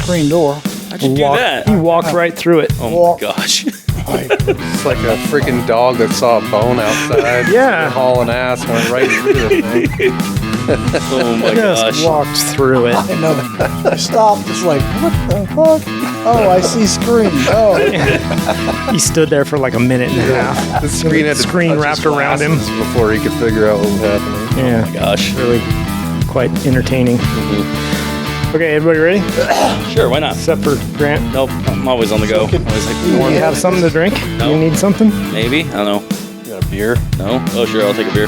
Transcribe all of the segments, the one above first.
screen door. How'd you do that? He walked right through it. Oh my gosh. It's like a freaking dog that saw a bone outside. Yeah. Hauling ass, went right through the thing. Oh my Just gosh. walked through it. I know. I stopped. It's like, what the fuck? Oh, I see screen. Oh, He stood there for like a minute and a half. The screen had to Screen touch wrapped his around him. glasses before he could figure out what was happening. Yeah, Oh my gosh. really quite entertaining. Okay, everybody ready? Sure, why not? Except for Grant. Nope, I'm always on the go. Always like, You want to have something to drink? No. You need something? maybe? I don't know. You got a beer? No? Oh, sure, I'll take a beer.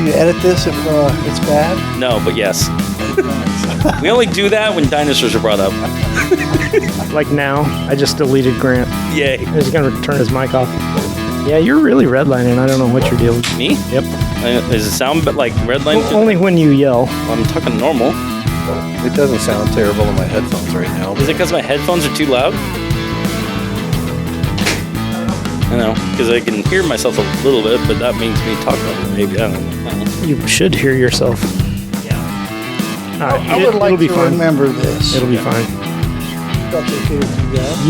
you edit this if it's bad? No, but yes. We only do that when dinosaurs are brought up. Like now, I just deleted Grant. Yay. He's going to turn his mic off. Yeah, you're really redlining. I don't know what you're doing. Me? Yep. Does it sound like red line? Only when you yell. I'm talking normal. It doesn't sound terrible in my headphones right now. Is it because my headphones are too loud? I know, because I can hear myself a little bit, but that means me talking about it, maybe. I don't know. You should hear yourself. Yeah. All right, I would like it'll be to fine. remember this. It'll be fine. That's okay with you guys.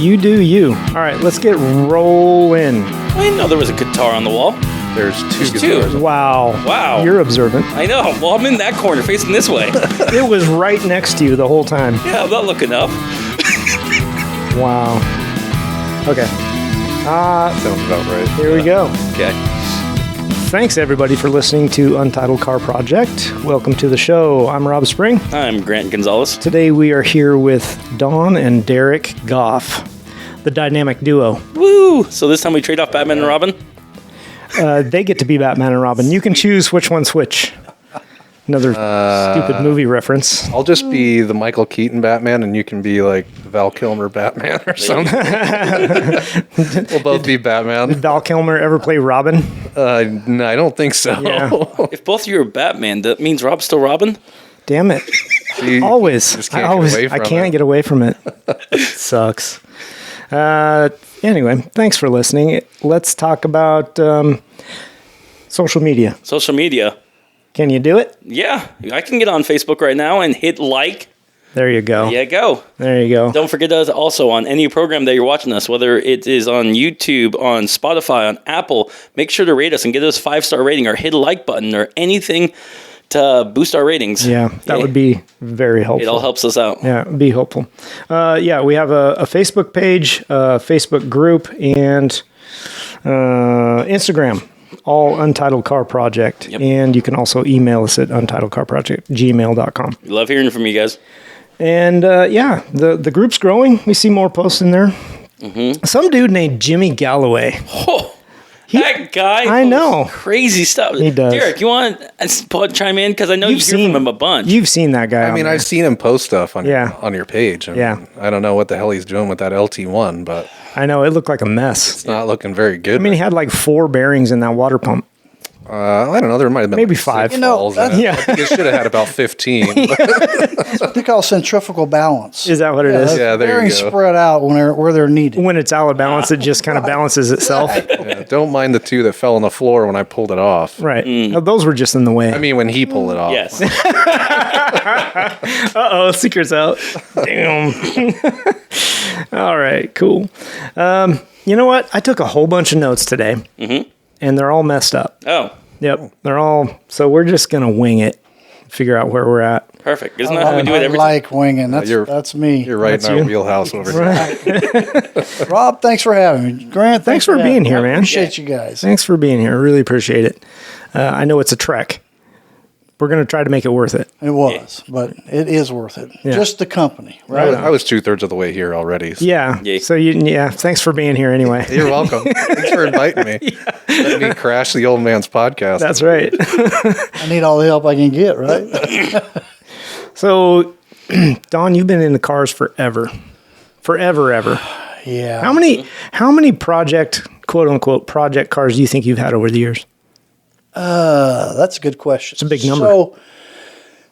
You do you. All right, let's get rolling. I didn't know there was a guitar on the wall. There's two There's two. guitars. Wow. Wow. You're observant. I know. Well, I'm in that corner facing this way. It was right next to you the whole time. Yeah, I'm not looking up. Wow. Okay. Sounds about right. Here we go. Okay. Thanks, everybody, for listening to Untitled Car Project. Welcome to the show. I'm Rob Spring. I'm Grant Gonzalez. Today we are here with Dawn and Derek Goff, the dynamic duo. Woo! So this time we trade off Batman and Robin? They get to be Batman and Robin. You can choose which one's which. Another stupid movie reference. I'll just be the Michael Keaton Batman, and you can be like Val Kilmer Batman or something. We'll both be Batman. Val Kilmer ever play Robin? No, I don't think so. Yeah. If both of you are Batman, that means Rob's still Robin? Damn it. You Always. just can't get away I from can't it. get away from it. It sucks. Anyway, thanks for listening. Let's talk about social media. Social media. Can you do it? Yeah, I can get on Facebook right now and hit like. There you go. Yeah, go. There you go. Don't forget us also on any program that you're watching us, whether it is on YouTube, on Spotify, on Apple. Make sure to rate us and get us a 5-star rating or hit a like button or anything to boost our ratings. Yeah, that would be very helpful. It all helps us out. Yeah, it'd be helpful. Yeah, we have a Facebook page, a Facebook group, and Instagram. All Untitled Car Project. Yep. And you can also email us at untitledcarproject@gmail.com. We love hearing from you guys. And yeah, the group's growing. We see more posts in there. Mm-hmm. Some dude named Jimmy Galloway. Oh, that guy. I know. posts crazy stuff. He does. Derek, you want to chime in? Because I know you hear from him a bunch. You've seen that guy. I mean, I've seen him post stuff on your page. I mean, Yeah. I don't know what the hell he's doing with that LT1, but I know, it looked like a mess. it's not looking very good. I mean, he had like 4 bearings in that water pump. I don't know. There might have been Maybe like 5. 6 You know, balls in that's- it. Yeah. I think it should have had about 15. It's what they call centrifugal balance. Is that what it is? Yeah, there you Bearings go. spread out where they're needed. When it's out of balance, it just kind of balances itself. Yeah, don't mind the 2 that fell on the floor when I pulled it off. Right. Oh, those were just in the way. I mean, when he pulled it off. Yes. Uh-oh, secret's out. Damn. All right, cool. You know what? I took a whole bunch of notes today, and they're all messed up. Oh, Yep, they're all... So we're just going to wing it, figure out where we're at. perfect. Isn't that how we do it I every time? like winging. That's me. You're right That's in our you. wheelhouse over here. Rob, thanks for having me. Grant, Thanks for being here, man. Appreciate you guys. Thanks for being here. I really appreciate it. I know it's a trek. We're going to try to make it worth it. It was, but it is worth it. Yeah. Just the company, right? I was 2/3 of the way here already. So. Yeah. Yay. So, thanks for being here anyway. You're welcome. Thanks for inviting me. Let me crash the old man's podcast. That's right. I need all the help I can get, right? So, Don, you've been in the cars forever. Forever, ever. Yeah. How many project, quote unquote, project cars do you think you've had over the years? That's a good question. It's a big number.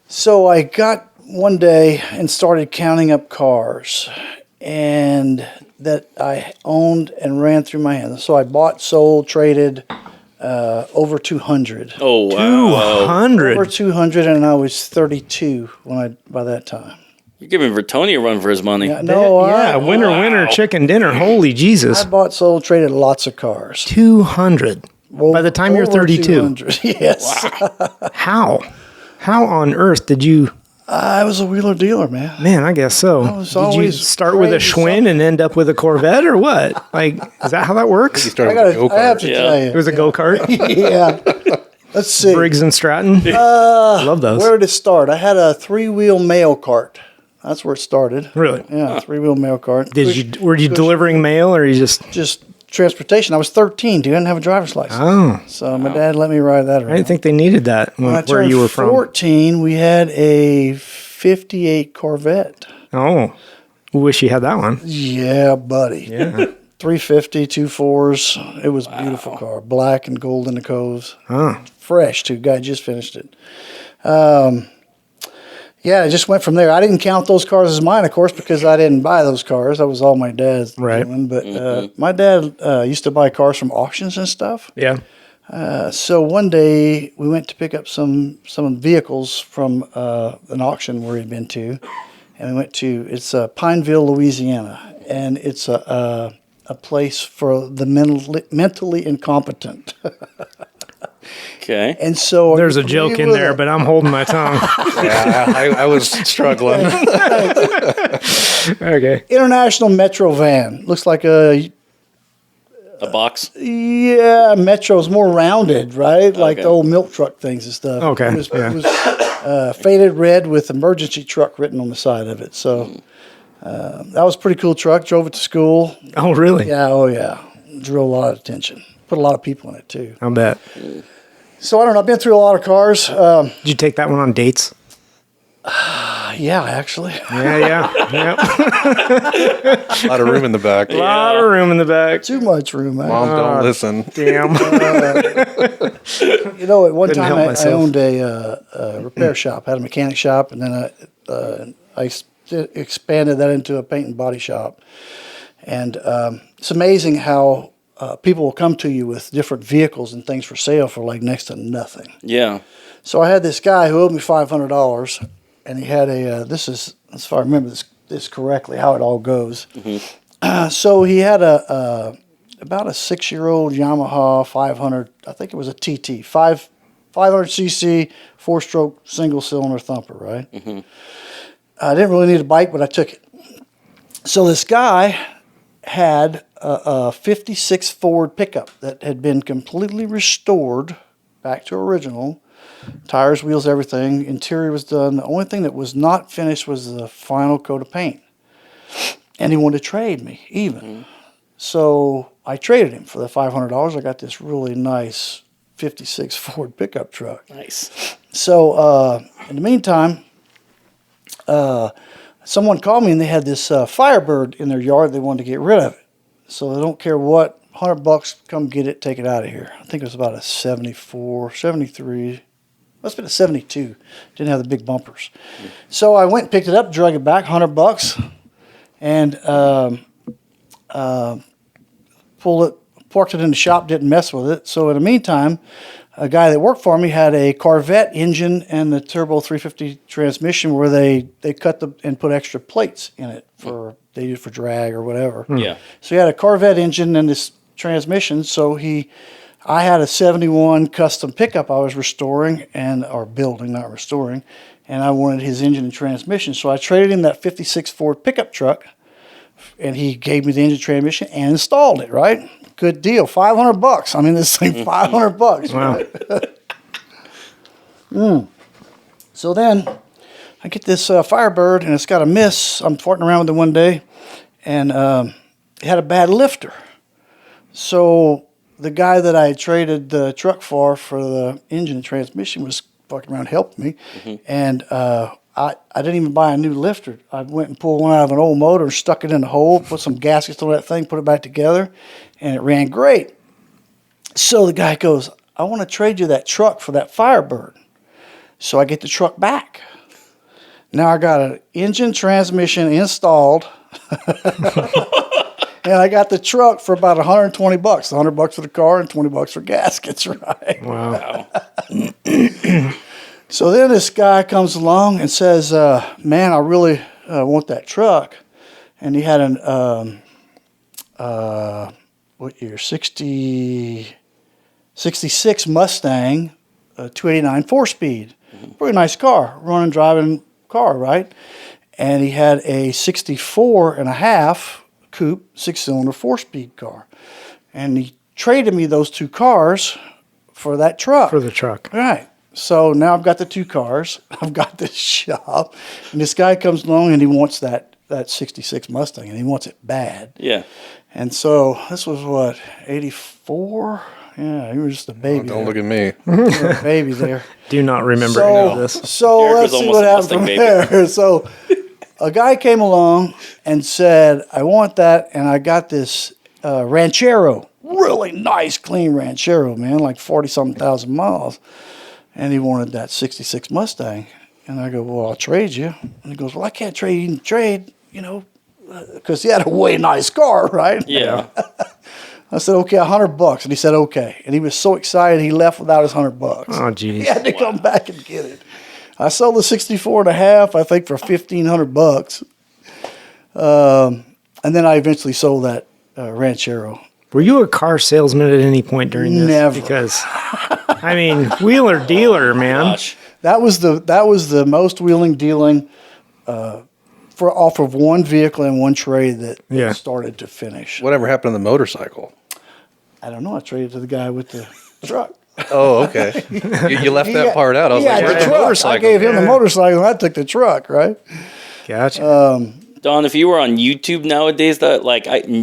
So I got one day and started counting up cars and that I owned and ran through my hands. So I bought, sold, traded over 200. Oh, wow. 200. Over 200, and I was 32 by that time. You're giving Bertoni a run for his money. Yeah, no, winner, chicken dinner. Holy Jesus. I bought, sold, traded lots of cars. 200. By the time you're Over 32. 200, yes. How? How on earth did you... I was a wheeler dealer, man. Man, I guess so. was Did you always start with a crazy Schwinn and end up with a Corvette or what? Like, is that how that He works? started I with a go-kart. have to tell you. It was a go-kart? Yeah. Let's see. Briggs and Stratton? Love those. Where did it start? I had a 3-wheel mail cart. That's where it started. Really? Yeah, 3-wheel mail cart. Were you delivering mail or you just... Transportation. I was 13, dude. I didn't have a driver's license. Oh. So my dad let me ride that around. I didn't think they needed that When I where turned you were from. 14, we had a 58 Corvette. Oh. Wish you had that one. Yeah, buddy. Yeah. 350, 2.4s. It was a beautiful car. Black and gold in the coves. Oh. Fresh, too. Guy just finished it. Yeah, I just went from there. I didn't count those cars as mine, of course, because I didn't buy those cars. That was all my dad's Right. doing. But my dad used to buy cars from auctions and stuff. Yeah. So one day we went to pick up some vehicles from an auction where he'd been to, and we went to Pineville, Louisiana, and it's a place for the mentally incompetent. Okay. And so There's a joke in there, but I'm holding my tongue. Yeah, I was struggling. Okay. International Metro van looks like a box. Metro's more rounded, right? Like Okay. the old milk truck things and stuff. Okay, It was, yeah. it was faded red with emergency truck written on the side of it. So that was a pretty cool truck. Drove it to school. Oh, really? Yeah, oh yeah. Drew a lot of attention. Put a lot of people in it too. I'll bet. So I don't know. I've been through a lot of cars. Did you take that one on dates? Yeah, actually. Yeah. A lot of room in the back. A lot of room in the back. Too much room, man. Mom, don't listen. Damn. You know, at one Couldn't time help I myself. owned a repair shop. I had a mechanic shop, and then I expanded that into a paint and body shop. And it's amazing how people will come to you with different vehicles and things for sale for like next to nothing. Yeah. So I had this guy who owed me $500, and he had this is, if I remember this correctly, how it all goes. Mm-hmm. So he had about a 6-year-old Yamaha 500, I think it was a TT, 500cc, 4-stroke, single-cylinder thumper, right? Mm-hmm. I didn't really need a bike, but I took it. So this guy had a 56 Ford pickup that had been completely restored back to original. Tires, wheels, everything. Interior was done. The only thing that was not finished was the final coat of paint. And he wanted to trade me, even. Mm-hmm. So I traded him for the $500. I got this really nice 56 Ford pickup truck. Nice. So in the meantime, someone called me and they had this Firebird in their yard. They wanted to get rid of it. So they don't care what, $100, come get it, take it out of here. I think it was about a 74, 73. Must have been a 72. Didn't have the big bumpers. So I went and picked it up, drug it back, $100, and parked it in the shop, didn't mess with it. So in the meantime, a guy that worked for me had a Corvette engine and the turbo 350 transmission where they cut and put extra plates in it they use for drag or whatever. Yeah. So he had a Corvette engine and this transmission. So I had a 71 custom pickup I was restoring or building, not restoring, and I wanted his engine and transmission. So I traded him that 56 Ford pickup truck, and he gave me the engine transmission and installed it, right? Good deal. $500. I mean, this thing, $500. Wow. Right? So then I get this Firebird, and it's got a miss. I'm farting around with it one day, and it had a bad lifter. So the guy that I had traded the truck for the engine and transmission was fucking around helping me. Mm-hmm. And I didn't even buy a new lifter. I went and pulled one out of an old motor, stuck it in the hole, put some gaskets on that thing, put it back together, and it ran great. So the guy goes, I want to trade you that truck for that Firebird. So I get the truck back. Now I got an engine transmission installed. And I got the truck for about $120. $100 for the car and $20 for gaskets, right? Wow. So then this guy comes along and says, man, I really I want that truck. And he had an, what year, 66 Mustang, 289 4-speed. Pretty nice car, running, driving car, right? And he had a 64 and a half coupe, 6-cylinder, 4-speed car. And he traded me those two cars for that truck. For the truck. Right. So now I've got the two cars. I've got this shop. And this guy comes along and he wants that 66 Mustang, and he wants it bad. Yeah. And so this was what, 84? Yeah, he was just a baby. Don't look at me. A baby there. Do not remember any of this. So Derek let's was see almost what a happened from Mustang there. So a guy came along and said, I want that, and I got this Ranchero. Really nice, clean Ranchero, man, like 40-something thousand miles. And he wanted that 66 Mustang. And I go, well, I'll trade you. And he goes, well, I can't trade, because he had a way nice car, right? Yeah. I said, okay, $100. And he said, okay. And he was so excited, he left without his $100. Oh, geez. He had to come back and get it. I sold the 64 and a half, I think, for $1,500. And then I eventually sold that Ranchero. Were you a car salesman at any point during this? Never. Because, I mean, wheeler dealer, man. Gosh. That was the most wheeling dealing off of one vehicle and one trade that started to finish. Whatever happened to the motorcycle? I don't know. I traded to the guy with the truck. Oh, okay. You left that part out. I was He like, had where's the the truck. motorcycle? I gave him the motorcycle, and I took the truck, right? Gotcha. Don, if you were on YouTube nowadays,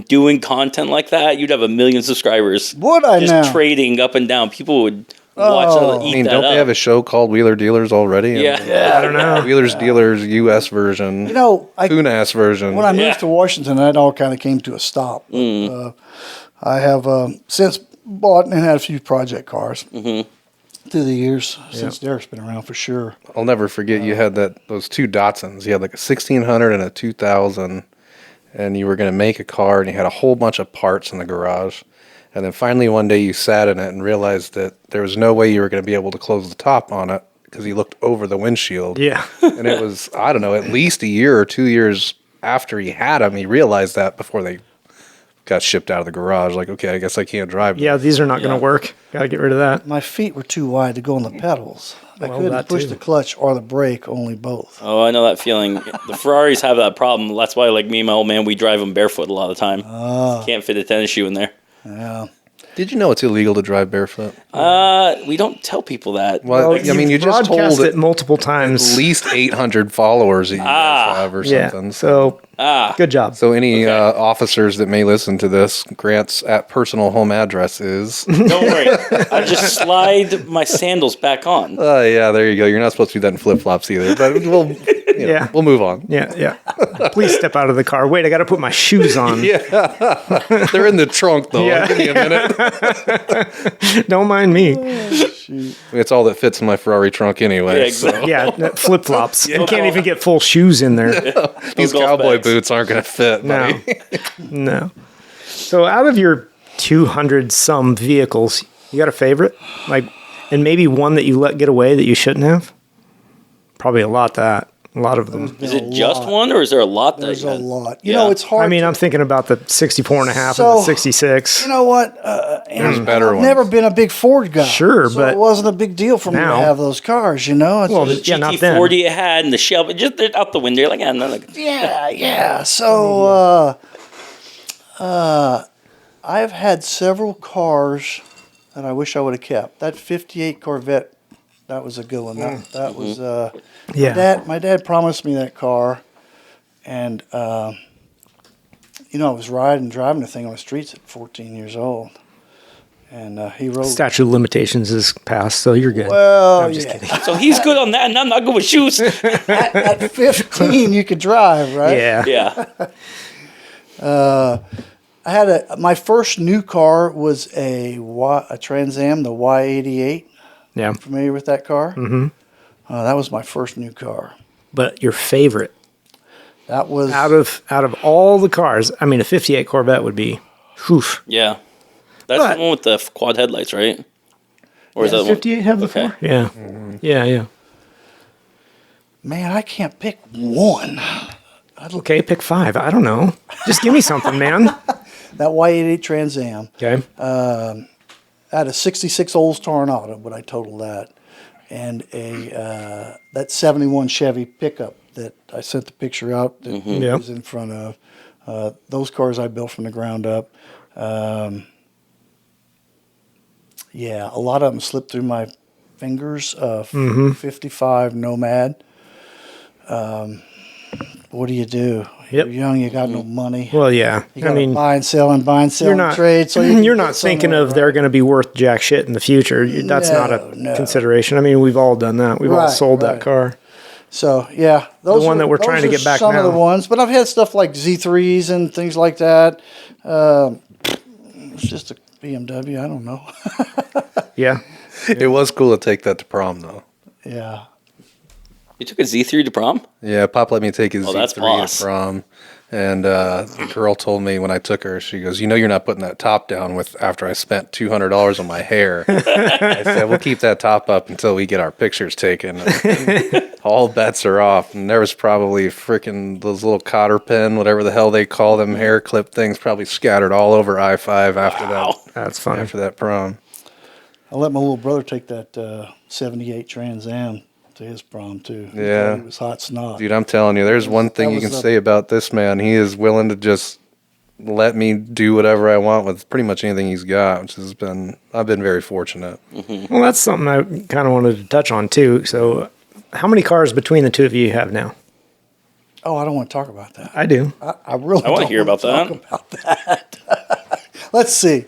doing content like that, you'd have 1 million subscribers. Would I just now? trading up and down. People would watch it, Oh. eat I mean, that don't up. they have a show called Wheeler Dealers already? Yeah. I don't know. Wheelers Dealers U.S. version. You know, Kunas version. when I moved Yeah. to Washington, that all kind of came to a stop. I have since bought and had a few project cars through the years since Derek's been around for sure. I'll never forget you had those two Datsuns. You had like a 1600 and a 2000, and you were going to make a car, and you had a whole bunch of parts in the garage. And then finally one day you sat in it and realized that there was no way you were going to be able to close the top on it because you looked over the windshield. Yeah. And it was, I don't know, at least a year or 2 years after he had them, he realized that before they got shipped out of the garage. Like, okay, I guess I can't drive them. Yeah, these are not going to work. Got to get rid of that. My feet were too wide to go on the pedals. I Well, couldn't that push too. the clutch or the brake, only both. Oh, I know that feeling. The Ferraris have that problem. That's why, like me and my old man, we drive them barefoot a lot of the time. Can't fit a tennis shoe in there. Yeah. Did you know it's illegal to drive barefoot? We don't tell people that. Well, I mean, you just broadcast told it multiple times. at least 800 followers that you guys have or something. Yeah. So, good job. So any officers that may listen to this, Grant's personal home address is... Don't worry. I just slide my sandals back on. yeah, there you go. You're not supposed to do that in flip-flops either. But we'll move on. Yeah. Please step out of the car. Wait, I got to put my shoes on. They're in the trunk, though. Yeah. Give me a minute. Don't mind me. It's all that fits in my Ferrari trunk anyway. Yeah, exactly. Yeah, flip flops. You can't even get full shoes in there. So these golf cowboy bags. boots aren't going to fit. No. buddy. No. So, out of your 200 some vehicles, you got a favorite? And maybe one that you let get away that you shouldn't have? Probably a lot of them. Is it just one, or is there a lot that There's you a had? lot. You Yeah. know, it's hard. I mean, I'm thinking about the 64 and a half So, and the 66. You know what? There's better I've ones. never been a big Ford guy. Sure, so but it wasn't a big deal for me to now- have those cars, you know? It's Well, just- yeah, not then. GT40 you had and the Shelby, just they're out the window. You're like, yeah. So I've had several cars that I wish I would have kept. That 58 Corvette, that was a good one. That was Yeah. my dad promised me that car, and I was driving the thing on the streets at 14 years old, and he rode. Statute of limitations is passed, so you're good. Well, I'm just yeah. kidding. so he's good on that, and I'm not good with shoes. At 15, you could drive, right? Yeah. Yeah. I had my first new car was a Trans Am, the Y88. Yeah. Familiar with that car? Mm-hmm. That was my first new car. But your favorite That was out of all the cars, I mean, a 58 Corvette would be, whew. Yeah. That's But- the one with the quad headlights, right? Or is Yeah, that the one? 58 have the Okay. four? Yeah. Yeah. Man, I can't pick one. Okay, pick 5. I don't know. Just give me something, man. That Y88 Trans Am. Okay. I had a 66 Olds Tornado, but I totaled that. And that 71 Chevy pickup that I sent the picture out that Yep. was in front of. Those cars I built from the ground up. Yeah, a lot of them slipped through my fingers. 55 Nomad. What do you do? Yep. You're young, you got no money. Well, yeah. You got to buy and sell and buy and sell you're and not trade. So you're not thinking of they're going to be worth jack shit in the future. That's not a No. consideration. I mean, we've all done that. We've all Right, sold that right. car. So yeah, one that we're trying to get back some now. of the ones, but I've had stuff like Z3s and things like that. It's just a BMW. I don't know. Yeah. It was cool to take that to prom, though. Yeah. You took a Z3 to prom? Yeah, Pop let me take his that's Z3 boss. to prom. And the girl told me when I took her, she goes, you're not putting that top down with after I spent $200 on my hair. I said, we'll keep that top up until we get our pictures taken. All bets are off. And there was probably freaking those little cotter pin, whatever the hell they call them, hair clip things, probably scattered all over I-5 after That's funny. after that prom. I let my little brother take that 78 Trans Am to his prom too. He Yeah. thought He was hot snot. Dude, I'm telling you, there's one thing that you was can the- say about this man. He is willing to just let me do whatever I want with pretty much anything he's got, which has been, I've been very fortunate. Well, that's something I kind of wanted to touch on too. So, how many cars between the two of you have now? Oh, I don't want to talk about that. I do. I really I wanna don't hear about talk that. about that. Let's see.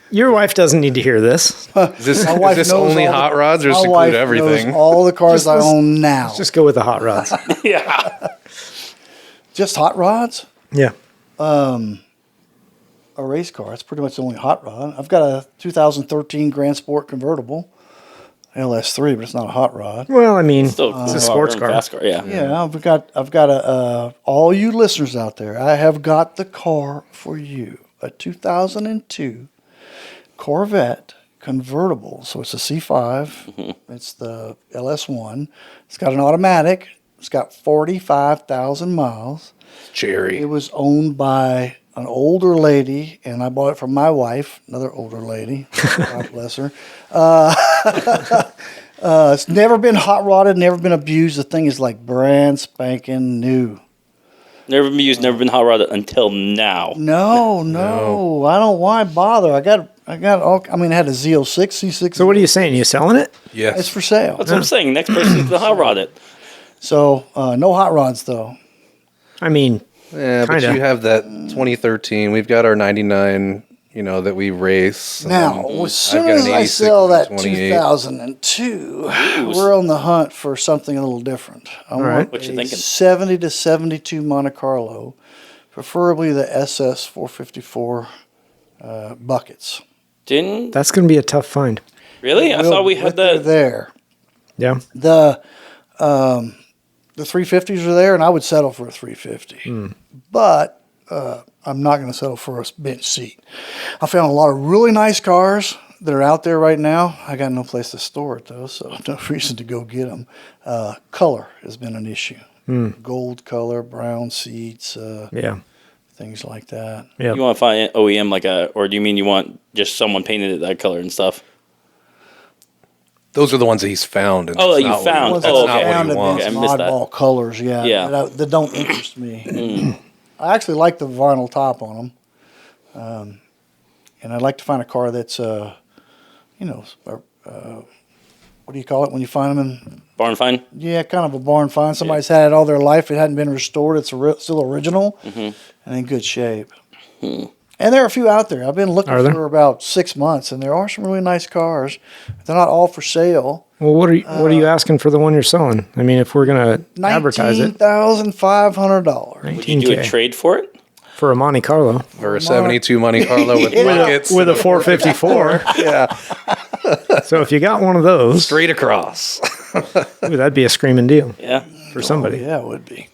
Your wife doesn't need to hear this. Is this, My wife is this knows only all the- hot rods or does my it wife include everything? knows all the cars I own now. Let's just go with the hot rods. Yeah. Just hot rods? Yeah. A race car. That's pretty much the only hot rod. I've got a 2013 Grand Sport convertible, LS3, but it's not a hot rod. Well, I mean, Still cool. it's a sports car. Fast car. Yeah. Yeah, I've got all you listeners out there, I have got the car for you. A 2002 Corvette convertible. So it's a C5. It's the LS1. It's got an automatic. It's got 45,000 miles. Cherry. It was owned by an older lady, and I bought it from my wife, another older lady. God bless her. It's never been hot rodded, never been abused. The thing is like brand spanking new. Never been used, never been hot rodded until now. No, I don't. Why bother? I got all. I mean, I had a Z06, C6. So, what are you saying? You selling it? Yes. It's for sale. That's what I'm saying. Next person's the hot rod it. So no hot rods though. I mean, Yeah, but Kinda. you have that 2013. We've got our 99, that we race. and Now, then as soon I've got as an I 86 sell that 28. 2002, we're on the hunt for something a little different. I right. want What you a thinking? 70 to 72 Monte Carlo, preferably the SS 454 buckets. Didn't that's going to be a tough find. really? I thought we had They're that. there. Yeah. The 350s are there, and I would settle for a 350. But I'm not going to settle for a bench seat. I found a lot of really nice cars that are out there right now. I got no place to store it, though, so no reason to go get them. Color has been an issue. Gold color, brown seats, Yeah. things like that. Yeah. You want to find an OEM or do you mean you want just someone painted it that color and stuff? Those are the ones that he's found. And Oh, that's that you not what he- found. Ones That's Oh, that not okay. what found he have been wants. I some missed that. oddball colors, Yeah. that don't interest me. I actually like the vinyl top on them. And I'd like to find a car that's, what do you call it when you find them in? Barn find? Yeah, kind of a barn find. Somebody's had it all their life. It hadn't been restored. It's still original and in good shape. And there are a few out there. I've been looking Are there? for about 6 months, and there are some really nice cars. They're not all for sale. Well, what are you asking for the one you're selling? I mean, if we're going to advertise it, $19,500. Would you do a 19K trade for it? for a Monte Carlo Or a 72 Monte Carlo with buckets. with a 454. Yeah. So if you got one of those, Straight across. ooh, that'd be a screaming deal Yeah. for somebody, Yeah, it would be.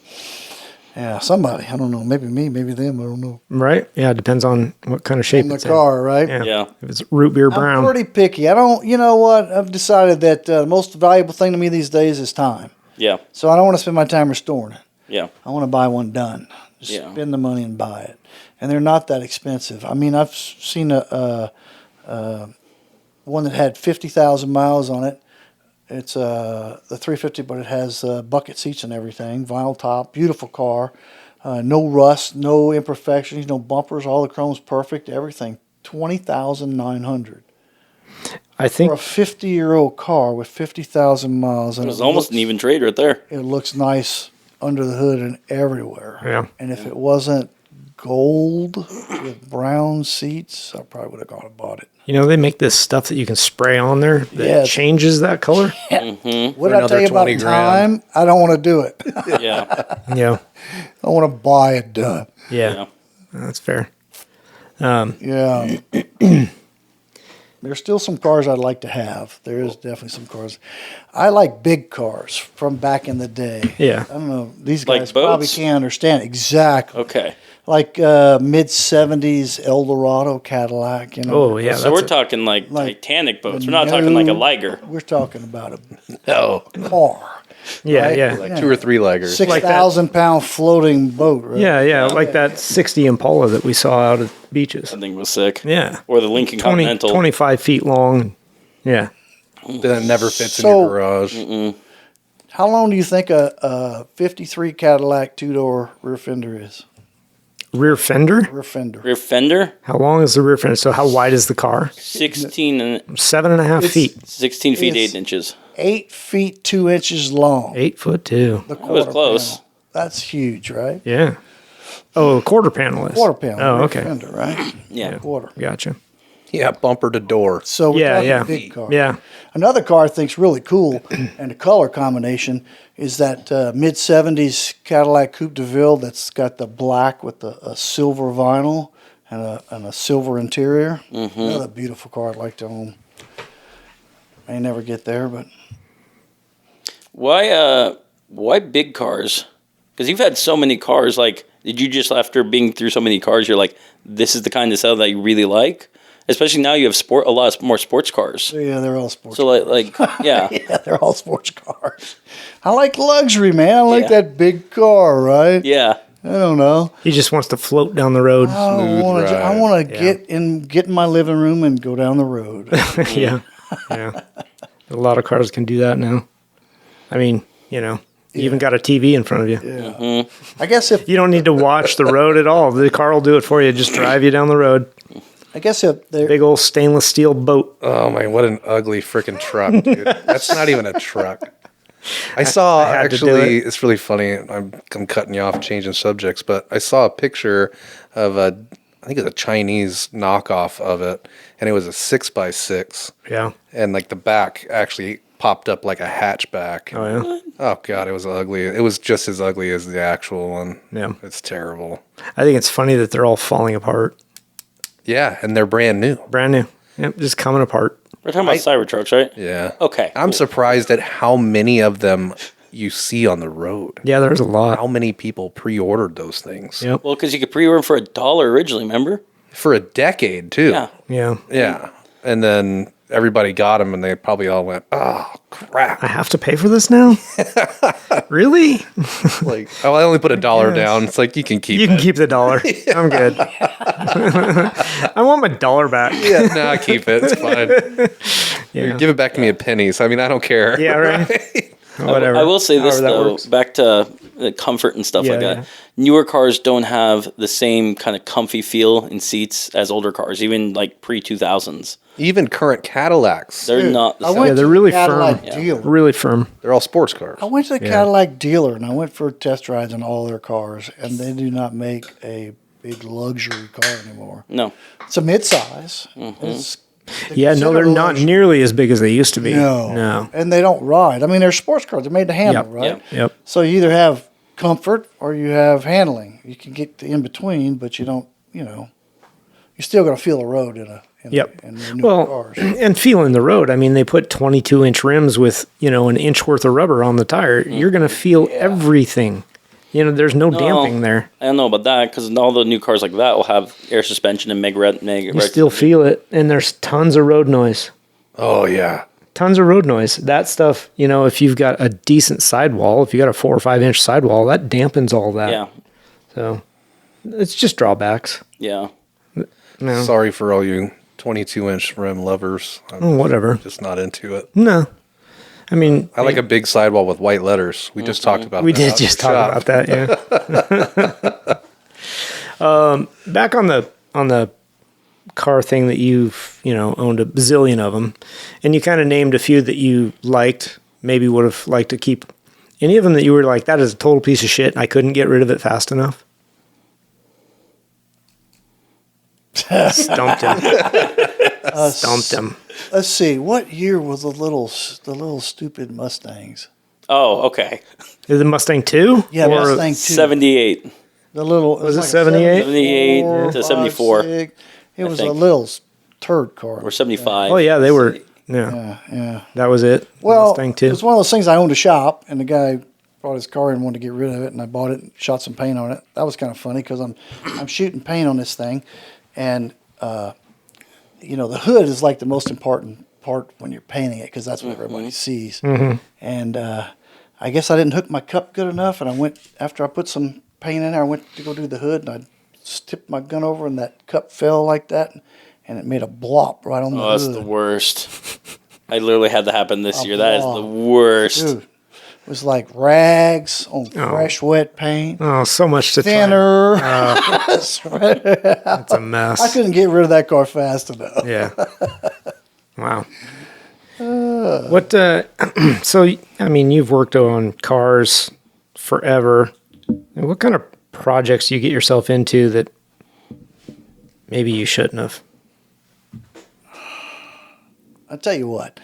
Yeah, somebody. I don't know. Maybe me, maybe them. I don't know. right? Yeah, it depends on what kind of shape In the it's car, right? in. Yeah. If it's root beer brown, I'm pretty picky. I don't, you know what? I've decided that the most valuable thing to me these days is time. Yeah. So I don't want to spend my time restoring it. Yeah. I want to buy one done. Just Yeah. spend the money and buy it. And they're not that expensive. I mean, I've seen a one that had 50,000 miles on it. It's the 350, but it has bucket seats and everything, vinyl top, beautiful car, no rust, no imperfections, no bumpers, all the chrome's perfect, everything. 20,900 I for think a 50-year-old car with 50,000 miles. It And was almost an even trade right there. it looks nice under the hood and everywhere. Yeah. And if it wasn't gold with brown seats, I probably would have gone and bought it. they make this stuff that you can spray on there that Yeah. changes that color. What did I another tell you about 20 time? I don't want to do it. Yeah. Yeah. I want to buy it done. Yeah. Yeah. That's fair. Yeah. There's still some cars I'd like to have. There is definitely some cars. I like big cars from back in the day. Yeah. I don't know. These Like guys probably boats? can't understand. Exactly. Okay. Like mid-'70s Eldorado Cadillac. Oh, yeah. So we're talking like Titanic boats. We're not talking like a Liger. We're talking about a No, car. Yeah, right? yeah. like 2 or 3 leggers. 6,000-pound floating boat, right? Yeah, like that 60 Impala that we saw out at beaches. That thing was sick. Yeah. Or the Lincoln 20, Continental. 25 feet long. Yeah. Then it never fits in So- your garage. How long do you think a 53 Cadillac two-door rear fender is? Rear fender? Rear fender. Rear fender, How long is the rear fender? So how wide is the car? 16 7.5 feet. 16 feet, It's- 8 inches. 8 feet 2 inches long. 8'2". The That was quarter close. panel. That's huge, right? Yeah. Oh, a quarter panel is. Quarter panel. Oh, rear okay. Fender, right? Yeah. Quarter. Gotcha. Yeah, bumper to door. So we're Yeah, talking yeah. big car. Yeah. Another car I think's really cool, and the color combination is that mid-'70s Cadillac Coupe de Ville that's got the black with a silver vinyl and a silver interior. Another beautiful car I'd like to own. May never get there, but Why big cars? Because you've had so many cars. Like, did you just, after being through so many cars, you're like, this is the kind of style that you really like? Especially now you have a lot more sports cars. yeah, they're all sports. So like yeah. Yeah, they're all sports cars. I like luxury, man. I like Yeah. that big car, right? Yeah. I don't know. He just wants to float down the road. I want to. I ride. want to Yeah. get in my living room and go down the road. Yeah. Yeah. A lot of cars can do that now. I mean, you even got a TV in front of you. Yeah. I guess if You don't need to watch the road at all. The car will do it for you. Just drive you down the road. they're Big old stainless steel boat. Oh man, what an ugly freaking truck, dude. That's not even a truck. I saw had to do actually. it. It's really funny. I'm cutting you off, changing subjects, but I saw a picture of I think it was a Chinese knockoff of it, and it was a 6x6, Yeah. and like the back actually popped up like a hatchback. Oh, yeah. Oh god, it was ugly. It was just as ugly as the actual one. Yeah. It's terrible. I think it's funny that they're all falling apart. Yeah, and they're brand new. Brand new. Yep. Just coming apart. We're talking about Cybertrucks, right? Yeah. Okay. I'm surprised at how many of them you see on the road. Yeah, there's a lot. How many people pre-ordered those things? Yep. Well, because you could pre-order them for $1 originally, remember? For a decade too. Yeah. Yeah. Yeah. And then everybody got them, and they probably all went, "Oh crap!" I have to pay for this now? Really? Like, oh, I only put $1 Yes. down. It's like you can keep You it. can keep the dollar. I'm good. I want my dollar back. Yeah, no, keep it. It's fine. Yeah. Give it back to me at pennies. I mean, I don't care. Yeah, right. Whatever. I will say this, However that though, works. back to the comfort and stuff Yeah, like that. yeah. Newer cars don't have the same kind of comfy feel in seats as older cars, even like pre-2000s. Even current Cadillacs, They're not the I same. went Yeah, they're to really the Cadillac firm. dealer. Really firm. they're all sports cars. I went to the Cadillac dealer and I went for test rides on all their cars, and they do not make a big luxury car anymore. No. It's a midsize. Mm-hmm. It's Yeah, no, they're considered not luxury. nearly as big as they used to be. No, No. and they don't ride. I mean, they're sports cars. They're made to handle, Yep. right? Yep. So you either have comfort or you have handling. You can get the in between, but you don't. You're still going to feel the road in Yep. in the newer Well, cars. and feeling the road. I mean, they put 22-inch rims with, an inch worth of rubber on the tire. You're going to feel everything. There's no damping there. I don't know about that because all the new cars like that will have air suspension and You meg still feel it, and there's tons of road noise. Oh yeah, tons of road noise. That stuff, if you've got a decent sidewall, if you got a 4 or 5 inch sidewall, that dampens all that. Yeah. So it's just drawbacks. Yeah. No. Sorry for all you 22-inch rim lovers. I'm Whatever. just not into it. No. I mean, I like a big sidewall with white letters. We just talked about we that. did out just in the talk shop. about that, yeah. Back on the car thing that you've, owned a bazillion of them, and you kind of named a few that you liked, maybe would have liked to keep. Any of them that you were like, that is a total piece of shit, and I couldn't get rid of it fast enough? Stumped him. Stumped him. Let's see. What year was the little stupid Mustangs? Oh, okay. Is it Mustang 2? Yeah, Or Mustang 2. 78. The little Was it like a 78? 78 to 74. It was a think. little turd car. Or 75. Oh, yeah, they were. Yeah, Yeah. that was it. Well, Mustang 2. it was one of those things. I owned a shop, and the guy brought his car and wanted to get rid of it, and I bought it and shot some paint on it. That was kind of funny because I'm shooting paint on this thing, and the hood is like the most important part when you're painting it because that's what everybody sees. And I guess I didn't hook my cup good enough, and I went after I put some paint in there. I went to go do the hood, and I tipped my gun over, and that cup fell like that, and it made a blop right on the Oh, hood. that's the worst. I literally had that happen this year. That is the blob. worst. Dude, it was like rags on fresh wet paint. Oh, so much to Thinner. That's a mess. I couldn't get rid of that car fast enough. Yeah. Wow. What? So, I mean, you've worked on cars forever. And what kind of projects do you get yourself into that maybe you shouldn't have? I'll tell you what.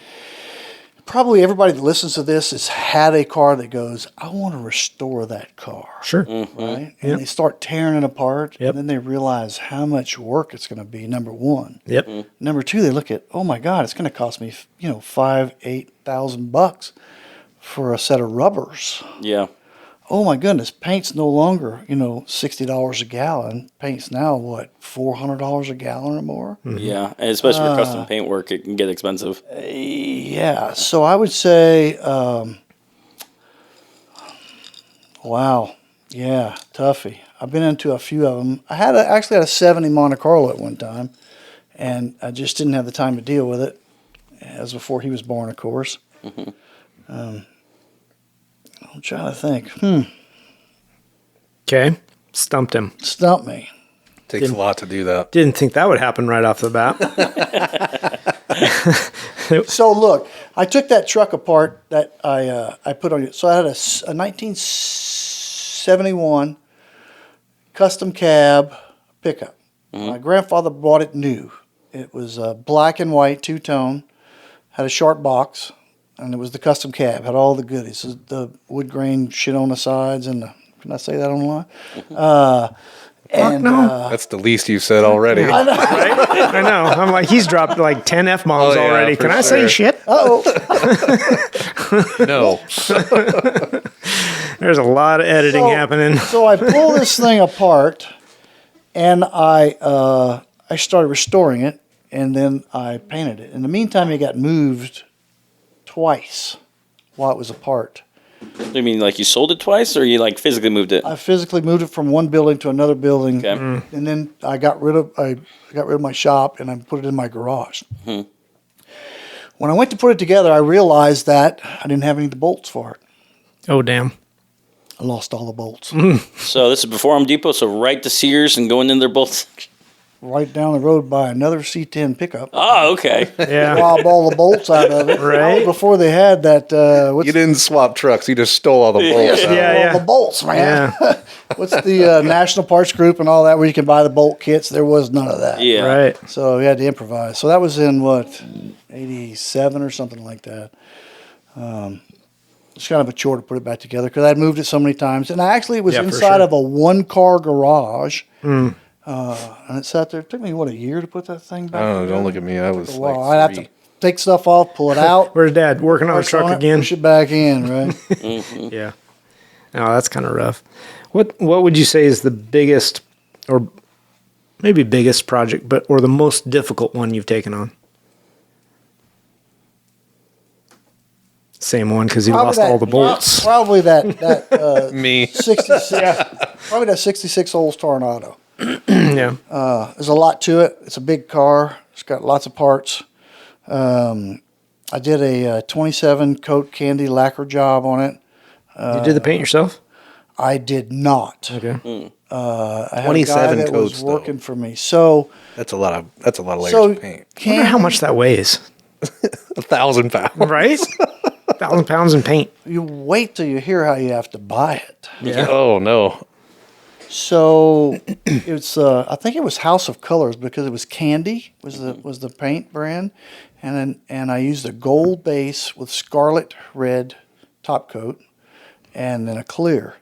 Probably everybody that listens to this has had a car that goes, I want to restore that car. Sure. Right? And Yep. they start tearing it apart. Yep. And then they realize how much work it's going to be, number one. Yep. Number two, they look at, oh my God, it's going to cost me, $5,000-8,000 for a set of rubbers. Yeah. Oh my goodness, paint's no longer, $60 a gallon. Paint's now what, $400 a gallon or more? Yeah. And especially for custom paint work, it can get expensive. Yeah. So I would say, wow, yeah, toughie. I've been into a few of them. I actually had a 70 Monte Carlo at one time, and I just didn't have the time to deal with it. That was before he was born, of course. I'm trying to think. Okay. Stumped him. Stump me. Takes a lot to do that. Didn't think that would happen right off the bat. So look, I took that truck apart that I put on it. So I had a 1971 custom cab pickup. My grandfather bought it new. It was black and white, two-tone, had a sharp box, and it was the custom cab. Had all the goodies, the wood grain shit on the sides, and can I say that online? That's the least you've said already. I know. I'm like, he's dropped like 10 F-bombs Oh, yeah, already. for Can I say sure. shit? Oh, No. There's a lot of editing happening. So I pull this thing apart, and I started restoring it, and then I painted it. In the meantime, it got moved twice while it was apart. You mean like you sold it twice or you like physically moved it? I physically moved it from one building to another building, Okay. and then I got rid of my shop and I put it in my garage. When I went to put it together, I realized that I didn't have any of the bolts for it. Oh, damn. I lost all the bolts. So this is before Home Depot, so right to Sears and going in their bolts. Right down the road by another C10 pickup. Oh, okay. Yeah. Robbed all the bolts out of it. Right. Before they had that, You didn't swap trucks. You just stole all the bolts out. Yeah. all the bolts, man. Yeah. What's the National Parts Group and all that where you can buy the bolt kits? There was none of that. Yeah. Right. So we had to improvise. So that was in what, 87 or something like that. It's kind of a chore to put it back together because I'd moved it so many times. And it was Yeah, for inside sure. of a one-car garage. And it sat there. It took me, a year to put that thing back I don't know. together? Don't look at me. I was Well, like I'd have 3. to take stuff off, pull it out. Where's Dad? Working on the press truck on it, again? Push it back in, right? Yeah. Oh, that's kind of rough. What would you say is the biggest, or maybe biggest project, or the most difficult one you've taken on? Same one because he Probably lost that- all the bolts. Probably that Me. 66. Probably that 66 Olds Tornado. Yeah. There's a lot to it. It's a big car. It's got lots of parts. I did a 27 coat candy lacquer job on it. You did the paint yourself? I did not. Okay. I had a 27 guy that coats, was though. working for me. So That's a lot of layers so of paint. I wonder how much that weighs. 1,000 pounds. Right? 1,000 pounds in paint. you wait till you hear how you have to buy it. Yeah. Oh no. So it's I think it was House of Colors because it was candy was the paint brand, and I used a gold base with scarlet red top coat, and then a clear.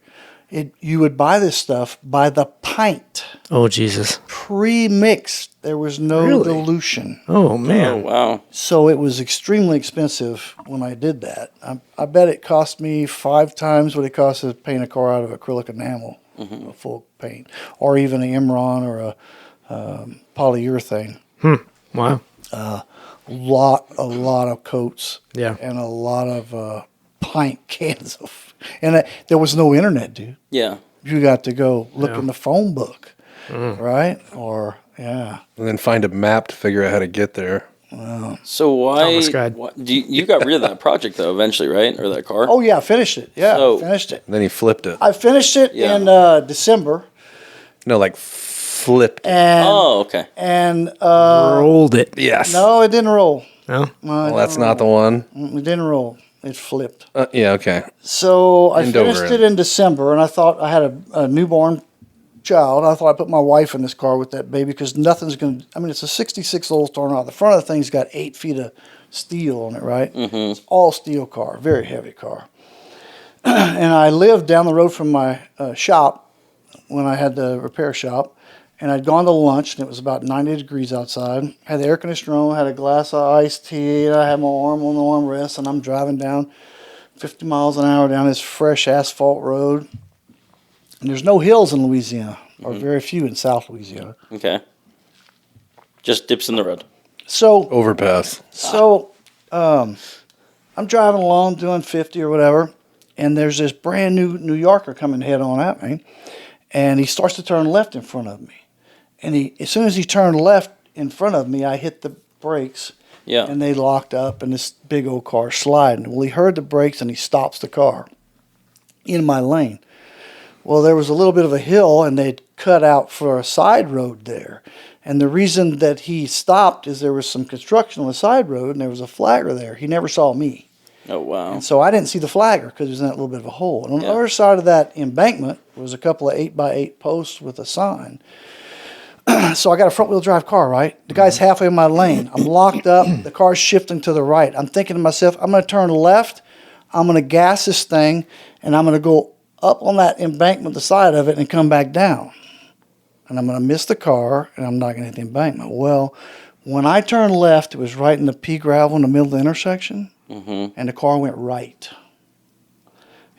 You would buy this stuff by the pint, Oh, Jesus. pre-mixed. There was no Really? dilution. Oh, Oh man. wow. So it was extremely expensive when I did that. I bet it cost me 5 times what it costs to paint a car out of acrylic enamel, a full paint, or even an Imron or a polyurethane. Wow. A lot of coats, Yeah. and a lot of pint cans of, and there was no internet, dude. Yeah. You got to go look Yeah. in the phone book, right? Or yeah. And then find a map to figure out how to get there. So why? Thomas Guide. You got rid of that project though eventually, right? Or that car? Oh yeah, I finished it. Yeah, So- finished it. And then he flipped it. I finished it Yeah. in December, No, like flipped it. and Oh, okay. Rolled it. Yes. no, it didn't roll. No? No, it Well, that's didn't not the roll. one. It didn't roll. It flipped. Yeah, okay. So I End over finished him. it in December, and I thought I had a newborn child. I thought I'd put my wife in this car with that baby because nothing's going to. I mean, it's a 66 Olds Tornado. The front of the thing's got 8 feet of steel on it, right? It's all steel car, very heavy car. And I lived down the road from my shop when I had the repair shop. And I'd gone to lunch, and it was about 90 degrees outside. Had the air conditioner on, had a glass of iced tea, and I had my arm on the armrest, and I'm driving down 50 miles an hour down this fresh asphalt road. And there's no hills in Louisiana, or very few in South Louisiana. Okay. Just dips in the road. So, Overpass. I'm driving along doing 50 or whatever, and there's this brand new New Yorker coming head on at me, and he starts to turn left in front of me. And as soon as he turned left in front of me, I hit the brakes, Yeah. and they locked up, and this big old car sliding. Well, he heard the brakes, and he stops the car in my lane. Well, there was a little bit of a hill, and they'd cut out for a side road there. And the reason that he stopped is there was some construction on the side road, and there was a flagger there. He never saw me. Oh wow. And so I didn't see the flagger because it was in that little bit of a hole. And on the Yeah. other side of that embankment was a couple of 8x8 posts with a sign. So I got a front wheel drive car, right? The guy's halfway in my lane. I'm locked up. The car's shifting to the right. I'm thinking to myself, I'm going to turn left. I'm going to gas this thing, and I'm going to go up on that embankment, the side of it, and come back down. And I'm going to miss the car, and I'm not going to hit the embankment. Well, when I turned left, it was right in the pea gravel in the middle of the intersection, and the car went right.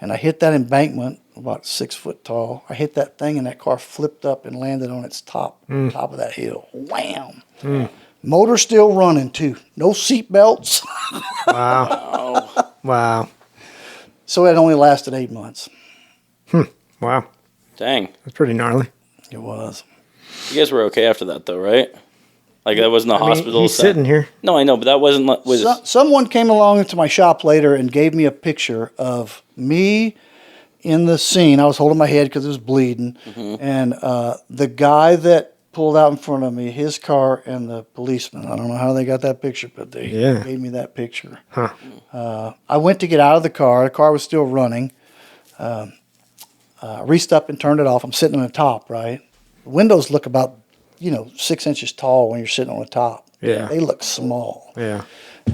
And I hit that embankment, about 6 foot tall. I hit that thing, and that car flipped up and landed on its top of that hill. Wham! Motor still running, too. No seat belts. Wow. Wow. So it only lasted 8 months. Wow. Dang. That's pretty gnarly. It was. You guys were okay after that though, right? Like that wasn't a I mean, hospital. he's set. sitting here. No, I know, but that wasn't. Was Someone came along into my shop later and gave me a picture of me in the scene. I was holding my head because it was bleeding. And the guy that pulled out in front of me, his car, and the policeman. I don't know how they got that picture, but they gave me that picture. Huh. I went to get out of the car. The car was still running. Reached up and turned it off. I'm sitting on the top, right? The windows look about, 6 inches tall when you're sitting on the top. Yeah. They look small. Yeah.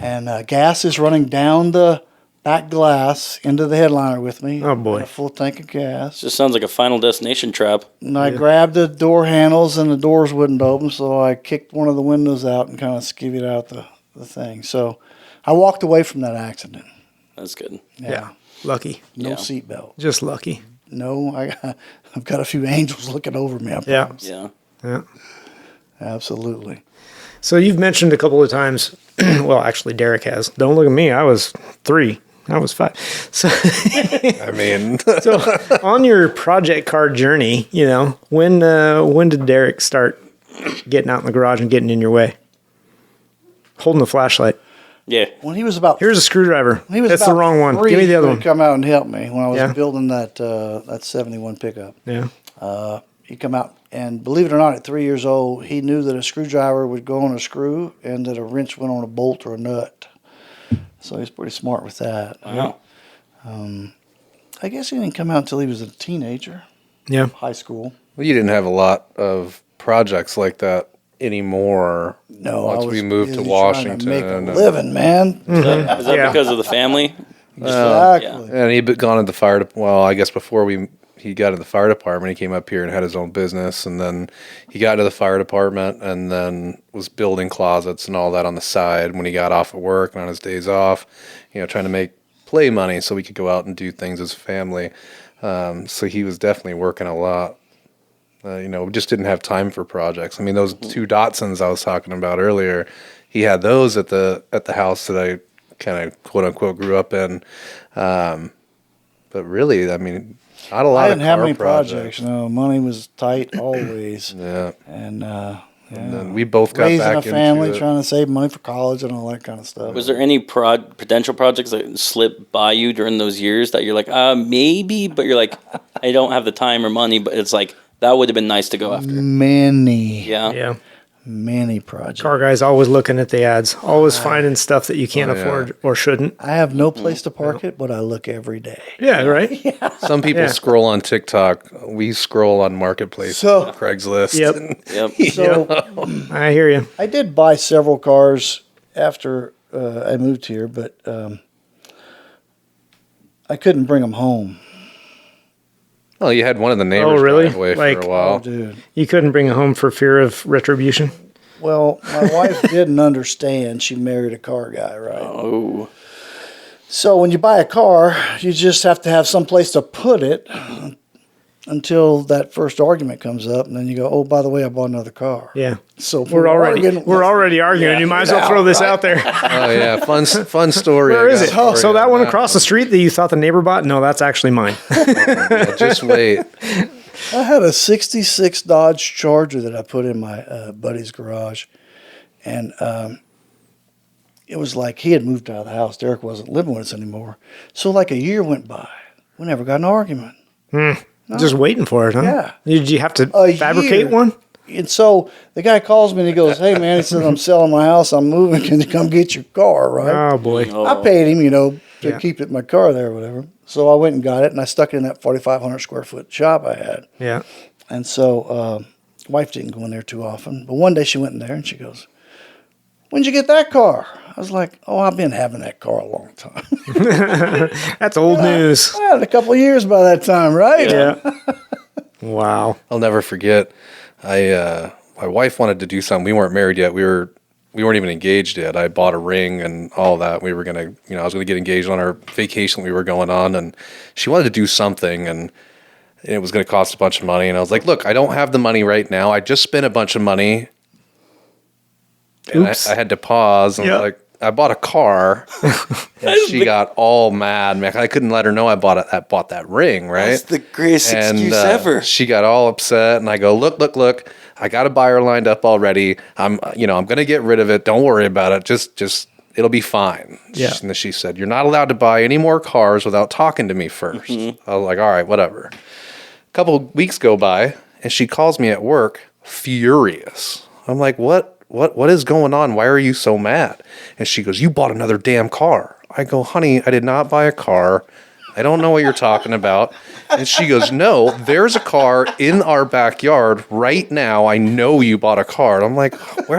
And gas is running down the back glass into the headliner with me. Oh, boy. And a full tank of gas. just sounds like a Final Destination trap. And I grabbed the door handles, and the doors wouldn't open, so I kicked one of the windows out and kind of skivvied out the thing. So I walked away from that accident. That's good. Yeah. Lucky. No Yeah. seatbelt. Just lucky. No, I've got a few angels looking over me. I Yeah. promise. Yeah. Yeah. Absolutely. So you've mentioned a couple of times, well, actually, Derek has. Don't look at me. I was 3 I was 5. So, I mean, so on your project car journey, when did Derek start getting out in the garage and getting in your way? Holding the flashlight. Yeah. When he was about Here's a screwdriver. when he was That's the about wrong one. 3, Give me the other he would one. come out and help me when I was Yeah. building that 71 pickup. Yeah. He'd come out, and believe it or not, at 3 years old, he knew that a screwdriver would go on a screw and that a wrench went on a bolt or a nut. So he's pretty smart with that. Wow. I guess he didn't come out until he was a teenager, Yeah. high school. well, you didn't have a lot of projects like that anymore. No, Once I was we moved to busy Washington, trying to make a and- living, man. Is that Yeah. because of the family? Exactly. yeah. And he'd gone into the fire. Well, I guess before he got in the fire department, he came up here and had his own business, and then he got into the fire department, and then was building closets and all that on the side when he got off of work and on his days off. Trying to make play money so we could go out and do things as a family. So he was definitely working a lot. We just didn't have time for projects. I mean, those 2 Datsuns I was talking about earlier, he had those at the house that I kind of quote unquote grew up in. But really, I mean, not a lot I of didn't have car any projects. No, money was tight always. Yeah. And And then we both got raising back a family, into it. trying to save money for college and all that kind of stuff. Was there any potential projects that slipped by you during those years that you're like, maybe, but you're like, I don't have the time or money, but it's like, that would have been nice to go after. Many, Yeah. many projects. Car guys always looking at the ads, always finding stuff that you can't Oh, yeah. afford or shouldn't. I have no place to park it, but I look every day. Yeah, right? Some people Yeah. scroll on TikTok. We scroll on Marketplace, So- Craigslist. Yep. Yep. So I hear you. I did buy several cars after I moved here, but I couldn't bring them home. Well, you had one of the neighbors really? drive away Like- for a Oh, while. dude. You couldn't bring it home for fear of retribution? Well, my wife didn't understand. She married a car guy, right? Oh. So when you buy a car, you just have to have some place to put it until that first argument comes up, and then you go, "Oh, by the way, I bought another car." Yeah. So We're already arguing. You might as well throw this out there. Oh yeah, fun story. Where I is got it? for So you that on one across the street that you thought the neighbor bought? No, that's actually mine. Yeah, just wait. I had a '66 Dodge Charger that I put in my buddy's garage, and it was like he had moved out of the house. Derek wasn't living with us anymore. So like a year went by. We never got in an argument. Just waiting for it, huh? Yeah. Did you have to A fabricate year. one? And so the guy calls me and he goes, "Hey man," he says, "I'm selling my house. I'm moving. Can you come get your car?" Right? Oh, boy. I paid him, to Yeah. keep it in my car there or whatever. So I went and got it, and I stuck it in that 4,500 square foot shop I had. Yeah. And so wife didn't go in there too often. But one day she went in there and she goes, "When'd you get that car?" I was like, "Oh, I've been having that car a long time." That's old news. I had it a couple of years by that time, right? Yeah. Wow. I'll never forget. My wife wanted to do something. We weren't married yet. We weren't even engaged yet. I bought a ring and all that. We were gonna, I was gonna get engaged on our vacation we were going on, and she wanted to do something, and it was gonna cost a bunch of money. And I was like, "Look, I don't have the money right now. I just spent a bunch of money." And Oops. I had to pause. And Yeah. I bought a car, and she got all mad. Man, I couldn't let her know I bought that ring, right? That's the greatest And excuse ever. she got all upset, and I go, look, I got a buyer lined up already. I'm gonna get rid of it. Don't worry about it. Just it'll be fine. Yeah. And then she said, "You're not allowed to buy any more cars without talking to me first." I was like, "All right, whatever." A couple of weeks go by, and she calls me at work, furious. I'm like, "What is going on? Why are you so mad?" And she goes, "You bought another damn car." I go, "Honey, I did not buy a car. I don't know what you're talking about." And she goes, "No, there's a car in our backyard right now. I know you bought a car." And I'm like,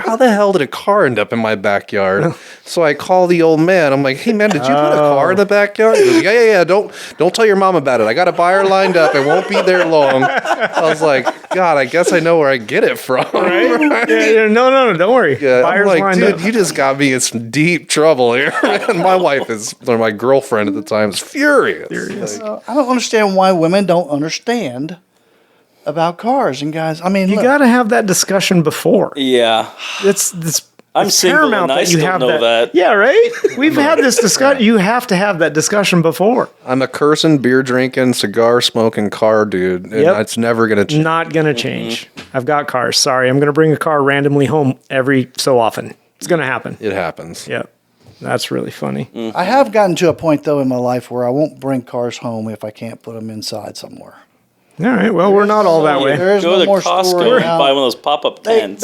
how the hell did a car end up in my backyard? So I call the old man. I'm like, "Hey man, did you put a car in the backyard?" He goes, Yeah. Don't tell your mom about it. I got a buyer lined up. It won't be there long. I was like, God, I guess I know where I get it from. Right? Yeah, no, don't worry. Yeah, I'm Buyer's like, lined dude, up. you just got me in some deep trouble here. And my wife or my girlfriend at the time is furious. Like, I don't understand why women don't understand about cars and guys. I mean, You look, got to have that discussion before. Yeah. It's I'm it's single paramount and I that you still have know that. Yeah, right? We've had this discussion. You have to have that discussion before. I'm a cursing, beer drinking, cigar smoking car dude. And Yep. it's never going to change. Not going to change. I've got cars. Sorry. I'm going to bring a car randomly home every so often. It's going to happen. It happens. Yep. That's really funny. I have gotten to a point though in my life where I won't bring cars home if I can't put them inside somewhere. All right. Well, we're not all that way. There is Go no to more Costco story and now. buy one of those pop-up tents.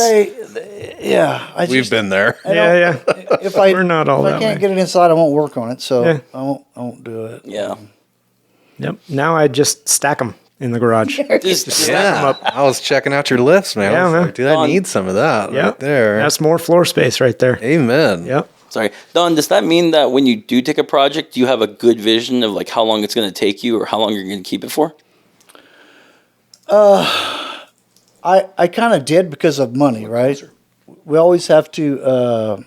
Yeah. We've been there. Yeah. If I, We're not all if I that can't way. get it inside, I won't work on it. So Yeah. I won't do it. Yeah. Yep. Now I just stack them in the garage. Just Yeah. I was checking out your list, man. Yeah, I was man. like, dude, I need some of that Yep. right there. That's more floor space right there. Amen. Yep. Sorry, Don. Does that mean that when you do take a project, you have a good vision of like how long it's going to take you, or how long you're going to keep it for? I kind of did because of money, right? We always have to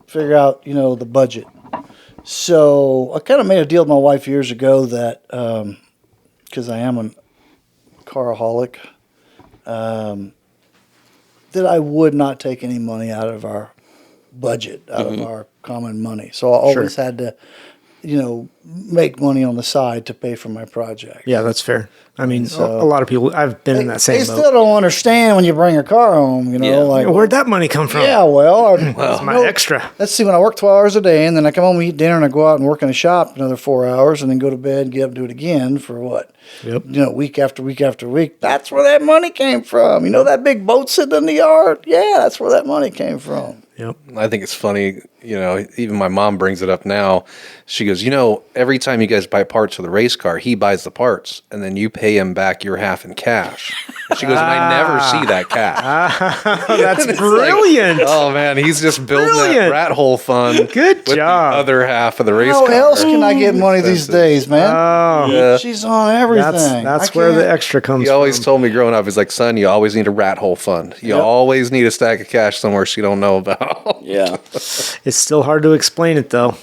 figure out, the budget. So I kind of made a deal with my wife years ago that because I am a caraholic, that I would not take any money out of our budget, out of our common money. So I always had to, make money on the side to pay for my project. Yeah, that's fair. I mean, So- a lot of people, I've been in that same They boat. still don't understand when you bring a car home, Yeah. like, Where'd that money come from? yeah, well, That's my extra. Let's see, when I work 12 hours a day and then I come home, eat dinner, and I go out and work in a shop another 4 hours and then go to bed, get up, do it again for what? Yep. Week after week after week. That's where that money came from. You know that big boat sitting in the yard? Yeah, that's where that money came from. Yep. I think it's funny, even my mom brings it up now. She goes, every time you guys buy parts for the race car, he buys the parts and then you pay him back your half in cash. And she goes, and I never see that cash. That's brilliant. Oh man, he's just building that Brilliant. rat hole fund. Good with job. The other half of the race How car. else can I get money these days, man? Oh, She's on everything. that's I where the can't- extra comes He always from. told me growing up, he's like, son, you always need a rat hole fund. You always need a stack of cash somewhere she don't know about. Yeah. It's still hard to explain it, though.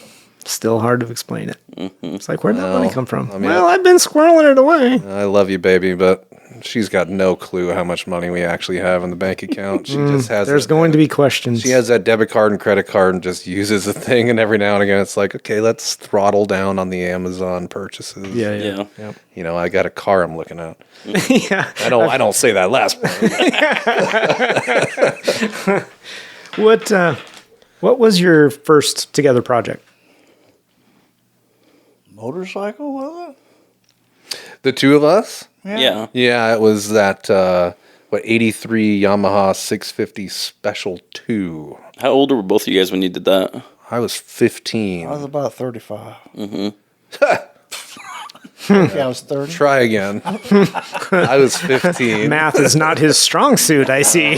Still hard to explain it. It's like, where'd that money come from? I mean, well, I've been squirreling it away. I love you, baby, but she's got no clue how much money we actually have in the bank account. She just has There's going to be questions. She has that debit card and credit card and just uses the thing, and every now and again it's like, okay, let's throttle down on the Amazon purchases. Yeah. I got a car I'm looking at. Yeah. I don't say that last part. What was your first together project? Motorcycle, was The two of us? it? Yeah. Yeah, it was that 83 Yamaha 650 Special 2. How old were both of you guys when you did that? I was 15. I was about 35. I was 30. Try again. I was 15. Math is not his strong suit, I see.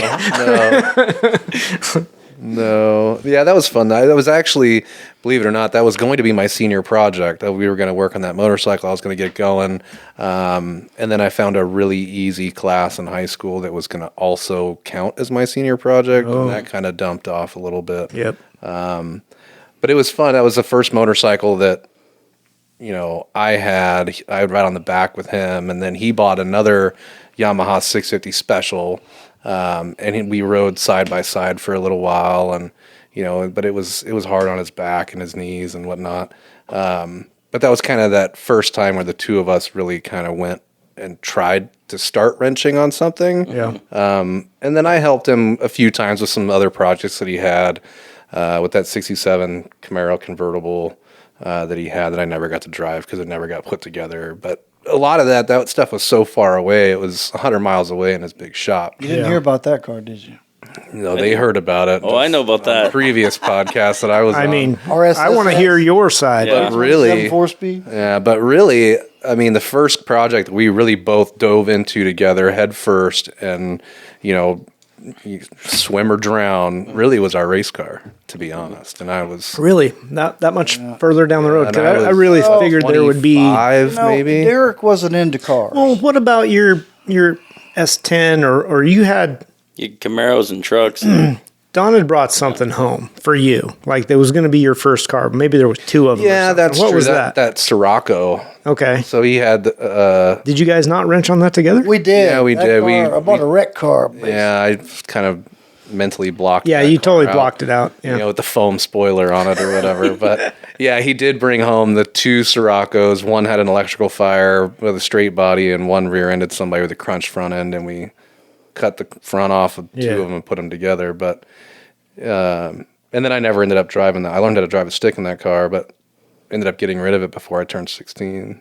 No. Yeah, that was fun. That was actually, believe it or not, that was going to be my senior project. We were going to work on that motorcycle. I was going to get going. And then I found a really easy class in high school that was going to also count as my senior project. And that kind of dumped off a little bit. Yep. But it was fun. That was the first motorcycle that, I would ride on the back with him. And then he bought another Yamaha 650 Special. And we rode side by side for a little while, and but it was hard on his back and his knees and whatnot. But that was kind of that first time where the two of us really kind of went and tried to start wrenching on something. Yeah. And then I helped him a few times with some other projects that he had, with that '67 Camaro convertible that he had that I never got to drive because it never got put together, but. A lot of that stuff was so far away. It was 100 miles away in his big shop. You didn't hear about that car, did you? No, they heard about it. Oh, I know about that. Previous podcast that I was on. I mean, RSS I want to hear your side. Yeah. But really, 4-speed? yeah, but really, I mean, the first project we really both dove into together head first and, swim or drown really was our race car, to be honest. And I was Really? That much further down the road? and 'Cause I I was really figured there would be... 25 maybe. Derek wasn't into cars. Well, what about your S10 or you had... You Camaros and trucks. Don had brought something home for you. Like, there was going to be your first car. Maybe there was two of them. or Yeah, something. that's What true. was that? That Sirocco. Okay. So he had, Did you guys not wrench on that together? We did. Yeah, we That did. car- I bought a wreck car. yeah, I kind of mentally blocked. Yeah, that you car totally out, blocked it out. Yeah. You know, with the foam spoiler on it or whatever. But yeah, he did bring home the 2 Sirocco's. One had an electrical fire with a straight body, and one rear-ended somebody with a crunch front end, and we cut the front off of 2 Yeah. of them and put them together. But and then I never ended up driving that. I learned how to drive a stick in that car, but ended up getting rid of it before I turned 16.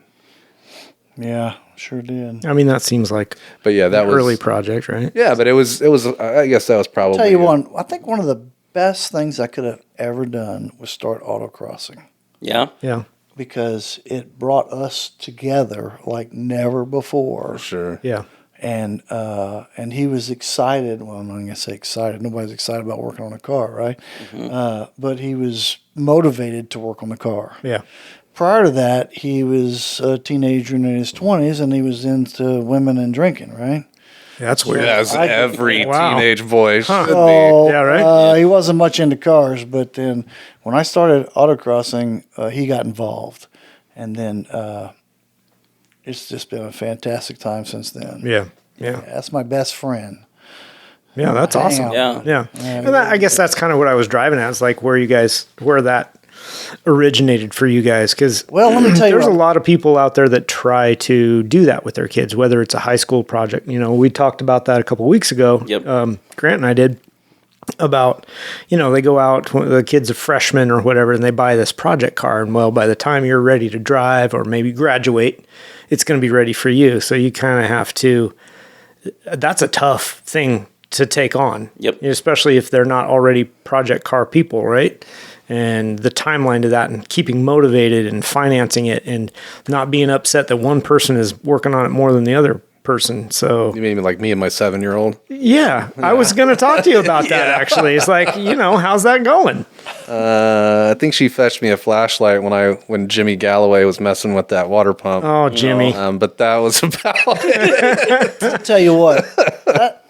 Yeah, sure did. I mean, that seems like But yeah, that an was early project, right? Yeah, but it was. I guess that was probably. Tell you one, I think one of the best things I could have ever done was start autocrossing Yeah. Yeah. because it brought us together like never before. For sure. Yeah. And he was excited. Well, I'm not going to say excited. Nobody's excited about working on a car, right? But he was motivated to work on the car. Yeah. Prior to that, he was a teenager in his 20s, and he was into women and drinking, right? That's weird. As every Wow. teenage boy should be. So, Yeah, right? He wasn't much into cars, but then when I started autocrossing, he got involved. And then it's just been a fantastic time since then. Yeah. Yeah. That's my best friend. Yeah. That's Hang awesome. out. Yeah. Yeah. Yeah. And I guess that's kind of what I was driving at. It's like where that originated for you guys. Because Well, let me tell you there's a what- lot of people out there that try to do that with their kids, whether it's a high school project. You know, we talked about that a couple weeks ago. Yep. Grant and I did about, they go out when the kid's a freshman or whatever, and they buy this project car. And well, by the time you're ready to drive or maybe graduate, it's going to be ready for you. So you kind of have to, that's a tough thing to take on. Yep. Especially if they're not already project car people, right? And the timeline to that and keeping motivated and financing it and not being upset that one person is working on it more than the other person. So You mean like me and my 7-year-old? yeah, I was going to talk to you about that actually. It's like, how's that going? I think she fetched me a flashlight when Jimmy Galloway was messing with that water pump. Oh, Jimmy. But that was about it. I'll tell you what,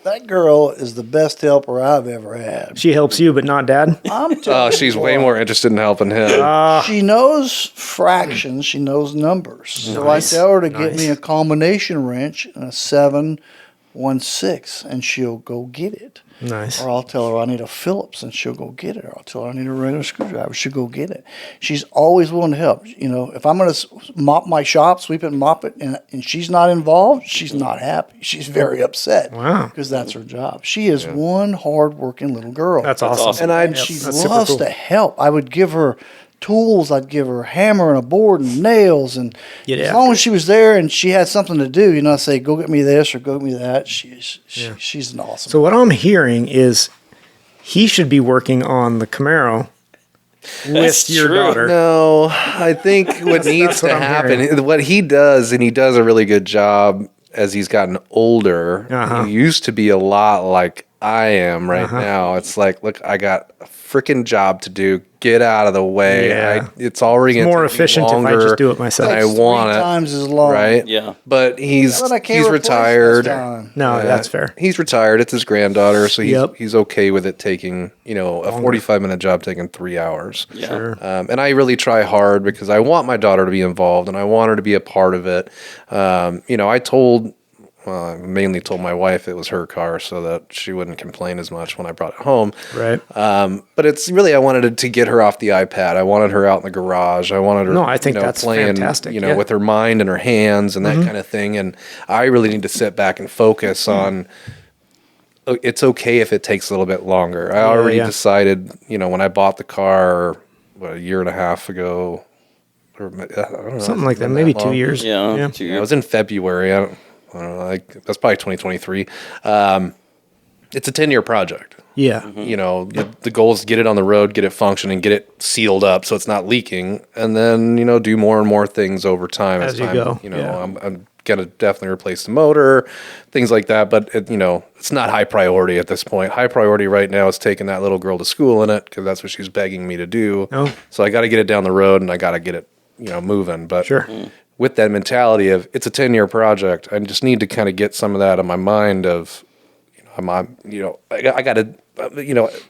that girl is the best helper I've ever had. She helps you, but not dad. I'm telling She's you way what, more interested in helping him. She knows fractions. She knows numbers. So I tell her to get me a combination wrench and a 7/16, and she'll go get it. Nice. Or I'll tell her I need a Phillips, and she'll go get it. Or I'll tell her I need a regular screwdriver, she'll go get it. She's always willing to help. If I'm going to mop my shop, sweep it and mop it, and she's not involved, she's not happy. She's very upset. Wow. Because that's her job. She is one hard-working little girl. That's awesome. awesome. And she That's super loves cool. to help. I would give her tools. I'd give her a hammer and a board and nails. And Get as after long as she was there and she had something to do, I'd say, go get me this or go get me that. She's an awesome. So what I'm hearing is he should be working on the Camaro with That's your true. daughter. No, I think what needs what to I'm happen, hearing. what he does, and he does a really good job as he's gotten older. Uh-huh. He used to be a lot like I am right now. It's like, look, I got a freaking job to do. Get out of the way. Yeah. It's already It's more gonna take me efficient if I longer just do it myself. than I Takes want 3 it. times as long. Right? Yeah. But he's But I can't replace retired. this time. No, that's fair. He's retired. It's his granddaughter, so Yep. he's okay with it taking, a 45-minute job taking 3 hours. Yeah. Sure. And I really try hard because I want my daughter to be involved and I want her to be a part of it. I mainly told my wife it was her car so that she wouldn't complain as much when I brought it home. Right. But it's really, I wanted to get her off the iPad. I wanted her out in the garage. I wanted her, No, I think that's playing, fantastic, yeah. with her mind and her hands and that kind of thing. And I really need to sit back and focus on. It's okay if it takes a little bit longer. I already decided, when I bought the car a year and a half ago, or I don't know, Something like that. been Maybe long. 2 years. Yeah. Yeah, it was in February. I don't know, that's probably 2023. It's a 10-year project. Yeah. The goal is to get it on the road, get it functioning, get it sealed up so it's not leaking, and then do more and more things over time As you time, go. I'm gonna definitely replace the motor, things like that. But it's not high priority at this point. High priority right now is taking that little girl to school in it because that's what she's begging me to do. Oh. So I got to get it down the road and I got to get it moving. But Sure. with that mentality of it's a 10-year project, I just need to kind of get some of that in my mind of, I got to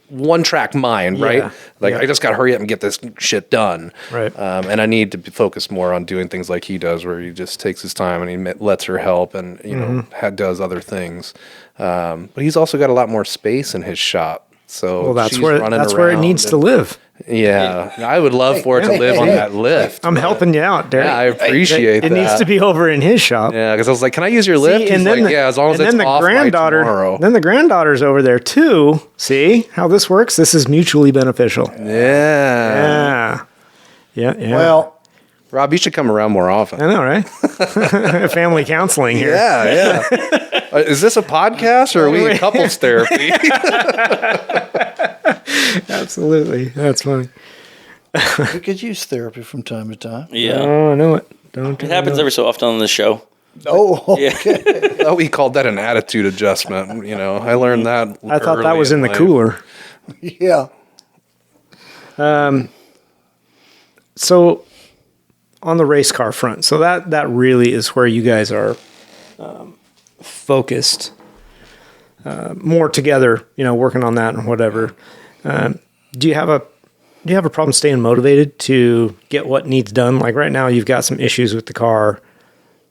one track mind, right? Yeah. Like Yeah. I just got to hurry up and get this shit done. Right. And I need to focus more on doing things like he does, where he just takes his time and he lets her help and, does other things. But he's also got a lot more space in his shop. So Well, that's she's where running it around needs to and- live. Yeah. I would love for it to live on that lift. I'm helping you out, Derek. Yeah, I appreciate it that. needs to be over in his shop. Yeah, because I was like, "Can I use your lift?" See, He's like, "Yeah, as long as and it's then the off by tomorrow." Then the granddaughter's over there too. See how this works? This is mutually beneficial. Yeah. Yeah. Well, Rob, you should come around more often. I know, right? Family counseling here. Yeah. Is this a podcast or are we in couples therapy? Absolutely. That's funny. we could use therapy from time to time. Yeah. Oh, I know it. Don't. It happens every so often on the show. Oh, Yeah. Oh, we called that an attitude adjustment. I learned that. I thought that early was in the life. cooler. yeah. So, on the race car front, so that really is where you guys are focused more together. Working on that and whatever. Do you have a problem staying motivated to get what needs done? Like right now, you've got some issues with the car,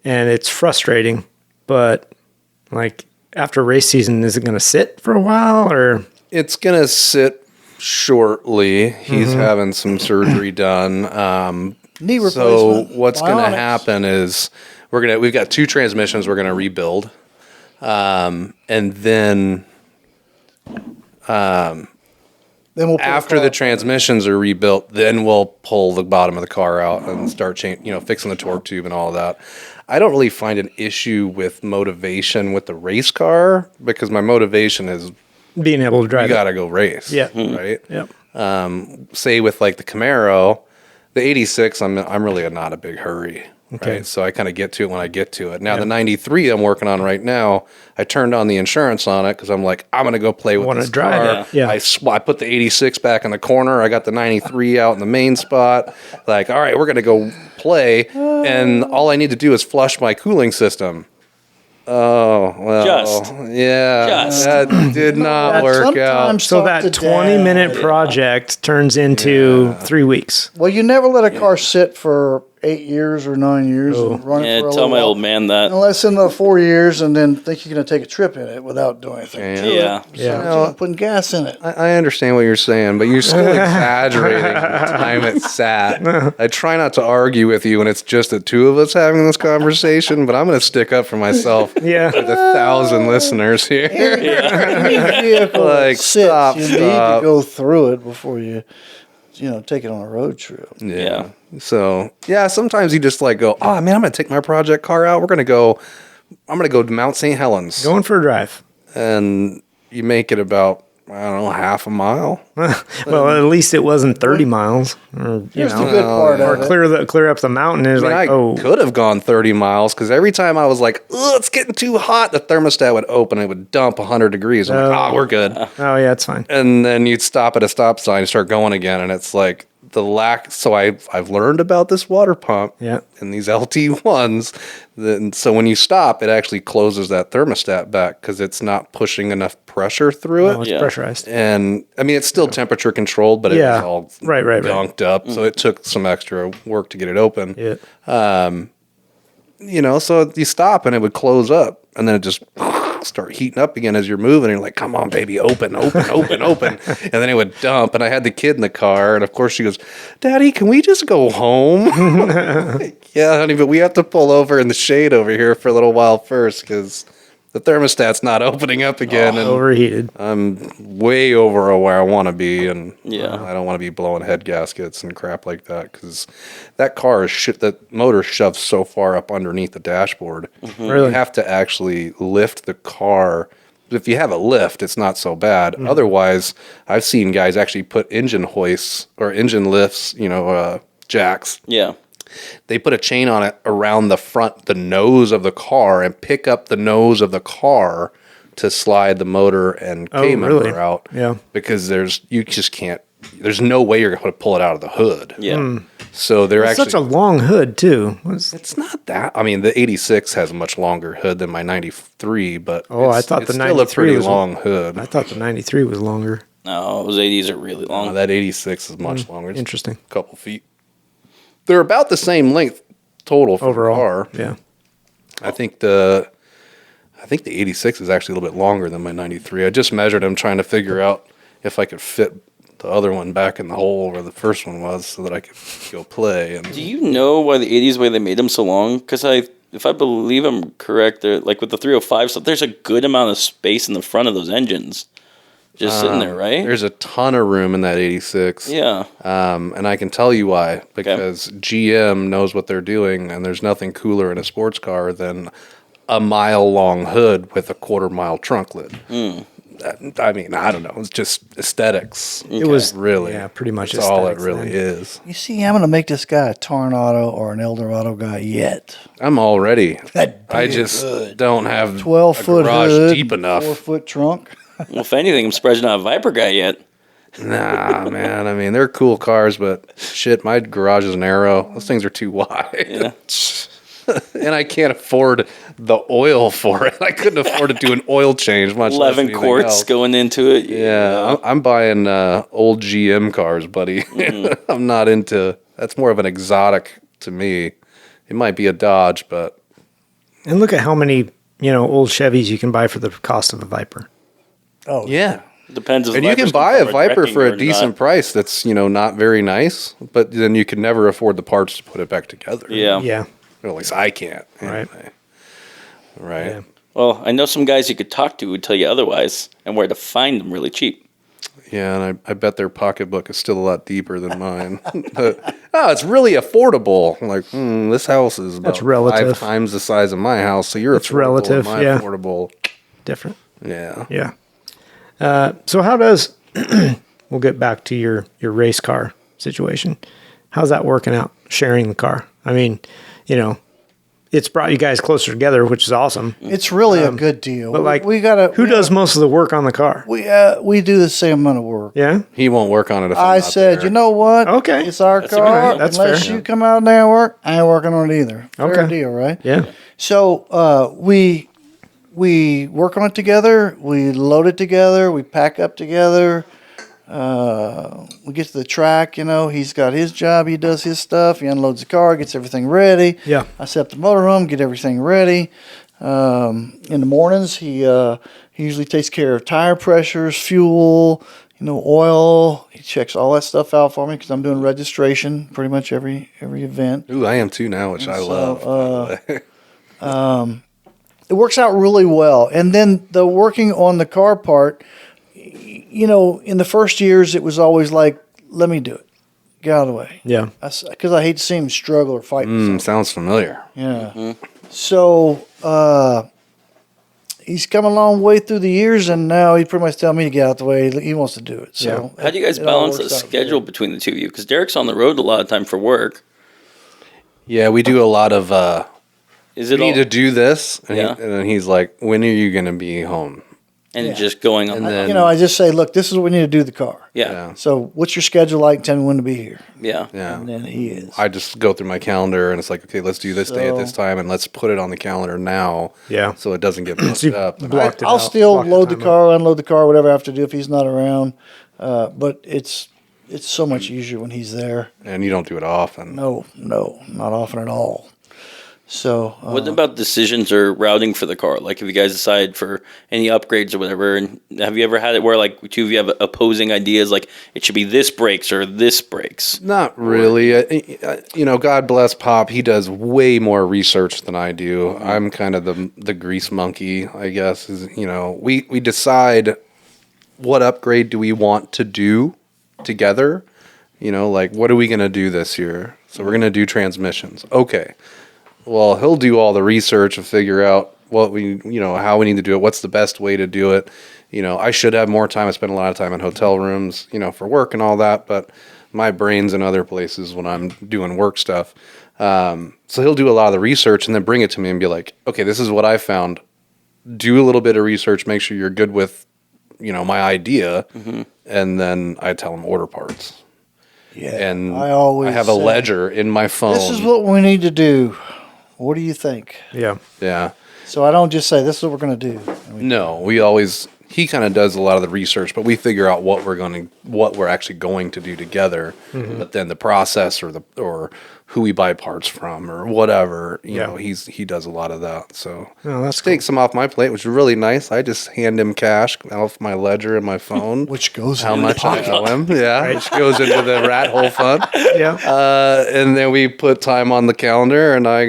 and it's frustrating. But like after race season, is it going to sit for a while or? It's gonna sit shortly. He's having some surgery done. Knee So replacement. what's going to Bionics. happen is we've got 2 transmissions we're going to rebuild, and then Then we'll put after a the car- transmissions are rebuilt, then we'll pull the bottom of the car out and start fixing the torque tube and all of that. I don't really find an issue with motivation with the race car because my motivation is Being able to drive you it. got to go race. Yeah. Right. Yep. Say with like the Camaro, the 86, I'm really not a big hurry. Okay. Right. So I kind of get to it when I get to it. Now the 93 I'm working on right now, I turned on the insurance on it because I'm like, I'm going to go play with Wanna this drive car. it. Yeah. I put the 86 back in the corner. I got the 93 out in the main spot. Like, all right, we're going to go play. And all I need to do is flush my cooling system. Oh, well. Just. That did not That work out. sometimes So starts that to 20-minute down. project turns into 3 weeks. Well, you never let a car sit for 8 years or 9 years and run it Yeah, for a tell little my while. old man that. Unless in the 4 years and then think you're going to take a trip in it without doing anything. to it. Yeah. So, putting gas in it. I understand what you're saying, but you're still exaggerating the time it sat. I try not to argue with you when it's just the two of us having this conversation, but I'm going to stick up for myself. Yeah. For the 1,000 listeners here. Any vehicle Like, that sits, stop, you need stop. to go through it before you take it on a road trip. Yeah. So, yeah, sometimes you just like go, oh, man, I'm going to take my project car out. I'm going to go to Mount St. Helens. Going for a drive. And you make it about, I don't know, half a mile. Well, at least it wasn't 30 miles. Or, Here's the good part or of it. clear up the mountain is I mean, like, I could have gone 30 miles because every time I was like, oh, it's getting too hot, the thermostat would open. It would dump 100 degrees. I'm like, we're good. oh yeah, it's fine. And then you'd stop at a stop sign and start going again. And it's like the lack. So I've learned about this water pump Yeah. and these LT1s. Then, so when you stop, it actually closes that thermostat back because it's not pushing enough pressure through it. Oh, it's Yeah. pressurized. And I mean, it's still temperature controlled, but it Yeah. was all Right. dunked up. So it took some extra work to get it open. Yeah. So you stop and it would close up and then it just start heating up again as you're moving. And you're like, come on, baby, open. And then it would dump. And I had the kid in the car. And of course she goes, Daddy, can we just go home? Yeah, honey, but we have to pull over in the shade over here for a little while first because the thermostat's not opening up again. And Overheated. I'm way over where I want to be, and Yeah. I don't want to be blowing head gaskets and crap like that because that car is shit. That motor shoves so far up underneath the dashboard. Really? You have to actually lift the car. If you have a lift, it's not so bad. Otherwise, I've seen guys actually put engine hoists or engine lifts, jacks. Yeah. They put a chain on it around the nose of the car and pick up the nose of the car to slide the motor and K member really? out. Yeah. Because you just can't, there's no way you're going to pull it out of the hood. Yeah. So they're It's actually such a long hood too. It's not that. I mean, the 86 has a much longer hood than my 93, but I it's, thought it's the still a 93 pretty was long hood. I thought the 93 was longer. No, those 80s are really long. That 86 is much longer. It's Interesting. a couple feet. They're about the same length total for Overall, the car. yeah. I think the 86 is actually a little bit longer than my 93. I just measured them trying to figure out if I could fit the other one back in the hole where the first one was so that I could go play. And Do you know why the 80s, why they made them so long? Because if I believe I'm correct, they're like with the 305, so there's a good amount of space in the front of those engines. Just sitting there, right? There's a ton of room in that 86. Yeah. And I can tell you why. Because GM knows what they're doing, and there's nothing cooler in a sports car than a mile-long hood with a quarter-mile trunk lid. I mean, I don't know. It's just aesthetics. It was Really. yeah, pretty much That's all it aesthetics really then. is. You see, I'm going to make this guy a Tornado or an Eldorado guy yet. I'm all ready. That I big just hood. don't have 12-foot a garage hood, deep enough. 4-foot trunk. Well, if anything, I'm surprised you're not a Viper guy yet. Nah, man. I mean, they're cool cars, but shit, my garage is narrow. Those things are too wide. Yeah. And I can't afford the oil for it. I couldn't afford to do an oil change, much less 11 anything quarts else. going into it. Yeah, I'm buying old GM cars, buddy. I'm not into. That's more of an exotic to me. It might be a Dodge, but And look at how many, old Chevys you can buy for the cost of a Viper. Oh, yeah. Depends. If And you Vipers can buy a come from Viper wrecking for a or decent not. price. That's not very nice, but then you can never afford the parts to put it back together. Yeah. Yeah. Or at least I can't. Right. Anyway. Right. Yeah. Well, I know some guys you could talk to who would tell you otherwise and where to find them really cheap. Yeah, and I bet their pocketbook is still a lot deeper than mine. But, it's really affordable. I'm like, this house is about That's relative. 5 times the size of my house, so you're It's affordable. relative, and my yeah. affordable. Different. Yeah. Yeah. So how does we'll get back to your race car situation. How's that working out? Sharing the car. I mean, it's brought you guys closer together, which is awesome. It's really a good deal. But like, we gotta. who does most of the work on the car? We do the same amount of work. Yeah. He won't work on it if I'm I not said, there. you know what? Okay. It's our That's a car. good idea. That's Unless fair. you come out there and work, I ain't working on it either. Fair Okay. deal, right? Yeah. So we work on it together. We load it together. We pack up together. We get to the track. He's got his job. He does his stuff. He unloads the car, gets everything ready. Yeah. I set up the motorhome, get everything ready. In the mornings, he usually takes care of tire pressures, fuel, oil. He checks all that stuff out for me because I'm doing registration pretty much every event. Ooh, I am too now, which I love. by the way. It works out really well. And then the working on the car part, in the first years, it was always like, let me do it. Get out of the way. Yeah. Because I hate to see him struggle or fight. with something. Sounds familiar. Yeah. So he's come a long way through the years, and now he pretty much tells me to get out the way. He wants to do it. So How do you guys it all balance the works out schedule good. between the two of you? Because Derek's on the road a lot of time for work. Yeah, we do a lot of. Is We it all need to do this, and, Yeah. and then he's like, "When are you going to be home?" and just going on? And that? then- I just say, look, this is what we need to do the car. Yeah. So what's your schedule like? Tell me when to be here. Yeah. Yeah. And then he is. I just go through my calendar, and it's like, okay, let's do this day at So- this time, and let's put it on the calendar now. Yeah. So it doesn't get messed you up. And blocked it I'll out, still block the load the time car, unload the car, whatever I have to do if he's not around. But it's so much easier when he's there. and you don't do it often. No, not often at all. So What about decisions or routing for the car? Like, if you guys decide for any upgrades or whatever, and have you ever had it where like two of you have opposing ideas, like it should be this brakes or this brakes? Not really. God bless Pop. He does way more research than I do. I'm kind of the grease monkey, I guess. We decide what upgrade do we want to do together. Like what are we going to do this year? So we're going to do transmissions. Okay. Well, he'll do all the research and figure out what how we need to do it. What's the best way to do it? I should have more time. I spend a lot of time in hotel rooms, for work and all that, but my brain's in other places when I'm doing work stuff. So he'll do a lot of the research and then bring it to me and be like, okay, this is what I found. Do a little bit of research, make sure you're good with, my idea. And then I tell him order parts. Yeah, and I always have a say, ledger in my phone. This is what we need to do. What do you think? Yeah. Yeah. So I don't just say, this is what we're going to do. And we No, we always, he kind of does a lot of the research, but we figure out what we're actually going to do together. But then the process or who we buy parts from or whatever, you know, he does a lot of that. So Oh, that's takes some off my plate, which is really nice. I just hand him cash off my ledger and my phone. Which goes how in much the I owe him. Yeah, which goes into the rat hole fund. Yeah. And then we put time on the calendar, and I,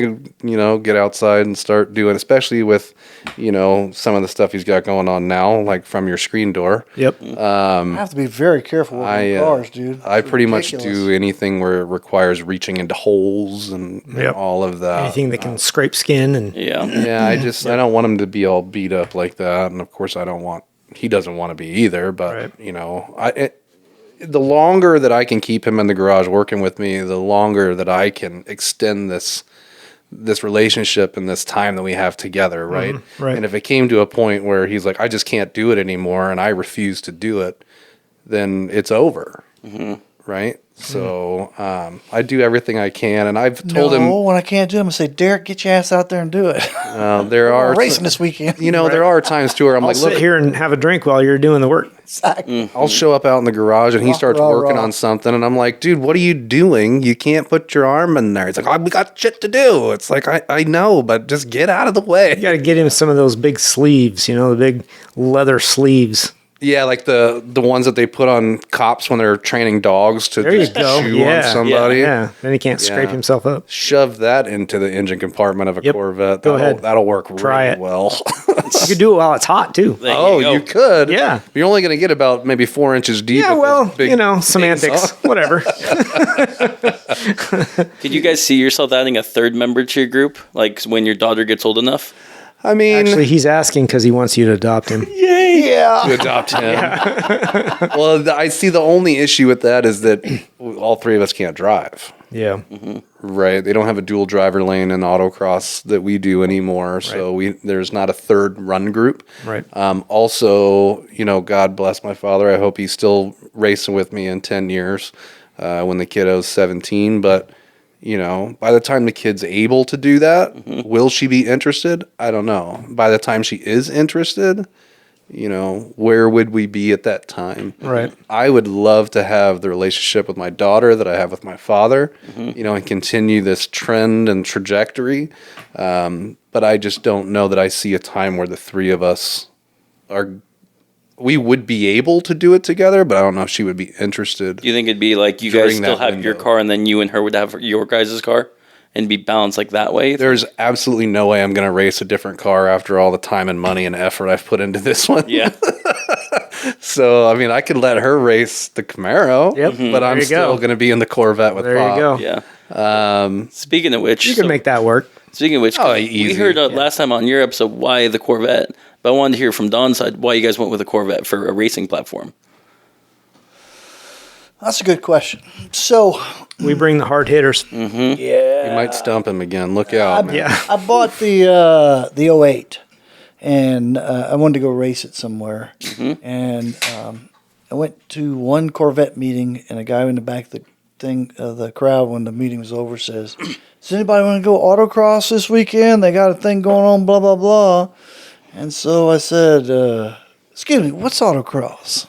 get outside and start doing, especially with, some of the stuff he's got going on now, like from your screen door. Yep. I have to be very careful with my cars, dude. I It's pretty much ridiculous. do anything where it requires reaching into holes and Yep. all of that. Anything that can scrape skin and Yeah. Yeah, I don't want him to be all beat up like that, and of course he doesn't want to be either. But Right. the longer that I can keep him in the garage working with me, the longer that I can extend this relationship and this time that we have together, right? right. And if it came to a point where he's like, I just can't do it anymore, and I refuse to do it, then it's over, right? So I do everything I can, and I've told him when I can't do it, I'm going to say, Derek, get your ass out there and do it. there are We're racing this weekend. there are times too where I'm I'll like, sit look, here and have a drink while you're doing the work. Exactly. I'll show up out in the garage and he starts rah, working rah. on something, and I'm like, dude, what are you doing? You can't put your arm in there. It's like, oh, we got shit to do. It's like, I know, but just get out of the way. You got to get him some of those big sleeves, the big leather sleeves. Yeah, like the ones that they put on cops when they're training dogs to There you just go. chew Yeah. on somebody. Yeah. Then he can't scrape Yeah. himself up. Shove that into the engine compartment of a Yep. Corvette. Go ahead. That'll work Try really it. well. You could do it while it's hot too. There Oh, go. you could. Yeah. You're only going to get about maybe 4 inches deep. Yeah, with well, those big semantics, things on. whatever. Could you guys see yourself adding a third member to your group, like when your daughter gets old enough? I mean, Actually, he's asking because he wants you to adopt him. Yeah. to adopt him. Well, I see the only issue with that is that all three of us can't drive. Yeah. Right? They don't have a dual driver lane in autocross that we do anymore, so there's not a third run group. Right. Also, God bless my father. I hope he's still racing with me in 10 years when the kiddo's 17. But by the time the kid's able to do that, will she be interested? I don't know. By the time she is interested, where would we be at that time? Right. I would love to have the relationship with my daughter that I have with my father, and continue this trend and trajectory. But I just don't know that I see a time where the three of us we would be able to do it together, but I don't know if she would be interested. Do you think it'd be like you During guys still that have your window. car and then you and her would have your guys' car and be balanced like that way? There's absolutely no way I'm going to race a different car after all the time and money and effort I've put into this one. Yeah. So, I mean, I could let her race the Camaro, Yep. but I'm There you still go. going to be in the Corvette with There Bob. you go. Yeah. Speaking of which, You can make that work. Speaking of which, Oh, we easy. heard last time on your episode why the Corvette, but I wanted to hear from Don's side why you guys went with a Corvette for a racing platform. That's a good question. So, We bring the hard hitters. You might stump him again. Look out, man. Yeah. I bought the 08, and I wanted to go race it somewhere. And I went to one Corvette meeting, and a guy in the back of the crowd when the meeting was over says, "Does anybody want to go autocross this weekend? They got a thing going on, blah blah blah." And so I said, "Excuse me, what's autocross?"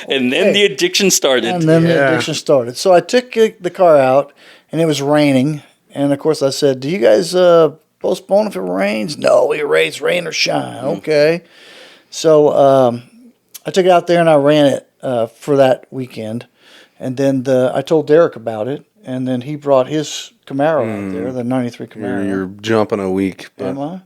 And then the addiction started. And then the Yeah. addiction started. So I took the car out, and it was raining. And of course, I said, "Do you guys postpone if it rains?" "No, we race rain or shine." Okay. So I took it out there and I ran it for that weekend. And then I told Derek about it, and then he brought his Camaro out there, the '93 Camaro. You're jumping a week, but Am I?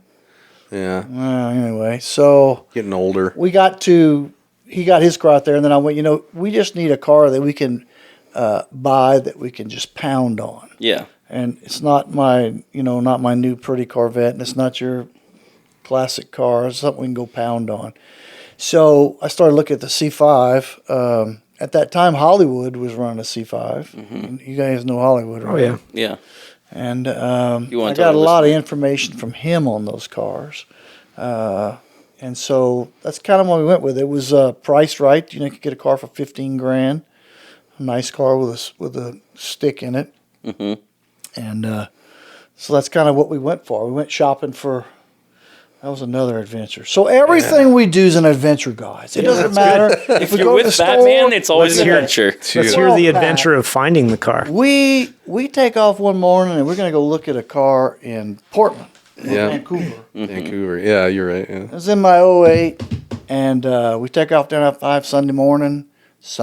yeah, Well, anyway, so getting older. he got his car out there, and then I went, we just need a car that we can buy that we can just pound on. Yeah. And it's not my new pretty Corvette, and it's not your classic car. It's something we can go pound on. So I started looking at the C5. At that time, Hollywood was running a C5. You guys know Hollywood, right? Oh, yeah. Yeah. And You I want to got a tell lot of listeners? information from him on those cars. And so that's kind of what we went with. It was priced right. You could get a car for $15,000. nice car with a stick in it. Mm-hmm. And so that's kind of what we went for. We went shopping for. That was another adventure. So everything we do is an adventure, guys. It doesn't matter If you're with Batman, it's always an adventure. Let's hear the adventure of finding the car. We take off one morning and we're going to go look at a car in Portland, Vancouver. Vancouver. Yeah, you're right. Yeah. It was in my '08, and we take off down at 5 Sunday morning. It's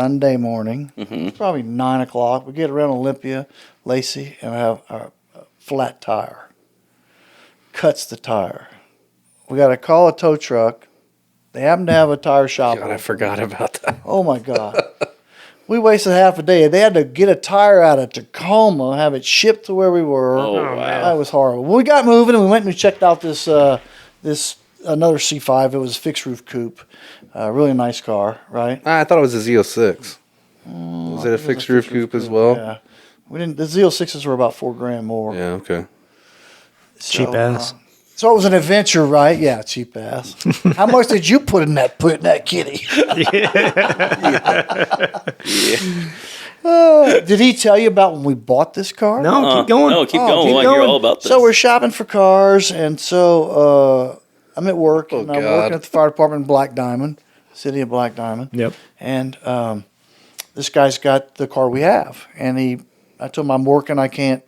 probably 9 o'clock. We get around Olympia, Lacey, and we have a flat tire. Cuts the tire. We got to call a tow truck. They happen to have a tire shop. God, I forgot about that. Oh my God. We wasted half a day. They had to get a tire out of Tacoma, have it shipped to where we were. Oh, wow. That was horrible. We got moving and we went and we checked out this another C5. It was a fixed roof coupe. Really nice car, right? I thought it was a Z06. Was it a fixed roof coupe as well? Yeah. We didn't. The Z06s were about $4,000 more. Yeah, okay. Cheap ass. So it was an adventure, right? Yeah, cheap ass. How much did you put in that kitty? Did he tell you about when we bought this car? No, keep going. No, keep going. We want to hear all about this. So we're shopping for cars, and so I'm at work, and I'm working at the fire department in Black Diamond, city of Black Diamond. Yep. And this guy's got the car we have, and I told him I'm working, I can't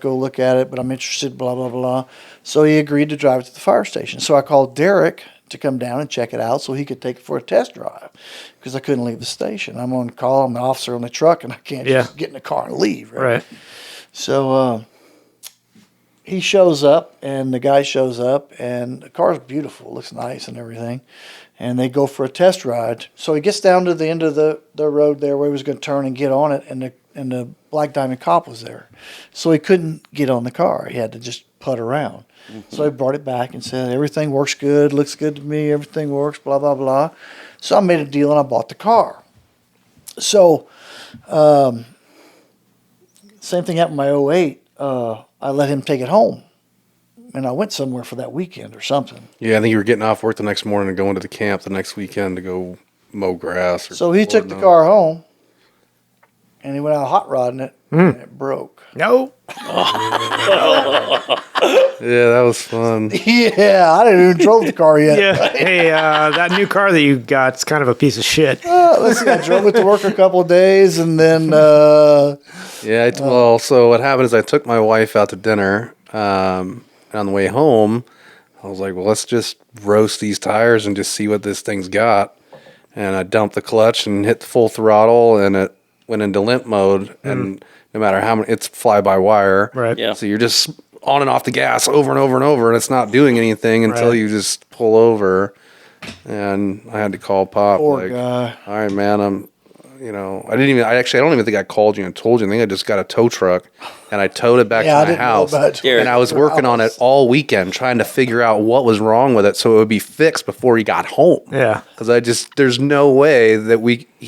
go look at it, but I'm interested, blah, blah, blah. So he agreed to drive it to the fire station. So I called Derek to come down and check it out so he could take it for a test drive because I couldn't leave the station. I'm on call, I'm the officer on the truck, and I can't just get in the car and leave. Right. So he shows up, and the guy shows up, and the car's beautiful, looks nice and everything. And they go for a test ride. So he gets down to the end of the road there where he was going to turn and get on it, and the Black Diamond cop was there. So he couldn't get on the car. He had to just putt around. Mm-hmm. So I brought it back and said, everything works good, looks good to me, everything works, blah, blah, blah. So I made a deal and I bought the car. So same thing happened in my '08. I let him take it home. And I went somewhere for that weekend or something. Yeah, I think you were getting off work the next morning and going to the camp the next weekend to go mow grass. So he took the car home, and he went out hot rodding it, and it broke. No. Yeah, that was fun. Yeah, I didn't even drove the car yet. Yeah. Hey, that new car that you got's kind of a piece of shit. Let's see, I drove it to work a couple of days, and then... well, so what happened is I took my wife out to dinner, and on the way home, I was like, well, let's just roast these tires and just see what this thing's got. And I dumped the clutch and hit the full throttle, and it went into limp mode, and no matter how many, it's fly-by-wire. Right. Yeah. So you're just on and off the gas over and over and over, and it's not doing anything until you just pull over. And I had to call Pop. Poor guy. All right, man, I don't even think I called you and told you. I think I just got a tow truck and I towed it back to my house. And I was working on it all weekend trying to figure out what was wrong with it so it would be fixed before he got home. Yeah. Because there's no way that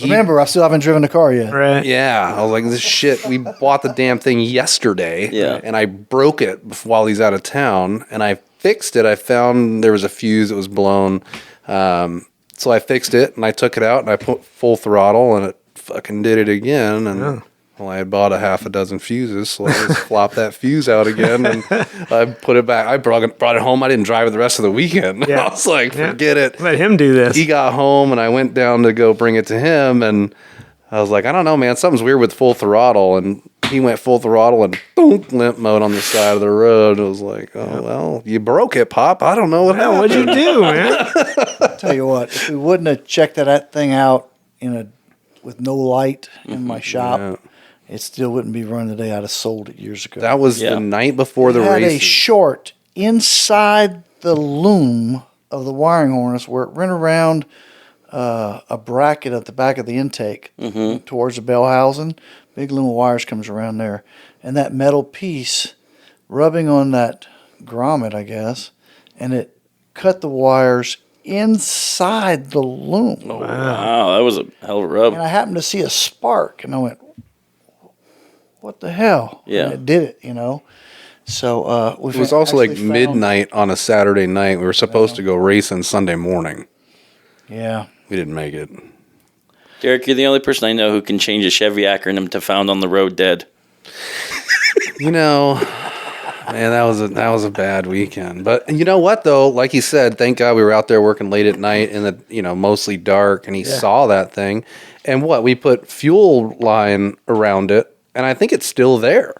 Remember, I still haven't driven the car yet. Right. Yeah. I was like, this shit, we bought the damn thing yesterday. Yeah. And I broke it while he's out of town and I fixed it. I found there was a fuse that was blown. So I fixed it and I took it out and I put full throttle and it fucking did it again. And well, I had bought a half a dozen fuses, so I just flopped that fuse out again and I put it back. I brought it home. I didn't drive it the rest of the weekend. Yeah. I was like, forget it. Let him do this. He got home and I went down to go bring it to him and I was like, I don't know, man, something's weird with full throttle. And he went full throttle and boom, limp mode on the side of the road. I was like, oh, well, you broke it, Pop. I don't know what happened. What'd you do, man? Tell you what, if we wouldn't have checked that thing out with no light in my shop, it still wouldn't be running today. I'd have sold it years ago. That was the night before the race. It had a short inside the loom of the wiring harness where it ran around a bracket at the back of the intake towards the bell housing. Big loom of wires comes around there. And that metal piece rubbing on that grommet, I guess, and it cut the wires inside the loom. Oh, wow. That was a hell of a rub. And I happened to see a spark, and I went, what the hell? Yeah. And it did it, So it was also like midnight on a Saturday night. We were supposed to go racing Sunday morning. Yeah. We didn't make it. Derek, you're the only person I know who can change a Chevy acronym to "Found on the Road Dead." You know, man, that was a bad weekend. But you know what, though? Like you said, thank God we were out there working late at night in the mostly dark, and he saw that thing. And we put fuel line around it, and I think it's still there.